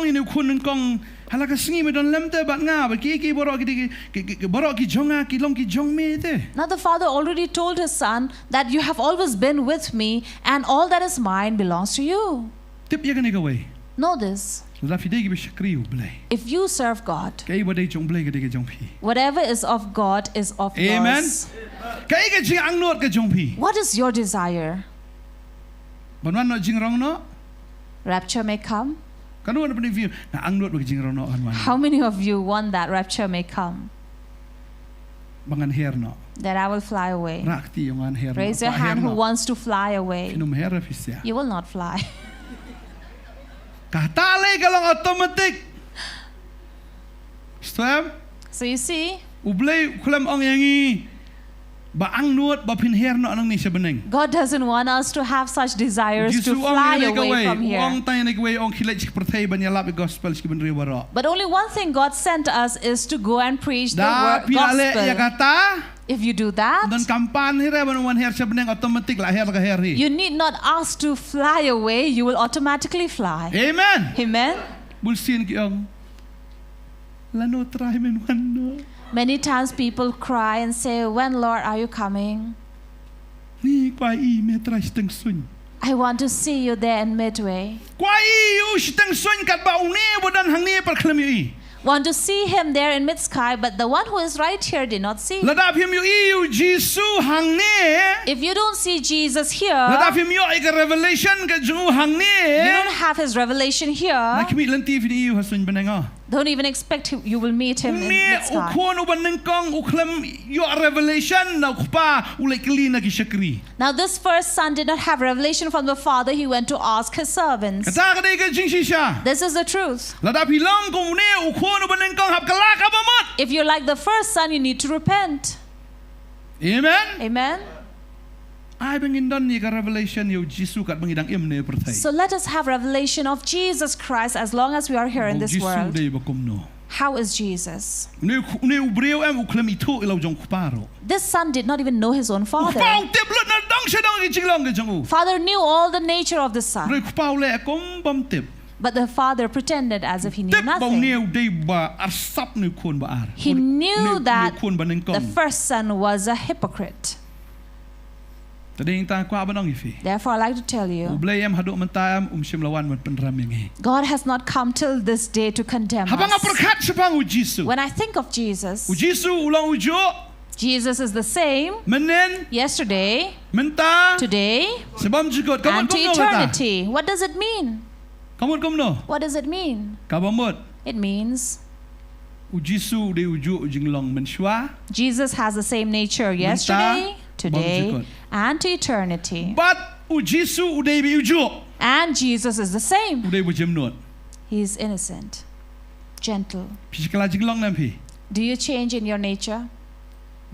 inu kun kong halaka sngi me don lemte bat nga ba ki borok ki jonga ki long ki jong me te. Now the father already told his son that you have always been with me and all that is mine belongs to you. Tip ya gani gawe. Know this. La fide ki shakri u blai. If you serve God, Kai badai jong blai ka de jong pi. whatever is of God is of Amen. yours. Kai ka jing ang not ka jong pi. What is your desire? Banwan no jing rong no. Rapture may come. Kanu na pani view na ang not ka jing rong no anwan. How many of you want that rapture may come? Bangan her no. That I will fly away. Rakti yung an her. Raise your hand who wants to fly away. Kinum her fisya. You will not fly. Kahtale ka lang automatic. Stop. So you see, Ublay kulam ang yangi. Ba ang nuot ba pinher no anong ni siya beneng. God doesn't want us to have such desires to fly away from here. Ang tayo nagaway ang kilay si pertay ba niya labi gospel si benri waro. But only one thing God sent us is to go and preach the Da pinale ya gospel. kata. If you do that, Dan kampan hira ban wan her siya beneng automatic la her ka heri. you need not ask to fly away, you will automatically fly. Amen. Amen. Bulsin ki ang lano try men wan no. Many times people cry and say, when Lord are you coming? Ni kwa I me try steng sun. I want to see you there in Midway. Kwa I u steng sun kat ba uni bodan hang ni per klem I. Want to see him there in mid-sky, but the one who is right here did not see. Ladap him yu Jisu hang ni. If you don't see Jesus here, Ladap him yu ka revelation ka ju hang ni. you don't have his revelation here, Nakimi lan TV ni yu hasun beneng ah. don't even expect you will meet him in Ni mid-sky. ukon uban nengkong uklem yu revelation na ukpa ulay kli na gishakri. Now this first son did not have revelation from the Father. He went to ask his servants. Kata ka day ka jing shisha. This is the truth. Ladap hilang kung ni ukon uban nengkong hap kalaka bamot. If you're like the first son, you need to repent. Amen. Amen. Ay bangindon ni ka revelation yu Jisu kat bangidang im ne pertay. So let us have revelation of Jesus Christ as long as we are here in this Jisu world. day bakum no. How is Jesus? Ni ubreu em uklem itu ilaw jong kuparo. This son did not even know his own father. Upaw tiblut na dong siya dong ichilong ka jong u. Father knew all the nature of the son, Re kupaw le akom bam tip. but the father pretended as if he knew Tip bang nothing. niu day ba arsap ni kun ba ar. He knew that kun ba nengkong. the first son was a hypocrite. Tading ta kwa ba nong ifi. Therefore, I like to tell you, Ublay em haduk mentam sim lawan man penram yang he. God has not come till this day to condemn Habang us. aperkat sepang u Jisu. When I think of Jesus, U Jisu ulang ujo Jesus is the same menen yesterday, menta today, sebam jikot kamu and to kum no kata. eternity. What does it mean? Kamu kum no. What does it mean? Kabamot It means u Jisu de ujo jinglong menshwa. Jesus has the same nature yesterday, today, Bamjikot. and to eternity. But u Jisu uday bi ujo. And Jesus is the same. Uday bujem not. He is innocent, gentle. Pisikala jinglong nam pi. Do you change in your nature?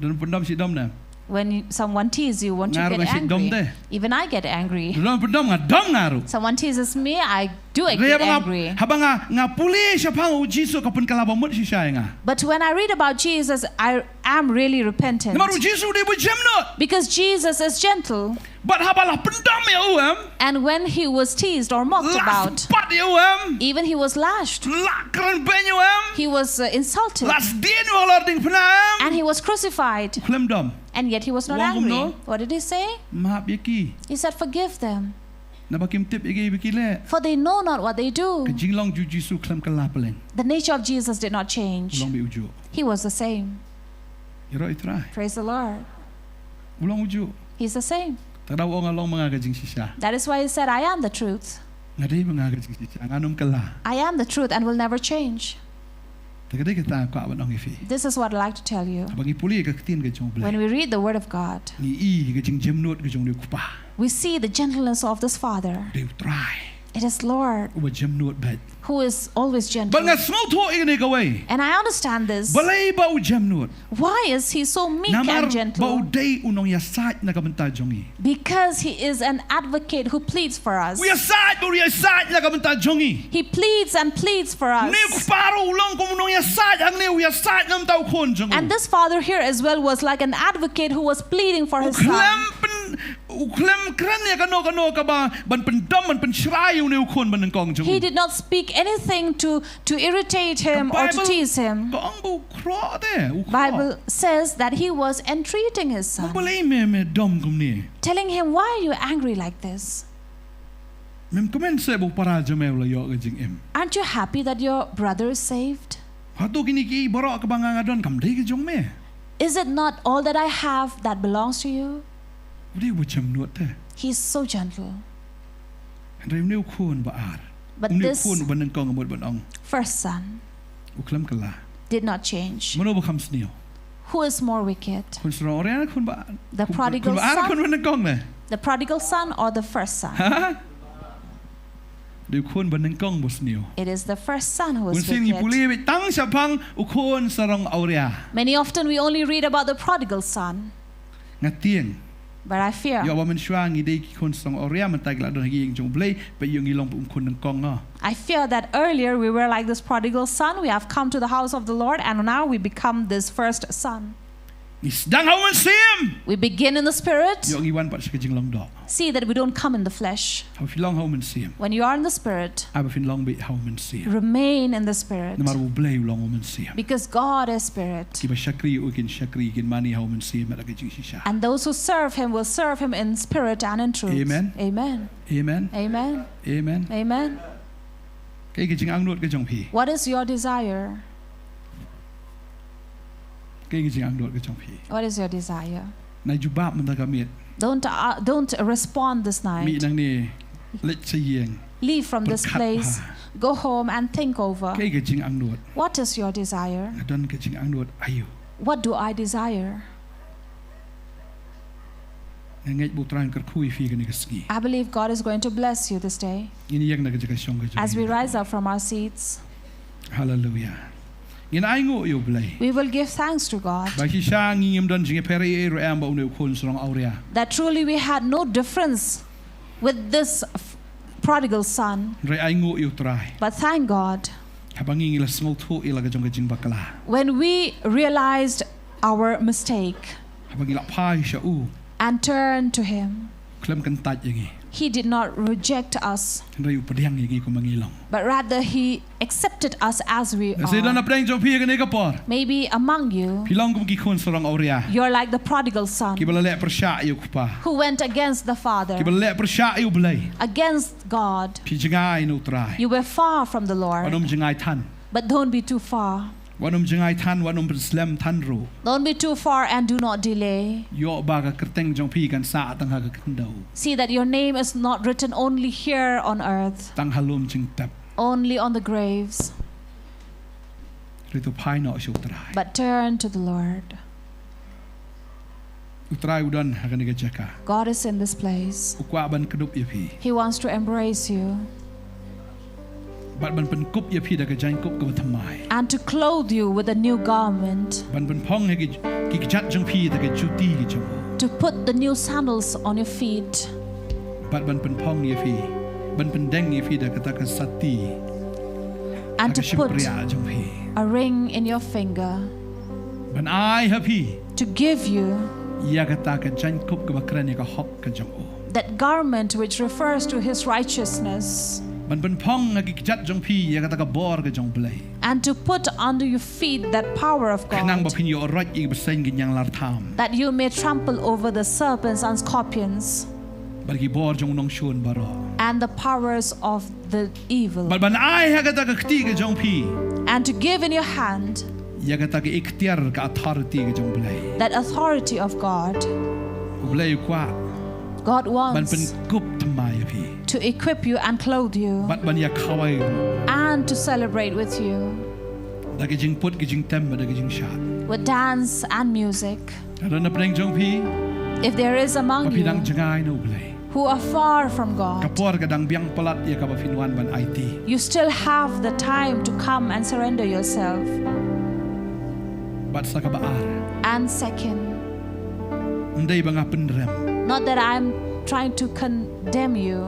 Dan pendam si dom nam. When someone teases you, won't you Ngaruh get kasi dom angry? deh. Even I get angry. Dan pendam ngadong ngaru. Someone teases me, I do Raya get bang angry. habang nga puli siya pang u Jisu kapun kalabamot si siya nga. But when I read about Jesus, I am really repentant. Namar u Jisu de bujem not. Because Jesus is gentle. But habalah pendam ya uam. And when he was teased or mocked about, Las pat ya uam. even he was lashed. Lakran benyu uam. He was insulted. Las din walor ding penam. And he was crucified. Klem dom. And yet he was not Wang angry. no? What did he say? Maaf yaki. He said, forgive them, Nabakim tip yaki bikile. for they know not what they do. Kajinglong ju Jisu klem kalapeleng. The nature of Jesus did not change. Ulang bi ujo. He was the same. Iro itrai. Praise the Lord. Ulang ujo. He's the same. Tadaw o ngalong mga kajing sisya. That is why he said, I am the truth. Ngaday mga kajing sisya. Anganum kala. I am the truth and will never change. Tagaday kita ko aban ang ifi. This is what I'd like to tell you. Abangi puli ka tin ka jong When blay. we read the Word of God, Ni I ka jing jemnot ka jong kupa. we see the gentleness of this Father. They try. It is Lord Uba jemnot bad. who is always gentle. Bal nga small to ini ka way. And I understand this. Balay ba u jemnot. Why is he so meek Namar and ba u gentle? day unong yasat na kamanta jongi. Because he is an advocate who pleads for us. U yasat na kamanta jongi. He pleads and pleads for us. Ni kuparo ulong kung unong yasat ang ni u yasat ngam tao kon jongo. And this father here as well was like an advocate who was pleading for his son. Uklem kran ya kano ka ba ban pendam ban penshrai u ne u kon ban kong jongo. He did not speak anything to irritate him or to tease him. Kong bu kro de. Bible says that he was entreating his son, Balay me dom kum ni. telling him, why are you angry like this? Mem komen se bu para jome la yo ka jing em. Aren't you happy that your brother is saved? Hatu kini ki borok ka bang ngadon kam dei ka jong me. Is it not all that I have that belongs to you? Udi bu jemnot te. He's so gentle. Andai u kon ba ar. But U this kon ban kong amot ban ong. first son Uklem kala. did not change. Mano bu kam sniew. Who is more wicked? Kun sro ore kun ba. The prodigal kun ba ar kun son? ban kong ne. The prodigal son or the first son? Ha? Du kon ban kong bu sniew. It is the first son who Kun is sin i wicked. puli bi tang sapang u kon sarong aurea. Many often we only read about the prodigal son, Ngatieng. but I fear. Yo ba men shwang i dei ki kon sarong aurea man tag la don gi jong blai ba yung ilong bu kun kong nga. I fear that earlier we were like this prodigal son. We have come to the house of the Lord, and now we become this first son. Isdang hawen sim. We begin in the spirit. Yo ngi wan pat sa jing long do. See that we don't come in the flesh. How filong hawen sim. When you are in the spirit, Aba fin long bi hawen sim. remain in the spirit. Na maru blai long hawen sim. Because God is spirit. Kiba shakri u kin mani hawen sim at ka jing shisha. And those who serve him will serve him in spirit and in truth. Amen. Amen. Amen. Amen. Amen. Amen. Kay ki jing ang not ka jong pi. What is your desire? Kay ki jing ang not ka jong pi. What is your desire? Na jubab man ta kamit. Don't respond this Mi night. nang ni let sa yeng. Leave from this Berkat place. ha. Go home and think over. Kay ki jing ang not. What is your desire? Adon ka jing ang not ayo. What do I desire? Ngay bu trang kar khui fi ka ni ka ski. I believe God is going to bless you this day Ini yak na ka jaka shong ka jong. as we rise up from our seats. Hallelujah. Ngin ai ngo yo blai. We will give thanks to God Ba ki sha ngim don jing pere e ro am ba u ne kon srong aurea. that truly we had no difference with this prodigal son. Re ai ngo yo try. But thank God, Habang ngila small to ila ka jong ka jing bakala. when we realized our mistake Habang ngila pai sha u. and turned to Him, Klem kan tat yangi. He did not reject us, Re u padiang yangi ko mangilong. but rather He accepted us as we Sa dan na are. preng jong pi ka ni ka por. Maybe among you, Pilong kum ki kon srong aurea. you're like the prodigal son Ki bala le persha yo pa. who went against the Father, Ki bala le persha yo blai. against God. Pi jingai no try. You were far from the Lord, Wanom jingai tan. but don't be too far. Wanom jingai tan wanom slam tan ro. Don't be too far and do not delay. Yo ba ka kerteng jong pi kan sa tang ha ka kendau. See that your name is not written only here on earth, Tang halum jing tap. only on the graves, Rito pai no syo try. but turn to the Lord. Utray udon ha ka ni ka jaka. God is in this place. Ukwa ban kedup ya pi. He wants to embrace you Bat ban pen kup ya pi da ka jain kup ka thamai. and to clothe you with a new garment, Ban ban pong ha ki jat jong pi da ka chuti ki jong. to put the new sandals on your feet, Bat ban pen pong ya pi. Ban pen deng ya pi da ka ta ka sati. and to put Shimpria jong pi. a ring in your finger, Ban ai ha pi. to give you Ya ka ta ka jain kup ka bakran ya ka hok ka jong o. that garment which refers to His righteousness, Ban ban pong ha ki jat jong pi ya ka ta ka bor ka jong blai. and to put under your feet that power of Kanang ba God, pin yo rot i ba sen gi nyang lar tham. that you may trample over the serpents and scorpions Ba ki bor jong nong shun baro. and the powers of the evil, Ban ban ai ha ka ta ka kti ka jong pi. and to give in your hand Ya ka ta ka ikhtiar ka authority ka jong blai. that authority of God. Blai kwa God ban pen wants kup thamai ya pi. to equip you and clothe you Bat ban ya khawai and to celebrate with you. da cái jing put cái jing tem da cái jing shot with dance and music. đó là preng jong phi If there is among papi dang you jangai no blay who are far from God, kapor ka dang biang palat ya ka ba finwan ban IT you still have the time to come and surrender yourself. bat sa ka baar And second, ndai banga pendrem not that I'm trying to condemn you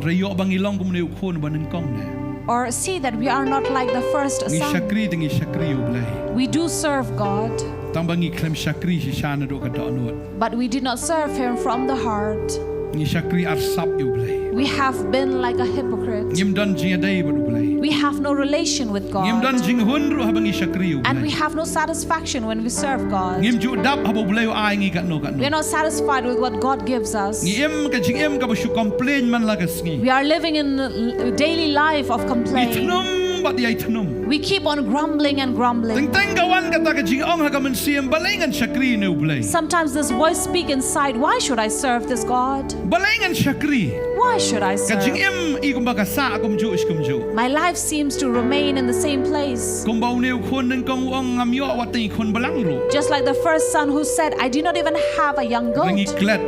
reyo bang ilong kum ne khon ban kong ne or see that we are not like the first ngi son. shakri ding shakri yo blay We do serve God, tang bangi klem shakri shi shana do ka do anut but we did not serve Him from the heart. ngi shakri ar sap yo blay We have been like a hypocrite. ngim don jing dai ba do blay We have no relation with ngim don God. jing hun ru ha bangi shakri yo And we blay have no satisfaction when we serve God. ngim ju dap ha bo blay yo ai ngi ka no We are not satisfied with what God gives us. ngi em ka jing em ka ba shu complain man la ka sngi We are living in a daily life of ni complaint. thnum bat yai thnum We keep on grumbling and grumbling. teng ka wan ka ta ka jing ong ha ka man siem balengan shakri no blay Sometimes this voice speak inside, why should I serve this God? balengan shakri Why should I ka jing serve? em i kum ba ka sa kum ju is kum ju My life seems to remain in the same place. kum ba ne khon nang kong ong ngam yo wat tai khon balang ro Just like the first son who said, I do not even have a young ngi goat. klet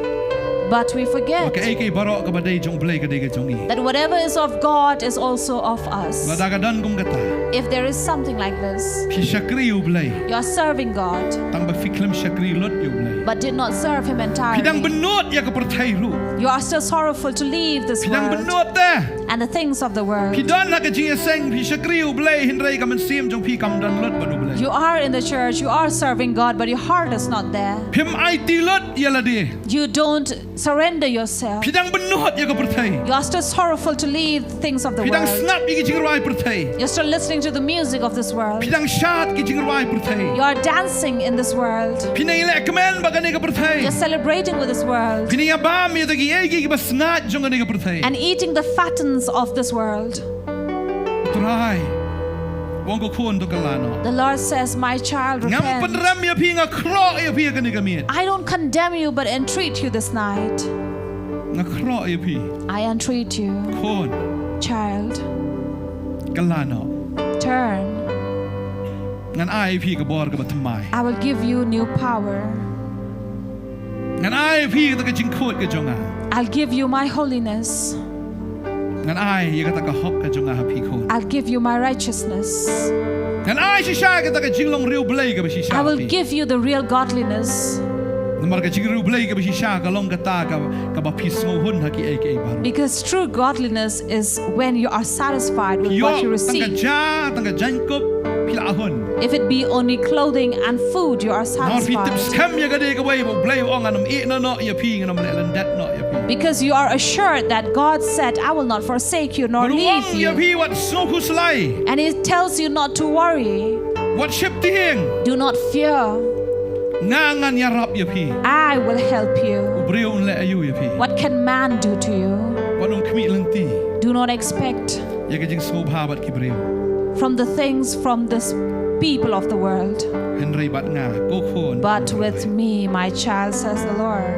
But we wa forget ka ai ke baro ka ba dai jong blay ka dai ka jong i that whatever is of God is also of la us. da ka dan kum ka ta If there is something like this, ki shakri yo blay you are serving God, tang ba fiklem shakri lot yo blay but did not serve Him pidang entirely. benot ya ka perthai ru You are still sorrowful to leave this pidang world benot ta and the things of the world. pidon na ka jing seng pi shakri yo blay hin rai ka man siem jong pi kam dan lot ba do blay You are in the church, you are serving God, but your heart is not there. pim IT lot ya la de You don't surrender yourself. pidang benot ya ka perthai You are still sorrowful to leave things of the pidang world. snap ki jing rai perthai You're still listening to the music of this world. pidang shat ki jing rai perthai You are dancing in this world. pinai le kemen ba ka ne ka perthai You're celebrating with this world pinai ba mi ta ki ai ki ba snat jong ne ka perthai and eating the fattens of this world. trai wong ko khon to kalano The Lord says, my child, ngam repent. penram ya pi nga kro ya pi ka ne ka miet I don't condemn you, but entreat you this night. nga kro ya pi I entreat you, khon child, kalano turn. ngan ai pi ka bor ka ba tmai I will give you new power. ngan ai pi ka ka jing khot ka jonga I'll give you my holiness. ngan ai ya ka ta ka hok ka jonga ha pi khot I'll give you my righteousness. ngan ai shi sha ka ta ka jing long riu blai ka ba shi sha I will pi give you the real godliness. namar ka jing riu blai ka ba shi sha ka long ka ta ka ba pi smo hun ha ki ai ke ba Because true godliness is when you are satisfied with yo what you tang ka receive. ja tang ka jan kop pi la hun If it be only clothing and food, you are nor pi tip satisfied. skam ya ka de ka wai bo blai ong anam e no ya pi nganam le lan dat no ya pi Because you are assured that God said, I will not forsake you nor leave Ruang ya you. pi wat so huslai And He tells you not to worry. wat ship ti heng Do not fear. ngangan ya rap ya pi I will help you. ubreu un le ayu ya pi What can man do to you? wanong kmi lang ti Do not expect ya ka jing so bha bat ki breu from the things from this people of the world. henry bat nga ko khon But with me, my child, says the Lord.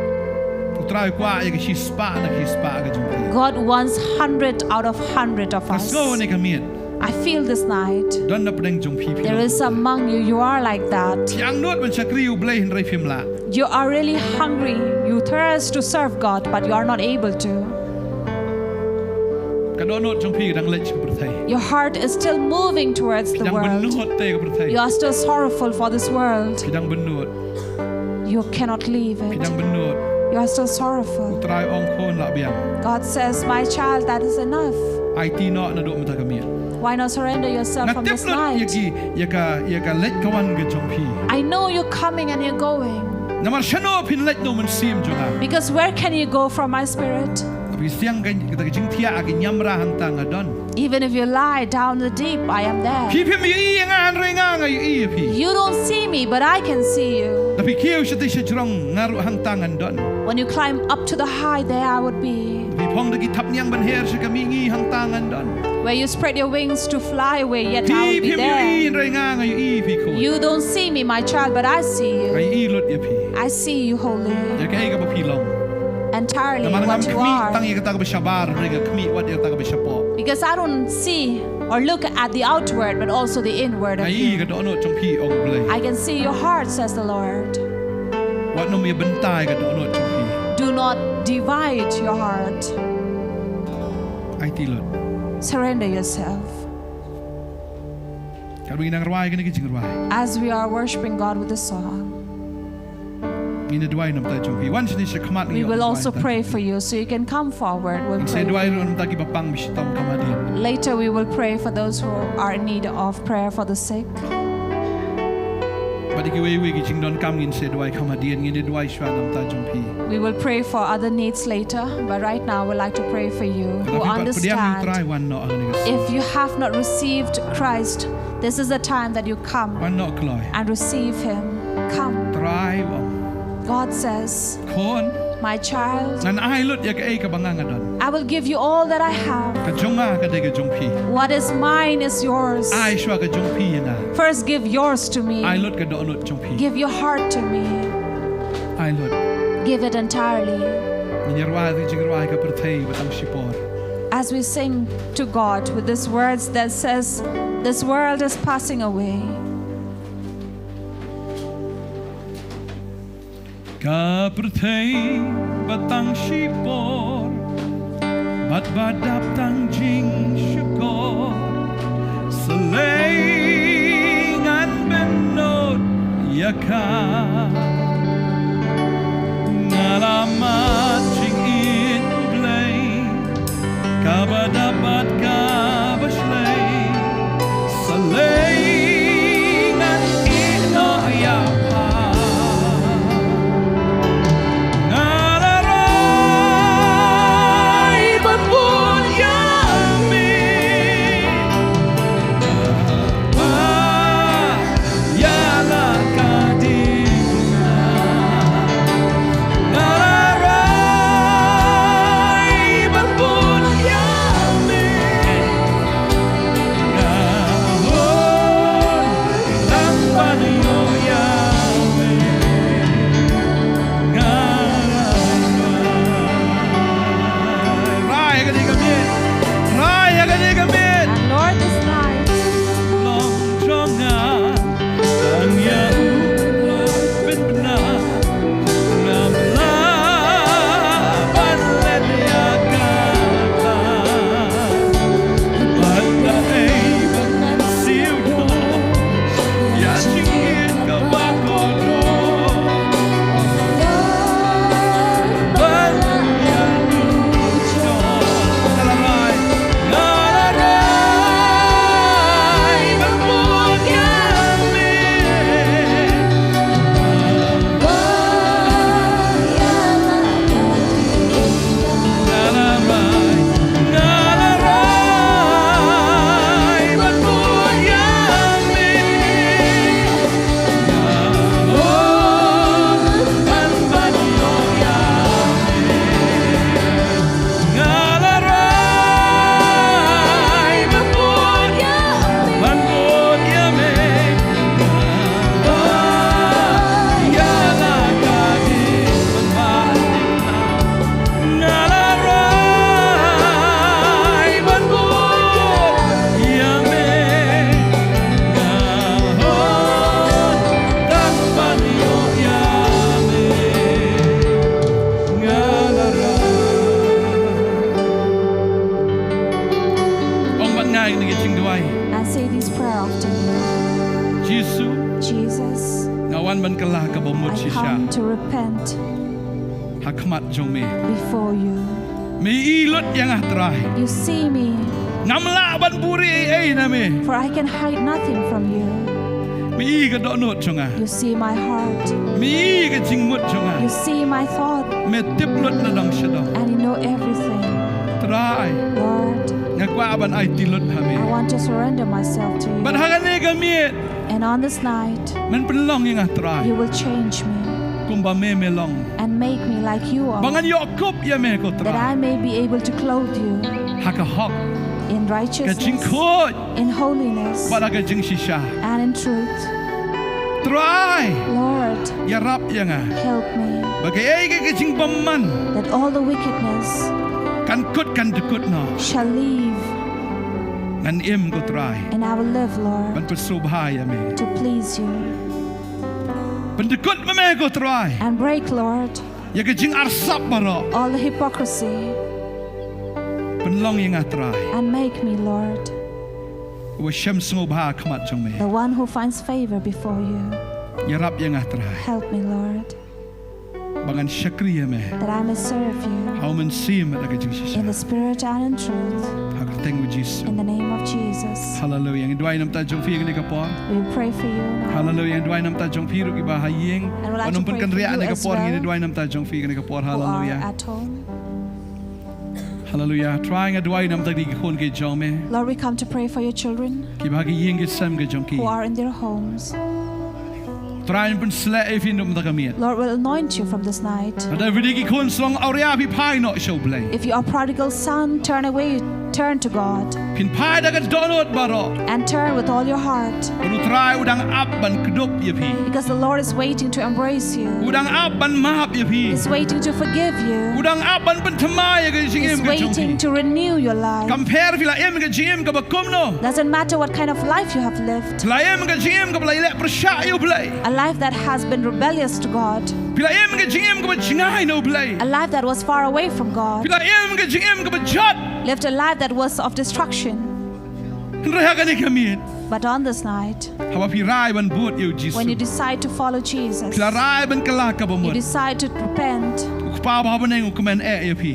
utrai kwa ya ka shi spa na ki spa ka jung ti God wants 100 out of 100 of ka us. so ne ka miet I feel this night. don na pdeng jong pi pi There is among you, you are like that. yang not man chakri u blai henry phim la You are really hungry. You thirst to serve God, but you are not able to. ka do not jong pi dang lech ka prthai Your heart is still moving towards the yang world. benut te ka prthai You are still sorrowful for this world. pidang benut You cannot leave it. pidang benut You are still sorrowful. utrai ong khon la biang God says, my child, that is enough. IT no na do mata ka miet Why not surrender yourself na from tip this not ya night? ki ya ka lech ka wan ka jong pi I know you're coming and you're going. na mar shano pin lech no man sim jonga Because where can you go from my spirit? tapi siang kan kita jing thia ka nyamra hang tang adon Even if you lie down the deep, I am there. pi phim yi nga an re nga nga yi pi You don't see me, but I can see you. tapi kieu shati shajrong ngaru hang tang andon When you climb up to the high, there I would be. tapi pong dagi tap nyang ban her shi kami ngi hang tang andon Where you spread your wings to fly away, yet I pi will be phim yi there. re nga nga yi pi ko You don't see me, my child, but I see kai you. yi lot ya pi I see you, holy. ya kai ka pa pi long entirely Naman what ngam you kmi are. tang ia kata ka beshabar ringa kmi wat ia kata ka beshapo. Because I don't see or look at the outward, but also the inward of Ai you. ka dono trong pi ong blai. I can see your heart, says the Lord. Wat no mi bentai ka dono trong pi. Do not divide your heart. Ai tilot. Surrender yourself. Kal bingi nang rawai ka ni kijing rawai. As we are worshiping God with a song, Ina duai nam ta trong pi. Wan sini se khamat we will also pray for you, so you can come forward. We'll Se pray. duai nam ta ki papang bisitam kamadian. Later, we will pray for those who are in need of prayer for the sick. Badi ki wei ki jing don kam ngin se duai kamadian ngin duai shwa nam ta trong pi. We will pray for other needs later, but right now, we'd like to pray for you who Trai understand. wan no ang ni. If you have not received Christ, this is the time that you come Wan no kloi. and receive Him. Come. Trai wan. God says, Kon my child, nan ai lut ya ka ei ka bangang adon. I will give you all that I have. Ka jonga ka de ka jong pi. What is mine is yours. Ai shwa ka jong pi nga. First, give yours to me. Ai lut ka do lut jong pi. Give your heart to me. Ai lut. Give it entirely. Ni rwa di jing rwa ka perthei batang sipor. As we sing to God with these words that says, this world is passing away. Ka perthei batang sipor. Bat badap tang jing syukor. Selengan benot yaka. Ngalamat jing in blay. Kabadapat ka baslay. Selengan ino yapa. Ngalaray banbun yami. Yala kadina. Ngalaray banbun yami. Ngahon ang banyo yami. Ngalaray agad ikamit. Ray agad ikamit. And Lord, this night, Long jonga ang yaulog pinna ngamla panlet yakata banda ay bangan siu do ya chingit ka bakodo banda ya nujo ngalaray ngalaray bangun yami ngalaray ngalaray bangun yami ngahon ang banyo yami ngalaray bangun yami yala kadin manbating na ngalaray bangun yami ngahon ang banyo yami ngalaray Ong bat ngay naging duway and say this prayer after me. Jisu Jesus, ngawan man kalah ka bamut I siya come to repent hakmat jong me before you. mi ilot yang atray You see me, ngamla ban buri ay na me for I can hide nothing from you. mi ka do not jonga You see my heart. mi ka jingmut You jonga see my thought, me tiplot na dang siya daw and you know everything. try Lord, ngakwa ban ay tilot ha me I want to surrender myself to ban you. hagane gamit And on this night, man penlong yang atray you will change me kumba me melong and make me like you are, bangan Yakob ya me ko that I try may be able to clothe you haka hok in ka righteousness, jingkot in holiness, bala ka jing shisha and in truth. try Lord, ya rap yang help me. Bagai ke jing paman. that all the wickedness Kan kut no. shall leave, Ngan im ko try. and I will live, Lord, Ban persubhaya me. to please you. Pendekut me ko try. And break, Lord, Ya ke jing arsap baro. all the hypocrisy, Penlong yang try. and make me, Lord, Wa shem sngobha khamat jong me. the one who finds favor before you. Ya rap yang try. Help me, Lord, Bangan syakriya me. that I may serve you How men sim at ke jing shisha. in the spirit and in truth, Hak teng Jesus. in the name of Jesus. Hallelujah. Yang dua nam ta jong fi ni kapor. We pray for you now. Hallelujah. Yang dua nam ta jong fi ru ki bahayeng. And we'd like to Wanumpen pray kan for ria you ni as kapor ni well, dua nam ta jong fi ni kapor. who are Hallelujah. at home. Hallelujah. Trying a dua nam ta di khon ke jong me. Lord, we come to pray for your children Ki bahayeng ke sam ke jong ki. who are in their homes. Trying pun sle e fi nam ta kamiet. Lord, will anoint you from this night. Ada vidi ki khon slong aurea pi pai no show blame. If you are prodigal son, turn away, turn to God, Pin pai da ka donot baro. and turn with all your heart, Ulu try udang up ban kedup ye pi. because the Lord is waiting to embrace you. Udang up ban mahap ye pi. He's waiting to forgive you. Udang up ban pentemai ke jing He's em ke jong waiting pi. to renew your life. Compare vila em ke jing em ke bakum no. Doesn't matter what kind of life you have lived, Vila em ke jing em ke belai lek persya yo belai. a life that has been rebellious to God, Vila em ke jing em ke jingai no belai. a life that was far away from God, Vila em ke jing em ke bejat. lived a life that was of destruction. Reha ka ni kamiet. But on this night, Hawa pi rai ban buat yo Jesus. when you decide to follow Jesus, Vila rai ban kelak ka you bamut. decide to repent, Ukpa ba ba neng ukumen ye pi.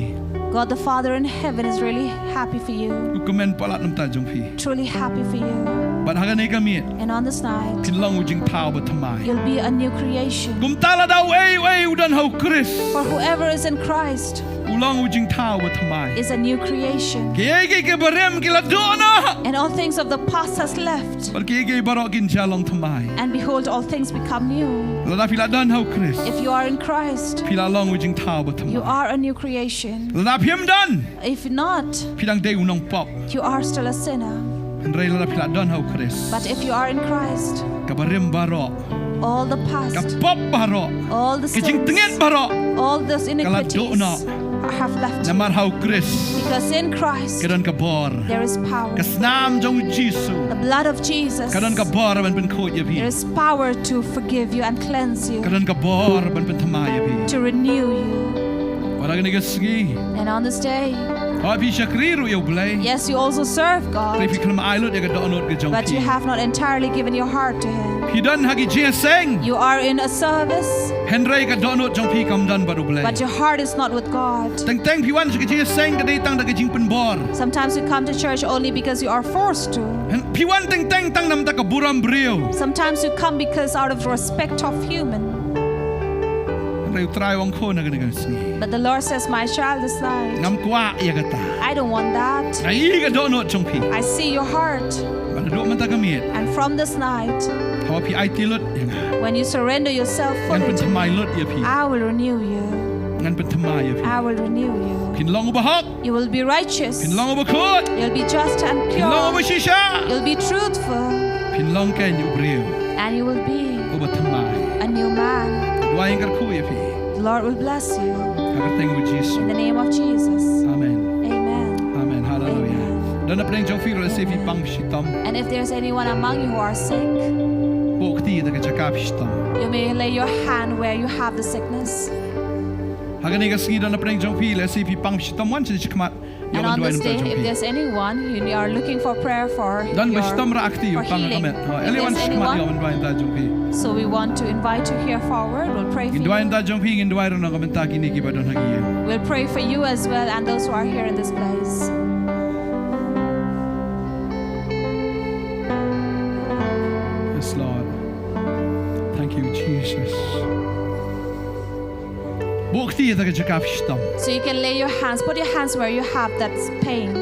God the Father in heaven is really happy for you, Ukumen palat nam ta jong pi. truly happy for you. But ha ka ni kamiet. And on this night, Pin long ujing tau ba tamai. you'll be a new creation. Gum tala da wei udan hau Chris. For whoever is in Christ Ulang ujing tau ba tamai. is a new creation. Kiege ke barem ke la dona. And all things of the past has left. Bar kiege barok gin jalong tamai. And behold, all things become new. La da pila dan hau Chris. If you are in Christ, Pila long ujing tau ba you tamai. are a new creation. La da piem dan. If not, Pilang de unong pop. you are still a sinner. Andrei la da pila dan hau Chris. But if you are in Christ, Ka barem barok. all the Ka past, pop barok. all the Ke jing sins, tenget barok. all those iniquities doona. have left you. Namar hau Chris. Because in Christ, Kadan ka bor. there is power. Ka snam jong Jesus. The blood of Jesus, Kadan ka bor ban ben khot ye there pi. is power to forgive you and cleanse you, Kadan ka bor ban ben tamai ye pi. to renew you. Wala ka ni ka sigi. And on this day, Ha pi shakriru yo blai. yes, you also serve Tapi God, fikir ma ailut ya ka donot ke jong but you pi. have not entirely given your heart to Him. Hidan hagi seng. You are in a service, Henry ka donot jong pi kam dan baru blai. but your heart is not with God. Teng teng piwan ke seng ka datang da ke jing penbor. Sometimes you come to church only because you are forced to. Piwan teng teng tang nam ta ka buram brio. Sometimes you come because out of respect of human. Henry try wang ko na ka sini. But the Lord says, my child is like, Ngam kwa ya kata. I don't want that. Ai ka donot jong pi. I see your heart. Pada duk man ta kamiet. And from this night, Hawa pi ai tilut ya nga. when you surrender yourself Ngan fully pen to tamai me, lut ya pi. I will renew you. Ngan pen tamai ya pi. I will renew you. Pin long bahak. You will be righteous. Pin long bakut. You'll be just and Pin long pure. bashisha. You'll be truthful. Pin long ken yu brio. And you will be Uba tamai. a new man. Dua yang karku ya pi. The Lord will bless you. Haga teng with Jesus. In the name of Jesus. Amen. Amen. Amen. Hallelujah. Dan na preng jong fi ro se fi pang shitam. And if there's anyone among you who are sick, Bokti da ka chakap shitam. you may lay your hand where you have the sickness. Haga ni ka singi dan na preng jong fi le se fi pang shitam wan se chikmat. And on this day, if there's anyone you are looking for prayer for, Dan your, bashtam ra akti for pang healing, kamet. if Elewan there's chikmat yo anyone, man dua ta jong fi. so we want to invite you here forward. We'll pray for Indua you. ta jong fi indua ro na kamet ta kini ki badon hagi. We'll pray for you as well and those who are here in this place. Yes, Lord. Thank you, Jesus. Bokti da ka chakap shitam. So you can lay your hands, put your hands where you have that pain.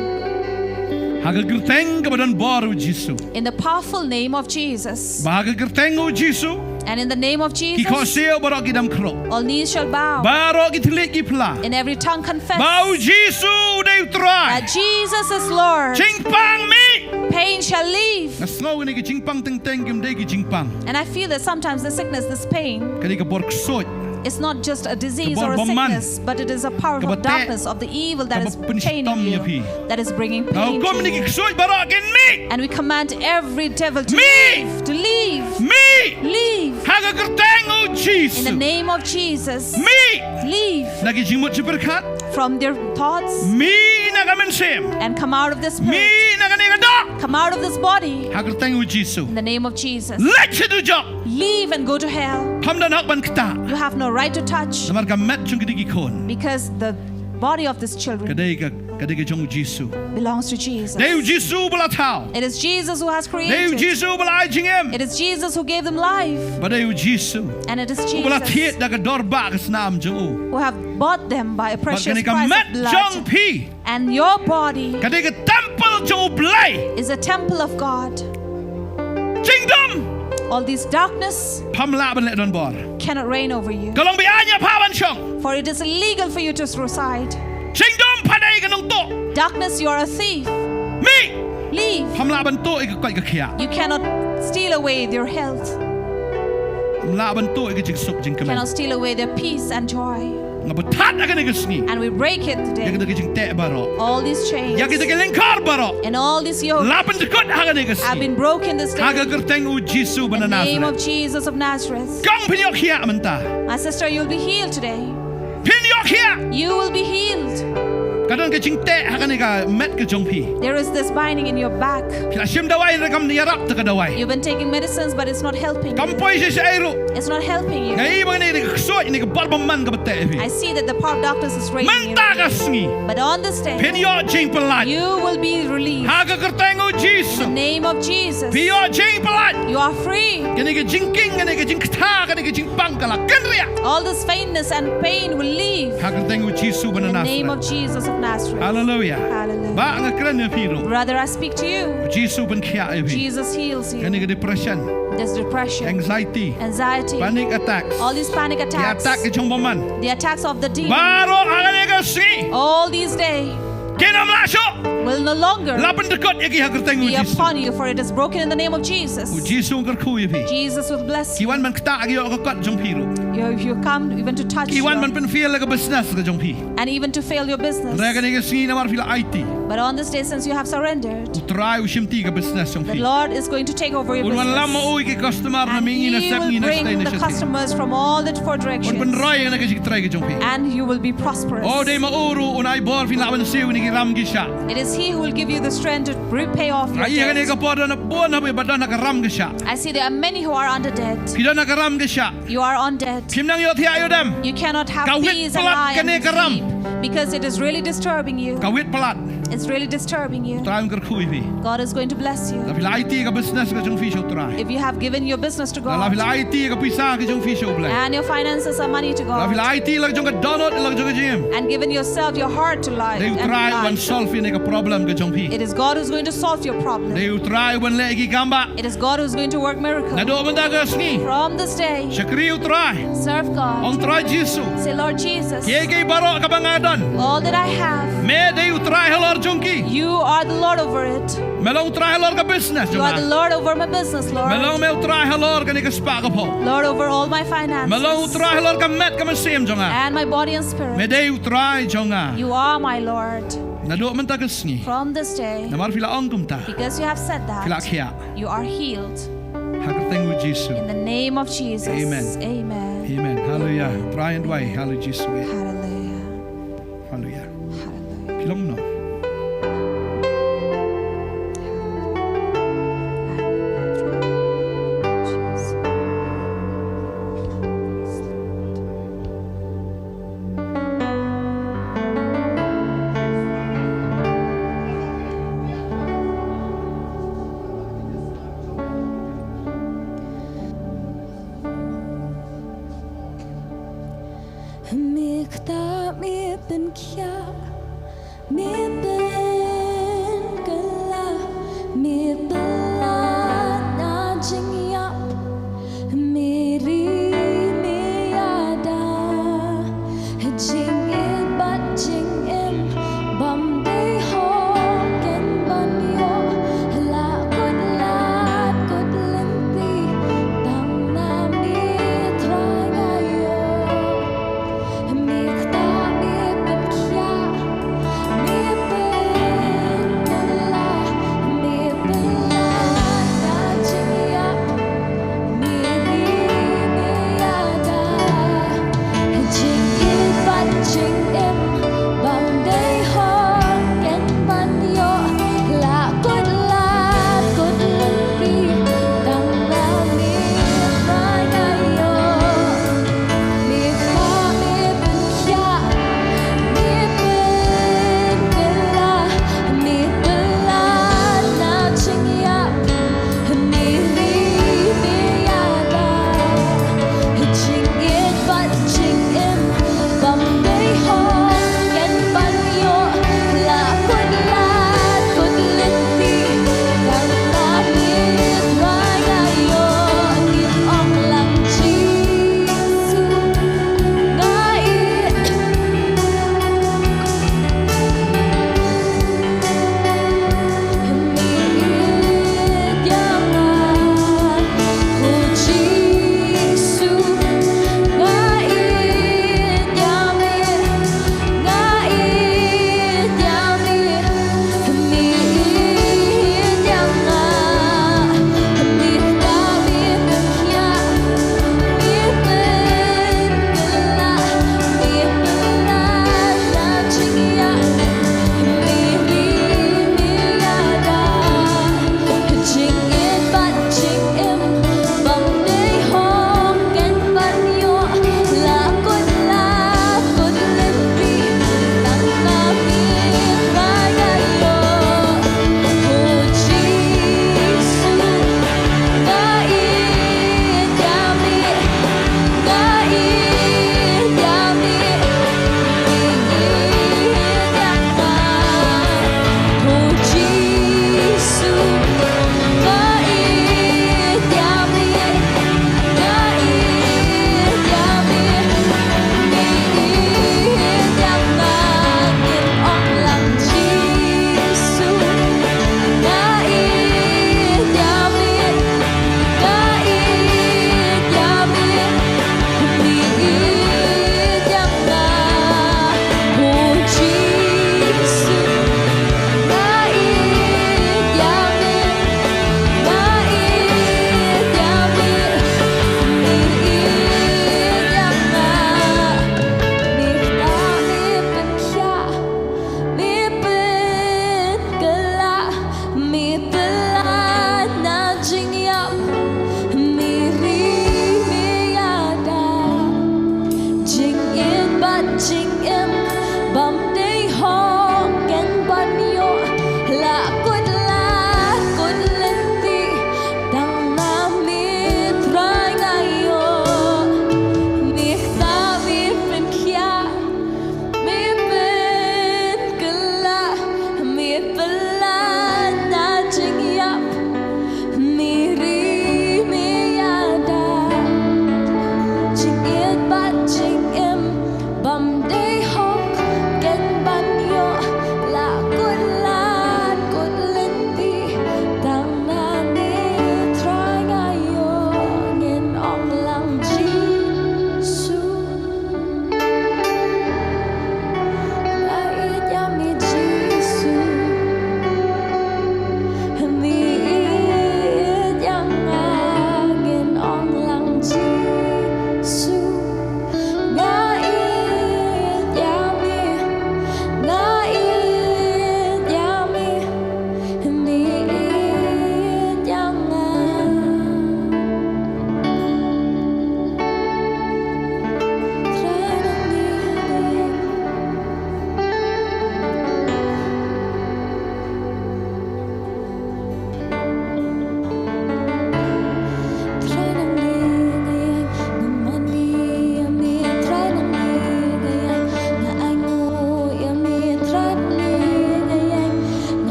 Haga gerteng ka badon boru Jesus. In the powerful name of Jesus. Bahaga gerteng o Jesus. And in the name of Ki Jesus, koseo barok idam kro. all knees shall bow Barok itlik ipla. and every tongue confess Bau Jesus de try. that Jesus is Lord. Jingpang me. Pain shall leave. Nasno ni ki jingpang teng teng kim de ki jingpang. And I feel that sometimes the sickness, this pain, Kani ka bork soit. It's not just a disease Kabor or a boman. sickness, but it is a power of Kabate. darkness of the evil that is Kabapun chaining sitom niya, you, Pi. that is bringing Kau pain kau to meniki you. kesuai barak again me. And we command every devil to Me. leave, to leave, Me. leave. Haga kerteng oh In Jesus. the name of Jesus, Me. leave Lagi jimut seberkat. from their thoughts Me nagamen sem. and come out of this Me spirit, naganegada. come out of this body. Haga kerteng oh Jesus. In the name of Jesus, Let you do. leave and go to hell. Hamdan hakban kita. You have no right to touch, Namar kamet chung kidigi kon. because the body of these children Kadai ka jong Jesus. belongs to Jesus. Deu Jesus bala tau. It is Jesus who has Deu created. Jesus bala ajingem. It is Jesus who gave them life. Badeu Jesus. And it is Bala Jesus tiet daga dorba ka snam jong. who have bought them by a precious Bagani ka price met of jong blood. pi. And your body Kadai ka temple jong blai. is a temple of God. Kingdom. All this darkness Pamla ban le don bor. cannot reign over you. Kalong bi anya pawan chong. For it is illegal for you to suicide. Kingdom padai ka nong to. Darkness, you are a thief. Me. Leave. Pamla ban to ik ka kya. You cannot steal away their health. Pamla ban to ik jing sup jing kamen. Cannot steal away their peace and joy. Ngabutat aga ne gesni. And we break it Ya today. kita jing te baro. All these chains Ya kita lengkar baro. and all these yokes Lapan dekot aga ne have gesni. been broken this day. Haga kerteng u Jesus In ban the name of Nazareth. Jesus of Nazareth. Kang pinyok hiya menta. My sister, you'll be healed today. Pinyok hiya. You will be healed. Kadang ke jing te aga ne ka met ke jong pi. There is this binding in your back. Kila sim dawai rekam niarap te ka dawai. You've been taking medicines, but it's not helping you. Kampoi se airu. It's not helping you. Ngai bang ne ke ksoi ne ke balbam man ka bete pi. I see that the power of darkness is reigning in Menta ka you. sngi. But on this day, Pinyok jing pelat. you will be released. Haga kerteng u In the Jesus. name of Jesus, Pinyok jing pelat. you are free. Kene ke jing king kene ke jing kta kene ke jing pang kala kenria. All this faintness and pain will leave. Haga kerteng u Jesus ban In the name of Nazareth. Jesus of Nazareth. Hallelujah. Hallelujah. Ba nga krene piro. Brother, I speak to you. Jesus ban kya pi. Jesus heals you. Kene ke depression, There's depression, anxiety, anxiety, panic attacks. all these panic Di attacks, attack ke jong boman. the attacks of the demon. Baro aga ke sngi. All these days Kena mlasho. will no longer Lapan dekot eki haga kerteng u be Jesus. upon you, for it is broken in the name of Jesus. U Jesus ker khu pi. Jesus will bless you. Kiwan man kta agi o ka jong piro. If you come even to touch Kiwan man your, pen feel ke business ke jong pi. and even to fail your business. Rega ne ke sngi na mar fila IT. But on this day, since you have surrendered, Try u shimti ke business jong the pi. Lord is going to take over your Un wan lama business. o ke customer na And mingi na He sep will ni na bring stay na the shit. customers from all the four Un pen directions. roy na ke jik try ke jong pi. And you will be prosperous. Oh de ma uru un ai bor fila ban siu ni ki ram ki sha. It is He who will give you the strength to repay off your Ai ga ne debt. ka por na bon na ba na ka ram ki sha. I see there are many who are under debt. Pida na ka ram ki sha. You are on debt. Kim nang yo thi ayo dem. You cannot have Kawit peace and pelat lie ka ne and ka ram. sleep because it is really disturbing you. Kawit pelat. It's really disturbing you. Try un ker khu pi. God is going to bless La you. fila IT ka business ka jong fi show try. If you have given your business to La God fila IT ka pisa ka jong fi show blay. and your finances are money to La fila God IT la jong ka donut la jong ka jim. and given yourself your heart to life They and try one life, solve ni ka problem ka jong pi. it is God who's going to solve your problem. They try one legi gamba. It is God who's going to work miracles. Na do man da ka sngi. From this day, Shakri u try. serve God. On try Jesus. Say, Lord Jesus, Ye baro ka bangadon. all that I have, Me they try halor jongki. you are the Lord over it. Melong try halor ka business You are the jonga. Lord over my business, Lord. Melong me try halor ka ni ka spa ka po. Lord over all my Melong finances try halor ka met ka masim jonga. and my body and Me spirit. they try jonga. You are my Lord. Na do man ta ka sngi. From this day, Na mar fila ongkum ta. because you have said Fila that, kya. you are healed. Hakerteng u Jesus. In the name of Jesus. Amen. Amen. Amen. Hallelujah. Try and way. Hallelujah Jesus. Hallelujah. Hallelujah. Hallelujah. Kilong no. Mikta mi ben kya mi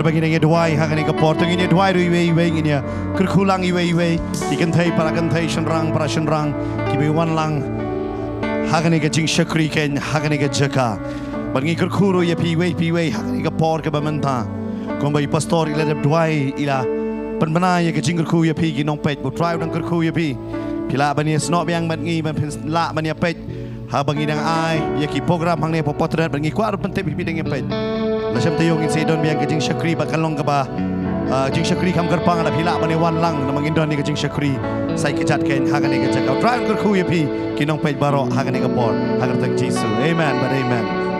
bagi nang dwai ha kan ka por tu ini dwai ri we ini ker khulang we ikan thai para kan thai shenrang para shenrang ki be wan lang ha kan ka jing shakri ken ha kan ka jaka bagi ker khuru ye pi we ha kan ka por ka bamanta kom bai pastor ila dwai ila penbena ye ka jing ker khu ye pi ki nong pet bu try dang ker khu ye pi pila bani snop yang bat ngi ban la bani pet ha bangi dang ai ye ki program hang ne potret bangi kwa pen te pi dang ye pet la sham te yong in se don biang ka jing shakri ba kalong ka ba jing shakri kham kerpang ada pila bani wan lang na mangin don ni ka jing shakri sai ka chat ken ha ka ni ka chak out try ker khu ye pi ki nong pet baro ha ka ni ka por ha ka tak jisu amen but amen